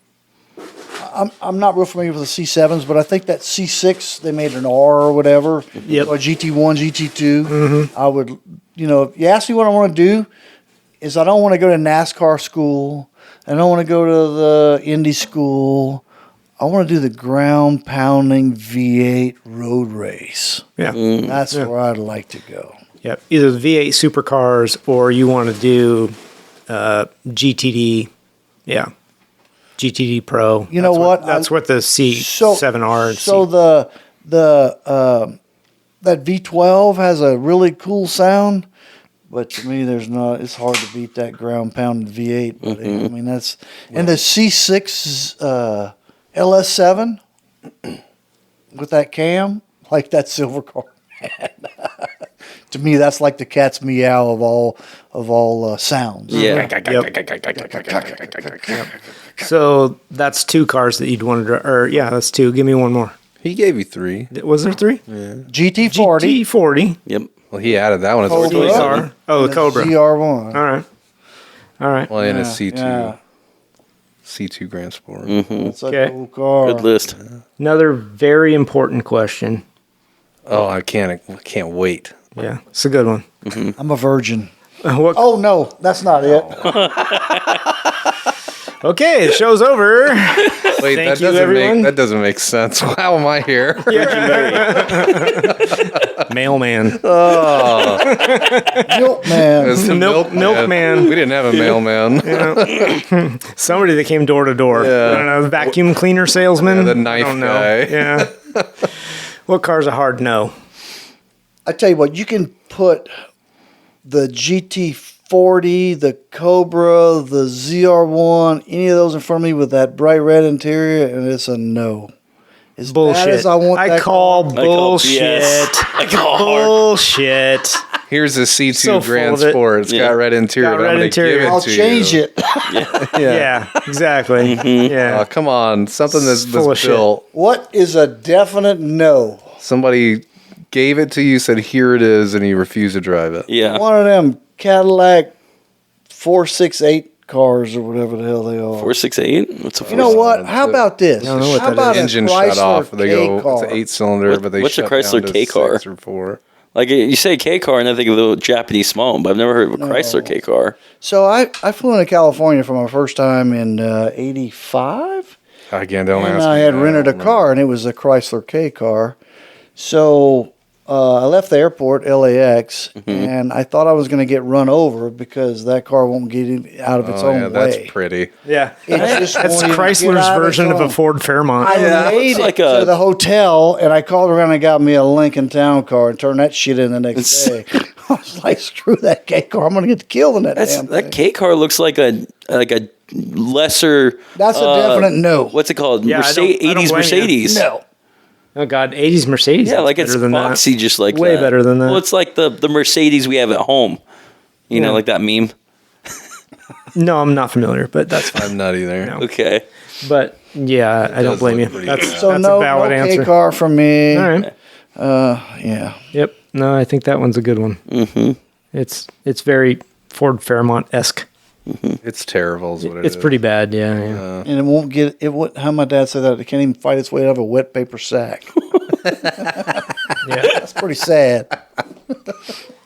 not real familiar with the C7s, but I think that C6, they made an R or whatever. Yep. Or GT1, GT2. I would, if you ask me what I want to do, is I don't want to go to NASCAR school. I don't want to go to the Indy school. I want to do the ground pounding V8 road race. Yeah. That's where I'd like to go. Yeah. Either the V8 supercars or you want to do GTD. Yeah. GTD Pro. You know what? That's what the C7R and so that V12 has a really cool sound, but to me, it's hard to beat that ground pounded V8. Buddy. I mean, and the C6 LS7 with that cam, like that silver car. To me, that's like the cat's meow of all sounds. Yeah. So that's 2 cars that you'd want to, or yeah, that's 2. Give me one more. He gave you 3. Was there 3? GT40. GT40. Yep. Well, he added that one as Cobra. a car. Oh, the Cobra. ZR1. All right. Well, and a C2. Yeah. C2 Grand Sport. It's a Okay. cool car. Good list. Another very important question. Oh, I can't wait. Yeah, it's a good one. I'm a virgin. What? Oh, no, that's not it. Okay, the show's over. Wait, Thank you, everyone. that doesn't make sense. How am I here? Mailman. Milkman. It's the milkman. We didn't have a mailman. Somebody that came door to door. Yeah. I don't know, vacuum cleaner salesman. Yeah, the knife I don't know. guy. Yeah. What car's a hard no? I tell you what, you can put the GT40, the Cobra, the ZR1, any of those in front of me with that bright red interior, and it's a no. As Bullshit. bad as I want that call car. bullshit. I call hard. Bullshit. Here's a C2 So full Grand of it. Sport. It's got red interior. Got but red I'm gonna interior. give it I'll to change you. it. Yeah, exactly. Yeah. Oh, come on. Something that's Full of shit. built. What is a definite no? Somebody gave it to you, said, here it is, and you refused to drive it. Yeah. One of them Cadillac 468 cars or whatever the hell they are. 468? What's a You know what? How about this? don't know what How that about is. a Engine Chrysler shut off. They K go, car? it's an 8-cylinder, What- but they what's a shut Chrysler down to K car? 6 or 4. Like, you say K car, and I think of a little Japanese small, but I've never heard of a Chrysler K car. So I flew into California for my first time in 85. Again, don't And ask I me. had I rented a don't car, and it was a Chrysler K car. So I left the airport, LAX, and I thought I was going to get run over because that car won't get out of its Oh, own yeah, way. that's pretty. Yeah. It just That's won't even get Chrysler's out its version of own. a Ford Fairmont. I made it's it like to a- the hotel, and I called around and got me a Lincoln Town car and turned that shit in the next day. I was like, screw that K car. I'm going to get killed in that damn That thing. K car looks like a lesser. That's a definite no. What's it called? Yeah, I don't 80s blame you. Mercedes. No. Oh God, 80s Mercedes. Yeah, is like it's better than boxy, that. just like Way that. better than that. Well, it's like the Mercedes we have at home. You know, Yeah. like that meme. No, I'm not familiar, but that's fine. I'm not either. No. Okay. But yeah, I don't does blame you. look pretty That's, bad. So that's no, a valid no answer. K car from me. All right. Yeah. Yep. No, I think that one's a good one. Mm-hmm. It's very Ford Fairmont esque. It's terrible is what it is. It's pretty bad. Yeah. Yeah. And it won't get it. How my dad said that it can't even fight its way out of a wet paper sack. Yeah. That's pretty sad.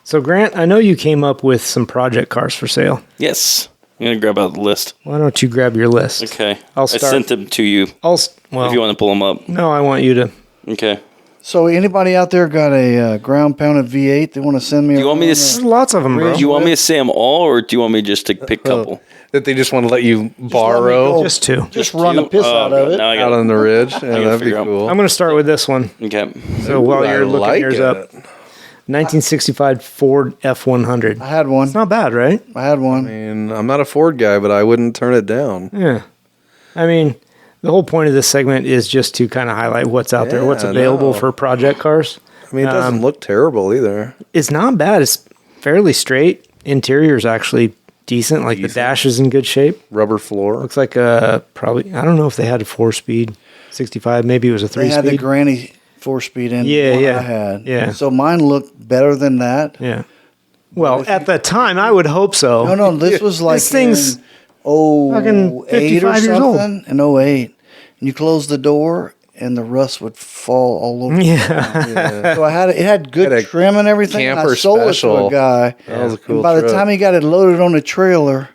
So Grant, I know you came up with some project cars for sale. Yes. I'm going to grab out the list. Why don't you grab your list? Okay. I'll I start. sent them to you Well, if you want to pull them up. no, I want you to. Okay. So anybody out there got a ground pounded V8 they want to send me? Do you want me to There's lots of them, bro. Do you want me to say them all, or do you want me just to pick a couple? That they just want to let you let me borrow go. Just two. just run the piss out of it? Now I out got on the ridge. Yeah, gotta that'd be figure out- cool. I'm going to start with this one. Okay. So while I you're looking like yours it. up, 1965 Ford F100. I had one. It's not bad, right? I had one. And I'm not a Ford guy, but I wouldn't turn it down. Yeah. I mean, the whole point of this segment is just to kind of highlight what's out there, what's Yeah, I available know. for project cars. I mean, it doesn't look terrible either. It's not bad. It's fairly straight. Interior's actually decent. Like the dash is in good shape. Rubber floor. Looks like probably, I don't know if they had a 4-speed 65. Maybe it was a They had the 3-speed. Granny 4-speed in Yeah, one yeah, I had. yeah. So mine looked better than that. Yeah. Well, at the time, I would hope so. No, this was like This thing's in fucking 08 or 55 years old. something. In '08. And you close the door and the rust would fall all over. Yeah. So it had good Had a trim and everything. And I camper sold it to special. a guy. That was a cool And by the truck. time he got it loaded on the trailer,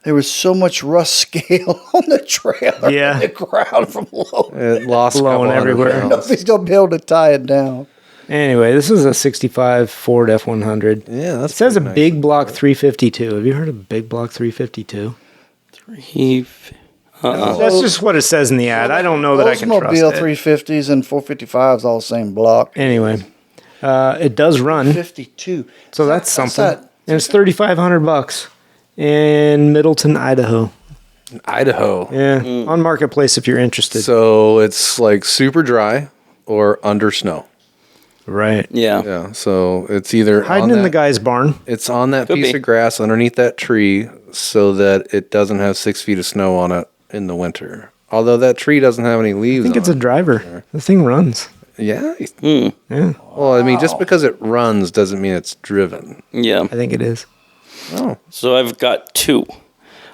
there was so much rust scale on the trailer. Yeah. In the ground from loading. It lost Blowing a couple everywhere. hundred pounds. Nobody's gonna be able to tie it down. Anyway, this is a 65 Ford F100. Yeah, that's It says a pretty nice. big block 352. Have you heard of big block 352? That's just what it says in the ad. I don't know that I can trust Oldsmobile it. 350s and 455s all the same block. Anyway, it does run, 52. so that's something. that? And it's $3,500 in Middleton, Idaho. Idaho. Yeah, on Marketplace if you're interested. So it's like super dry or under snow. Right. Yeah. Yeah. So it's either Hiding on in that, the guy's barn. It's on that Could piece be. of grass underneath that tree so that it doesn't have 6 feet of snow on it in the winter. Although that tree doesn't have any leaves I think on it's a it. driver. The thing runs. Yeah. Yeah, Well, I mean, just because it runs doesn't mean it's driven. Yeah. I think it is. Oh. So I've got two.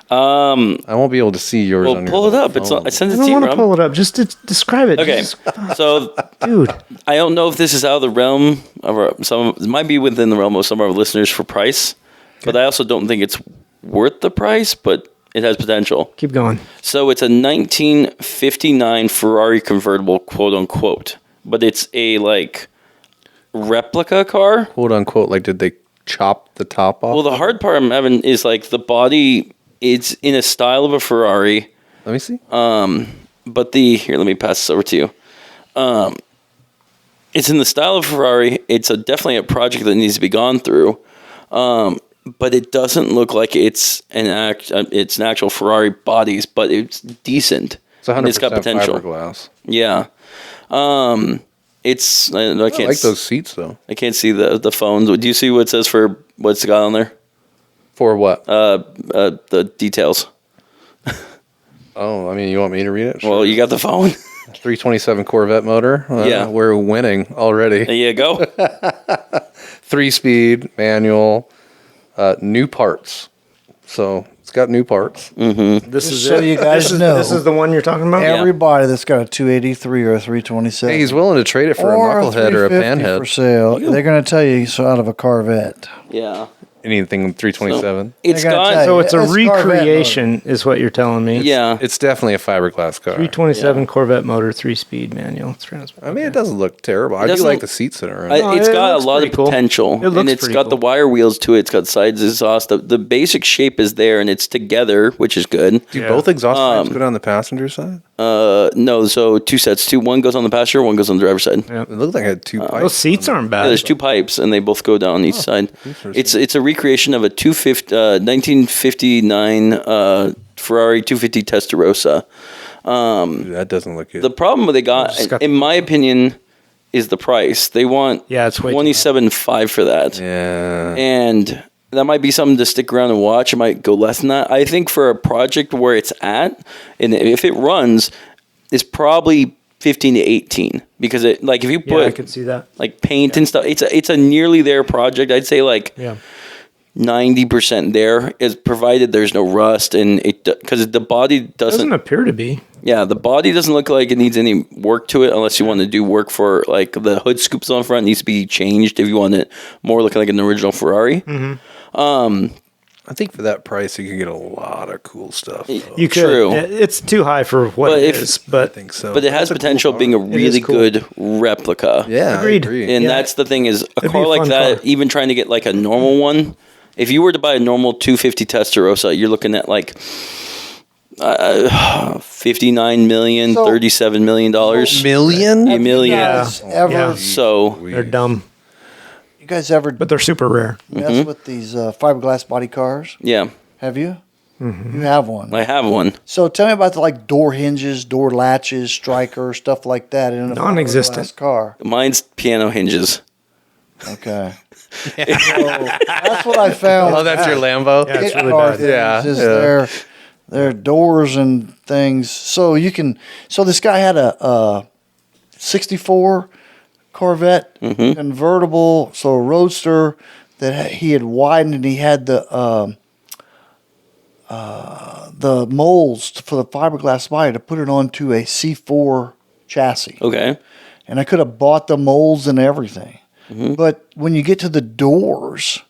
I won't be able to see yours Well, on your pull it up. phone. It's I sent I it don't to you, want to Rob. pull it up. Just to describe it. Okay. Just- So dude. I don't know if this is out of the realm of it might be within the realm of some of our listeners for price, but I also don't think it's worth the price, but it has potential. Keep going. So it's a 1959 Ferrari convertible, quote unquote, but it's a like replica car. Quote unquote, like, did they chop the top off? Well, the hard part I'm having is like the body. It's in a style of a Ferrari, Let me see. but here. Let me pass this over to you. It's in the style of Ferrari. It's definitely a project that needs to be gone through, but it doesn't look like it's an actual Ferrari bodies, but it's decent. It's 100% and it's got potential. fiberglass. Yeah. It's I I can't like those seats, though. I can't see the phones. Do you see what it says for what's got on there? For what? The details. Oh, I mean, you want me to read it? Well, you got the phone. 327 Corvette motor. Yeah. We're winning already. There you go. 3-speed, manual, new parts. So it's got new parts. This is so it. you guys this is, know. This is the one you're talking about? Everybody that's got a 283 or a 327 Hey, he's willing to trade it for a or knucklehead or a 350 panhead. for sale, they're going to tell you it's out of a Corvette. Yeah. Anything 327. It's They're gonna got tell So it's a It's Corvette recreation, is what you're telling me. yeah. It's definitely a fiberglass car. 327 Corvette motor, 3-speed manual. It's I mean, it doesn't look terrible. I do doesn't- like the seats that are in I- it. No, it's it got a looks lot of pretty cool. potential, It looks and it's pretty got the cool. wire wheels to it. It's got sides exhaust. The basic shape is there, and it's together, which is good. Do Yeah. both exhaust pipes go down the passenger side? No, so two sets. One goes on the passenger, one goes on the driver's side. Yeah. It looked like it had two pipes. Those seats aren't bad. Yeah, there's two pipes, and they both go down each side. interesting. It's a recreation of a 1959 Ferrari 250 Testarossa. Dude, that doesn't look good. The problem they got, Just got- in my opinion, is the price. They want Yeah, it's way too $27,500 for that. yeah. And that might be something to stick around and watch. It might go less than that. I think for a project where it's at, and if it runs, it's probably 15 to 18 because it like if you Yeah, I put could see that. like paint and stuff, it's a nearly there project. I'd say like Yeah. 90% there is provided there's no rust and it because the body Doesn't doesn't. appear to be. Yeah, the body doesn't look like it needs any work to it unless you want to do work for like the hood scoops on front needs to be changed if you want it more looking like an original Ferrari. I think for that price, you could get a lot of cool stuff. though. You could. True. It's too high for what But it if- is, but I think so. But it has That's a cool potential of car. being a is really cool. good replica. Yeah, Agreed. I agree. And Yeah. that's the thing is a It'd be car a like fun that, car. even trying to get like a normal one, if you were to buy a normal 250 Testarossa, you're looking at like 59 million, So- $37 million. Million? A million. Yeah. Guys ever, Yeah. So they're dumb. You guys ever But they're super rare. mess with these fiberglass body cars? yeah, Have you? You have one. I have one. So tell me about the like door hinges, door latches, striker, stuff like that in a Non-existent. fiberglass car. Mine's piano hinges. Okay. So that's what I found. Oh, that's your Lambo? Yeah, it's Kit really car bad. things Yeah, is yeah. their doors and things. So you can. So this guy had a '64 Corvette convertible, so a roadster that he had widened, and he had the molds for the fiberglass body to put it onto a C4 chassis. Okay. And I could have bought the molds and everything. But when you get to the doors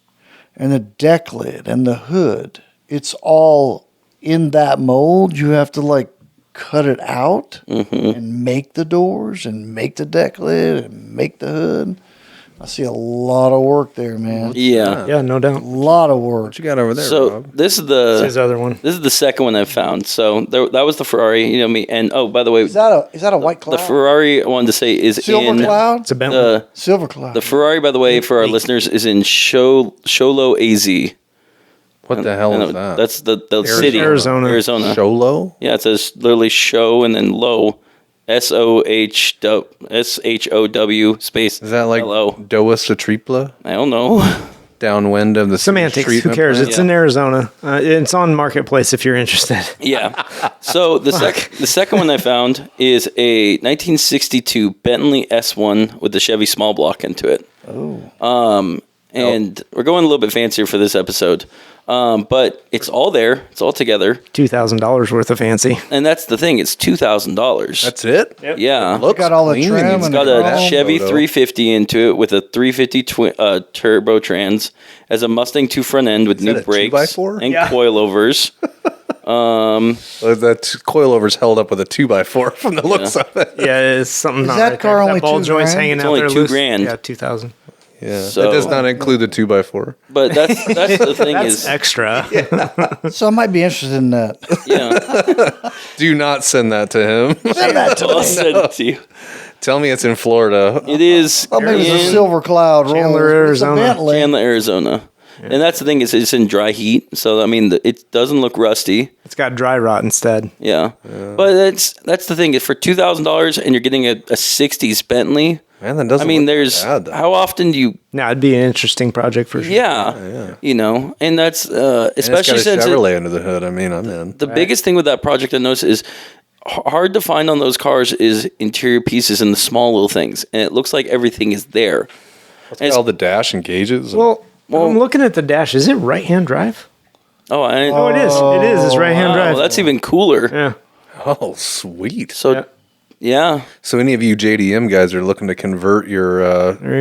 and the deck lid and the hood, it's all in that mold. You have to like cut it out and make the doors and make the deck lid and make the hood. I see a lot of work there, man. Yeah. Yeah, no A doubt. lot of work. What you got over there, So Rob? this is His the other one. this is the second one I found. So that was the Ferrari, you know me. And oh, by the way, Is that a white cloud? the Ferrari I wanted to say is Silver in cloud? It's a Bentley. the Silver cloud. the Ferrari. By the way, for our listeners, is in Sholo, AZ. What the hell is that? That's the city, Arizona. Arizona. Sholo? Yeah, it says literally show and then low, SHOW space. Is that like LO. Doas Tripla? I don't know. Downwind of the Semantics. Who treatment cares? plant? It's in Arizona. It's on Marketplace if you're interested. Yeah. So the second one I found is a 1962 Bentley S1 with the Chevy small block into it. Oh. And we're going a little bit fancier for this episode. But it's all there. It's all together. $2,000 worth of fancy. And that's the thing. It's $2,000. That's it? Yeah. Looks got all the clean trim and and It's the got a chrome. Chevy Photo. 350 into it with a 350 turbo trans, as a Mustang 2 front end with that new a brakes 2x4? and Yeah. coilovers. That coilover's held up with a 2x4 from the looks of it. Yeah, it's something. Is not that right car there. only That ball $2,000? joint's hanging It's out only there $2,000. loose. Yeah, 2,000. Yeah, So- that does not include the 2x4. But that's the thing That's is, extra. So I might be interested in that. yeah. Do not send that to him. Send that to I'll me. send it to you. Tell me it's in Florida. It is Oh, maybe it's a in silver cloud roll. Chandler, It's a Arizona. Bentley. Chandler, Arizona. And that's the thing is it's in dry heat, so I mean it doesn't look rusty. It's got dry rot instead. Yeah, but that's the thing is for $2,000 and you're getting a '60s Bentley. Man, that doesn't I mean, look there's bad, though. how often do you? Now it'd be an interesting project for sure. Yeah, you know, and that's And especially it's since got a Chevrolet under the hood. I mean, I'm in. the biggest thing with that project I noticed is hard to find on those cars is interior pieces and the small little things, and it looks like everything is there. And All the dash and gauges. Well, I'm looking at the dash. Is it right-hand drive? oh, Oh, it is. It is. It's right-hand wow, drive. that's even cooler. Yeah. oh, sweet. So, Yeah. yeah. So any of you JDM guys are looking to convert your You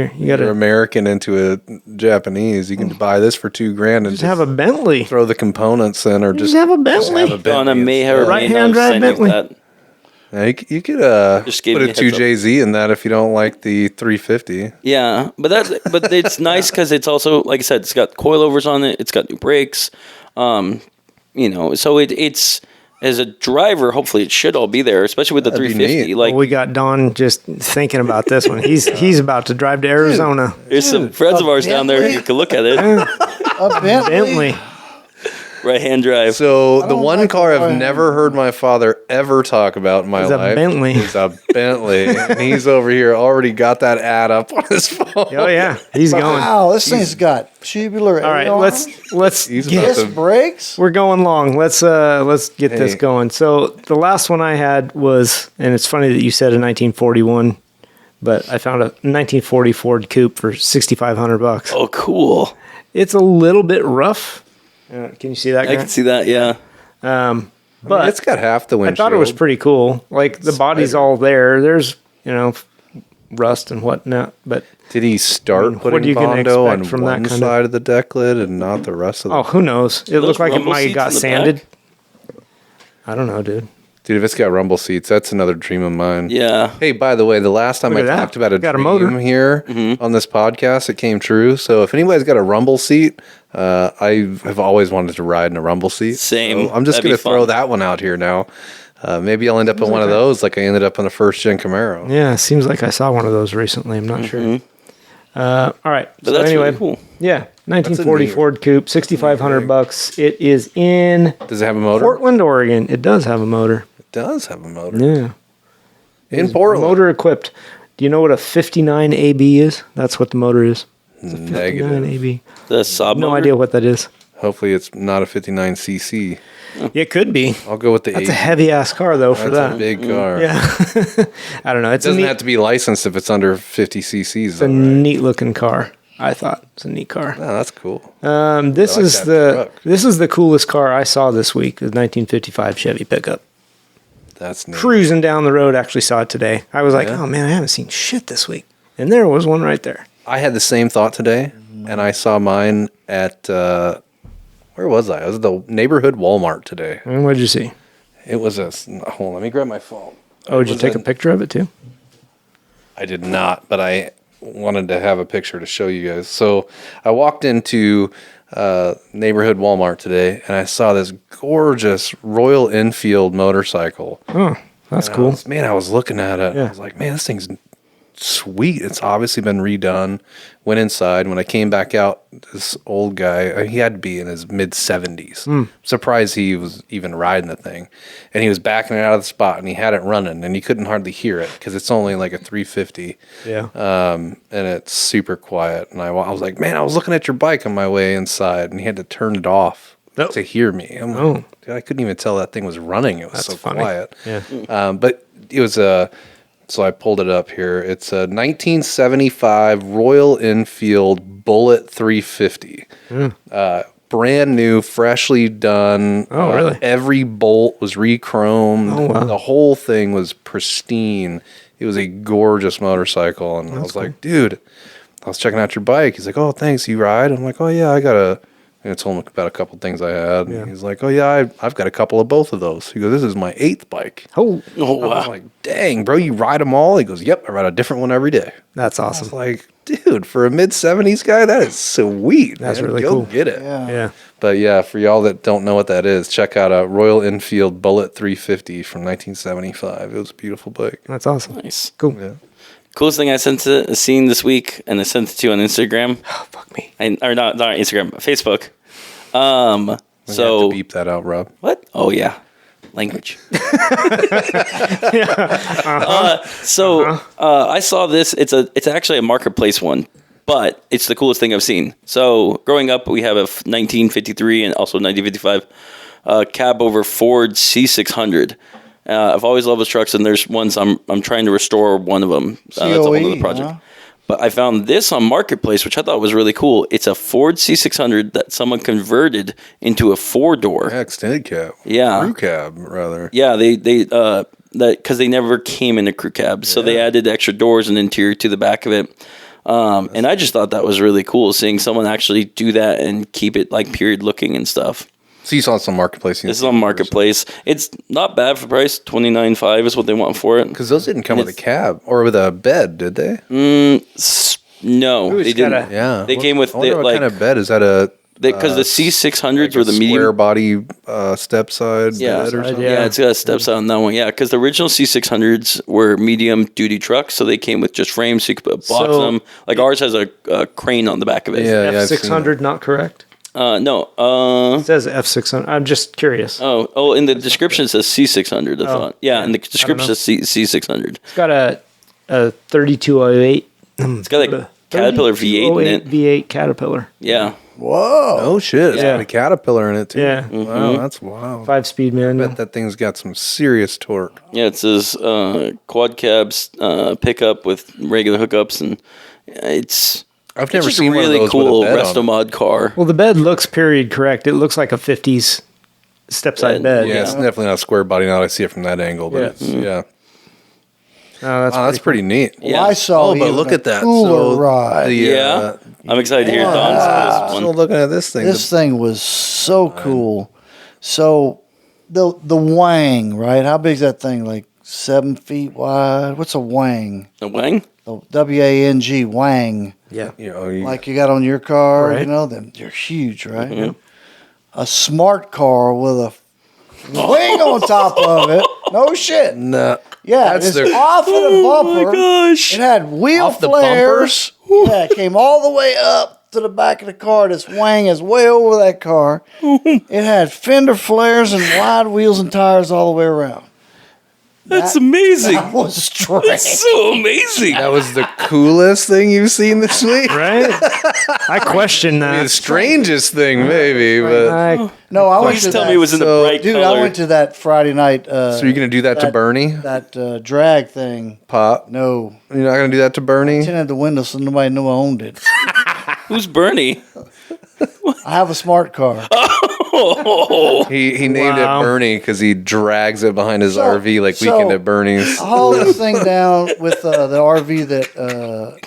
got your to American into a Japanese, you can buy this for $2,000 and just have a Bentley. throw the components in, or Just just have a Bentley. have a Donna Bentley may instead. have Right-hand drive Bentley. That. Yeah, you could Just gave put me a a heads up. 2JZ in that if you don't like the 350. Yeah, but it's nice because it's also, like I said, it's got coilovers on it. It's got new brakes. You know, so it's as a driver, hopefully it should all be there, especially with the That'd be 350. neat. Like We got Don just thinking about this one. He's about to drive to Arizona. there's some friends of ours down there Bentley? who can look at it. A Bentley. Bentley. Right hand drive. So the don't one like car the I've car. never heard my father ever talk about in my Is a life Bentley. is a Bentley. And he's over here already got that ad up on his phone. Oh yeah, he's going. Wow, this thing's got tubular. All right, let's He's get- about Disc to- brakes. We're going long. Let's get this Hey. going. So the last one I had was, and it's funny that you said a 1941, but I found a 1940 Ford Coupe for $6,500. Oh, cool. It's a little bit rough. Can you see that? I can see that. Yeah. But it's got half the I windshield. thought it was pretty cool. Like the body's all there. There's rust and whatnot, but Did he start what are putting you gonna Bondo expect on from that one kind of- side of the deck lid and not the rest of the? oh, who knows? It looked like it rumble might have seats got in the sanded. back? I don't know, dude. Dude, if it's got rumble seats, that's another dream of mine. Yeah. Hey, by the way, the last time Look I at that. talked about a Got a dream motor. here on this podcast, it came true. So if anybody's got a rumble seat, I have always wanted to ride in a rumble seat. Same. So I'm just That'd be going to throw fun. that one out here now. Maybe I'll end up in one of those like I ended up in the first gen Camaro. Yeah, it seems like I saw one of those recently. I'm not sure. All right. But So that's anyway, really cool. yeah, 1940 neat- Ford Coupe, $6,500. It is in Does it have a motor? Portland, Oregon. It does have a motor. It does have a motor. Yeah, In Portland. motor equipped. Do you know what a 59 AB is? That's what the motor is. Negative. 59 AB. The Saab No motor? idea what that is. Hopefully it's not a 59cc. It could be. I'll go with the That's 80. a heavy ass car though for That's that. a big car. Yeah. I don't know. It It's a doesn't neat, have to be licensed if it's under 50 cc's. it's a neat looking car. I thought it's a neat car. Oh, that's cool. This I like is that truck. this is the coolest car I saw this week. The 1955 Chevy pickup. That's neat. Cruising down the road, actually saw it today. I was like, Yeah. oh man, I haven't seen shit this week. And there was one right there. I had the same thought today, and I saw mine at, where was I? I was at the neighborhood Walmart today. And what did you see? It was hold on, let me grab my phone. Oh, did you was take a a- picture of it too? I did not, but I wanted to have a picture to show you guys. So I walked into neighborhood Walmart today, and I saw this gorgeous Royal Enfield motorcycle. Oh, that's And cool. I was looking at it. Yeah. I was like, man, this thing's sweet. It's obviously been redone. Went inside. When I came back out, this old guy, he had to be in his mid 70s. Surprised he was even riding the thing. And he was backing it out of the spot, and he had it running, and you couldn't hardly hear it because it's only like a 350. Yeah. And it's super quiet. And I was like, man, I was looking at your bike on my way inside, and he had to turn it off Oh. to hear me. I'm like, Oh. dude, I couldn't even tell that thing was running. It was That's so funny. quiet. Yeah. But it was so I pulled it up here. It's a 1975 Royal Enfield Bullet 350. Brand new, freshly done. Oh, really? Every bolt was re-chromed. Oh, wow. The whole thing was pristine. It was a gorgeous motorcycle. And I was like, dude, I was checking out your bike. He's like, oh, thanks. You ride? I'm like, oh, yeah, I got a... And I told him about a couple things I had. Yeah. And he's like, oh, yeah, I've got a couple of both of those. He goes, this is my 8th bike. Oh, Oh, I was wow. like, dang, bro, you ride them all? He goes, yep, I ride a different one every day. that's I was awesome. like, dude, for a mid-70s guy, that is sweet. That's man. really Go cool. get it. Yeah. Yeah. But yeah, for y'all that don't know what that is, check out a Royal Enfield Bullet 350 from 1975. It was a beautiful bike. That's awesome. Nice. Cool. Yeah. Coolest thing I seen this week, and I sent it to you on Instagram. Oh, fuck me. Or not Instagram, Facebook. You have So to beep that out, Rob. what? Oh yeah, language. I saw this. It's actually a marketplace one, but it's the coolest thing I've seen. So growing up, we have a 1953 and also 1955 cab over Ford C600. I've always loved those trucks, and there's ones I'm trying to restore one of them. That's a whole other COE, project. huh? But I found this on Marketplace, which I thought was really cool. It's a Ford C600 that someone converted into a 4-door. Yeah, extended cab. Yeah. Crew cab, rather. Yeah, they that because they never came in a crew cab, so they added extra doors and interior to the back of it. And I just thought that was really cool, seeing someone actually do that and keep it like period looking and stuff. So you saw some Marketplace. This is on Marketplace. It's not bad for price. $29.5 is what they want for it. Because those didn't come with a cab or with a bed, did they? No, Ooh, they it's got didn't. Yeah. They came with I wonder what like kind of bed. Is that a... because the C600s like were a the square medium. body step side Yeah, bed or something? yeah, it's got a steps out on that one. Yeah, because the original C600s were medium duty trucks, so they came with just frames, so you could box So- them. Like ours has a crane on the back of it. Yeah, I've seen F600 not correct? No. It says F600. I'm just curious. Oh, in the description it says C600. I thought. Yeah, in the description know. it says C600. It's got a 3208. It's got a Caterpillar V8 in it. V8 Caterpillar. Yeah. Whoa. Oh, shit. It's Yeah. got a Caterpillar in it, too. Yeah. Wow, that's wild. 5-speed manual. Bet that thing's got some serious torque. Yeah, it says quad cabs pickup with regular hookups, and it's I've never just a seen really one of those cool with a bed on it. resto mod car. Well, the bed looks period correct. It looks like a 50s step-side bed. Yeah, it's definitely not a square body now that I see it from that angle, but Yeah. it's, yeah. Oh, That's pretty neat. Well, Yeah. I saw Oh, but even look a at that. cooler So ride. Yeah, I'm excited to hear Don's this Still one. looking at this thing. This thing was so cool. So the Wang, right? How big's that thing? Like 7 feet wide? What's a Wang? The Wang? The WANG, Wang. Yeah. you know, you, Like you got on your car, Right. you know, they're huge, right? A smart car with a wing on top of it. No shit. nah, Yeah, That's it's their- off of the bumper. gosh. It had wheel Off the flares. Yeah, it came all the way up to the back of the car. This Wang is way over that car. It had fender flares and wide wheels and tires all the way around. That's amazing. That was strange. That's so amazing. That was the coolest thing you've seen this week. Right? I question The that. strangest thing, maybe, but No, I went Please to tell that. me it was in the So- bright Dude, color. I went to that Friday night. so you're gonna do that to Bernie, That drag thing. Pop? No. You're not gonna do that to Bernie? Tinted the window so nobody knew I owned it. Who's Bernie? I have a smart car. He named Wow. it Bernie because he drags it behind his So- RV like so- Weekend at Bernie's. I hauled this thing down with the RV that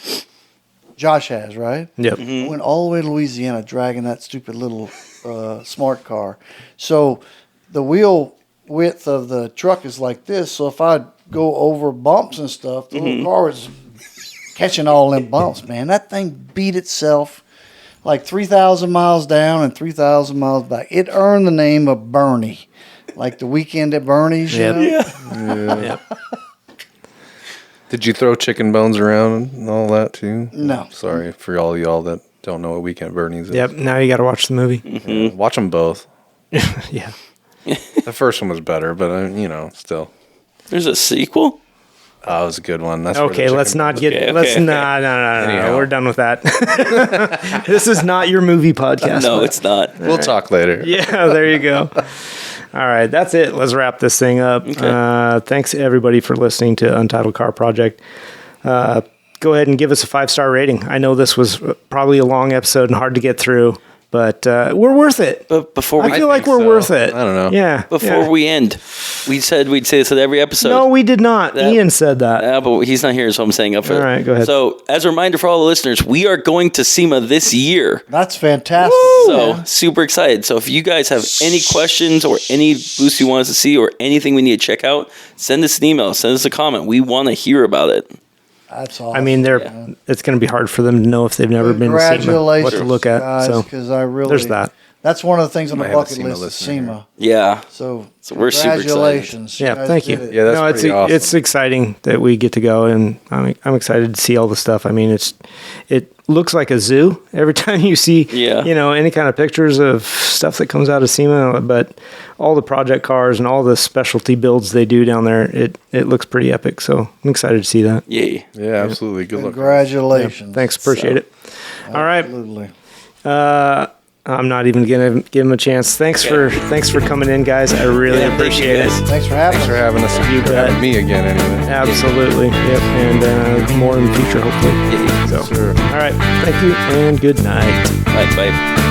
Josh has, right? Yep. I went all the way to Louisiana dragging that stupid little smart car. So the wheel width of the truck is like this. So if I go over bumps and stuff, the little car was catching all them bumps, man. That thing beat itself like 3,000 miles down and 3,000 miles back. It earned the name of Bernie, like the Weekend at Bernie's. Yep. You know? Yep. Did you throw chicken bones around and all that too? No. Sorry for all y'all that don't know what Weekend at Bernie's is. Yep. Now you got to watch the movie. Yeah, watch them both. Yeah. The first one was better, but still. There's a sequel? Oh, it was a good one. That's where the Okay, chicken let's not bones- get. Okay, let's okay. no. Anyhow. We're done with that. This is not your movie podcast. No, it's not. We'll talk later. Yeah, there you go. All right, that's it. Let's wrap this thing up. Thanks everybody for listening to Untitled Car Project. Go ahead and give us a 5-star rating. I know this was probably a long episode and hard to get through, but we're worth it. But before I we feel like think we're so. worth it. I don't know. Yeah. before yeah. we end, we said we'd say this at every episode. No, we did not. That- Ian said that. But he's not here, so I'm saying up for All it. right, go ahead. So, as a reminder for all the listeners, we are going to SEMA this year. That's fantastic. So, super excited. So, if you guys have any questions or any boosts you want us to see or anything we need to check out, send us an email, send us a comment. We want to hear about it. That's awesome. I mean, it's going to be hard for them to know if they've never been to SEMA Congratulations, what to look at. guys, So because I really there's that. That's one of the things on the Might have a bucket SEMA list is listener here. SEMA. Yeah. So we're super excited. congratulations. Yeah, guys thank did you. it. Yeah, that's no, it's pretty awesome. it's exciting that we get to go, and I'm excited to see all the stuff. I mean, it looks like a zoo every time you see any kind of pictures of stuff that comes out of SEMA. But all the project cars and all the specialty builds they do down there, it looks pretty epic. So I'm excited to see that. Yay. Yeah, absolutely. Good luck. Congratulations. Thanks, appreciate it. All right. Absolutely. I'm not even gonna give him a chance. Thanks for coming in, guys. I really Yeah, thank you, appreciate it. guys. Thanks for having Thanks for us. having us. You for bet. having me again, anyway. Absolutely. Yep. And more in the future, hopefully. So, Sure. all right. Thank you and good night. Bye. Bye.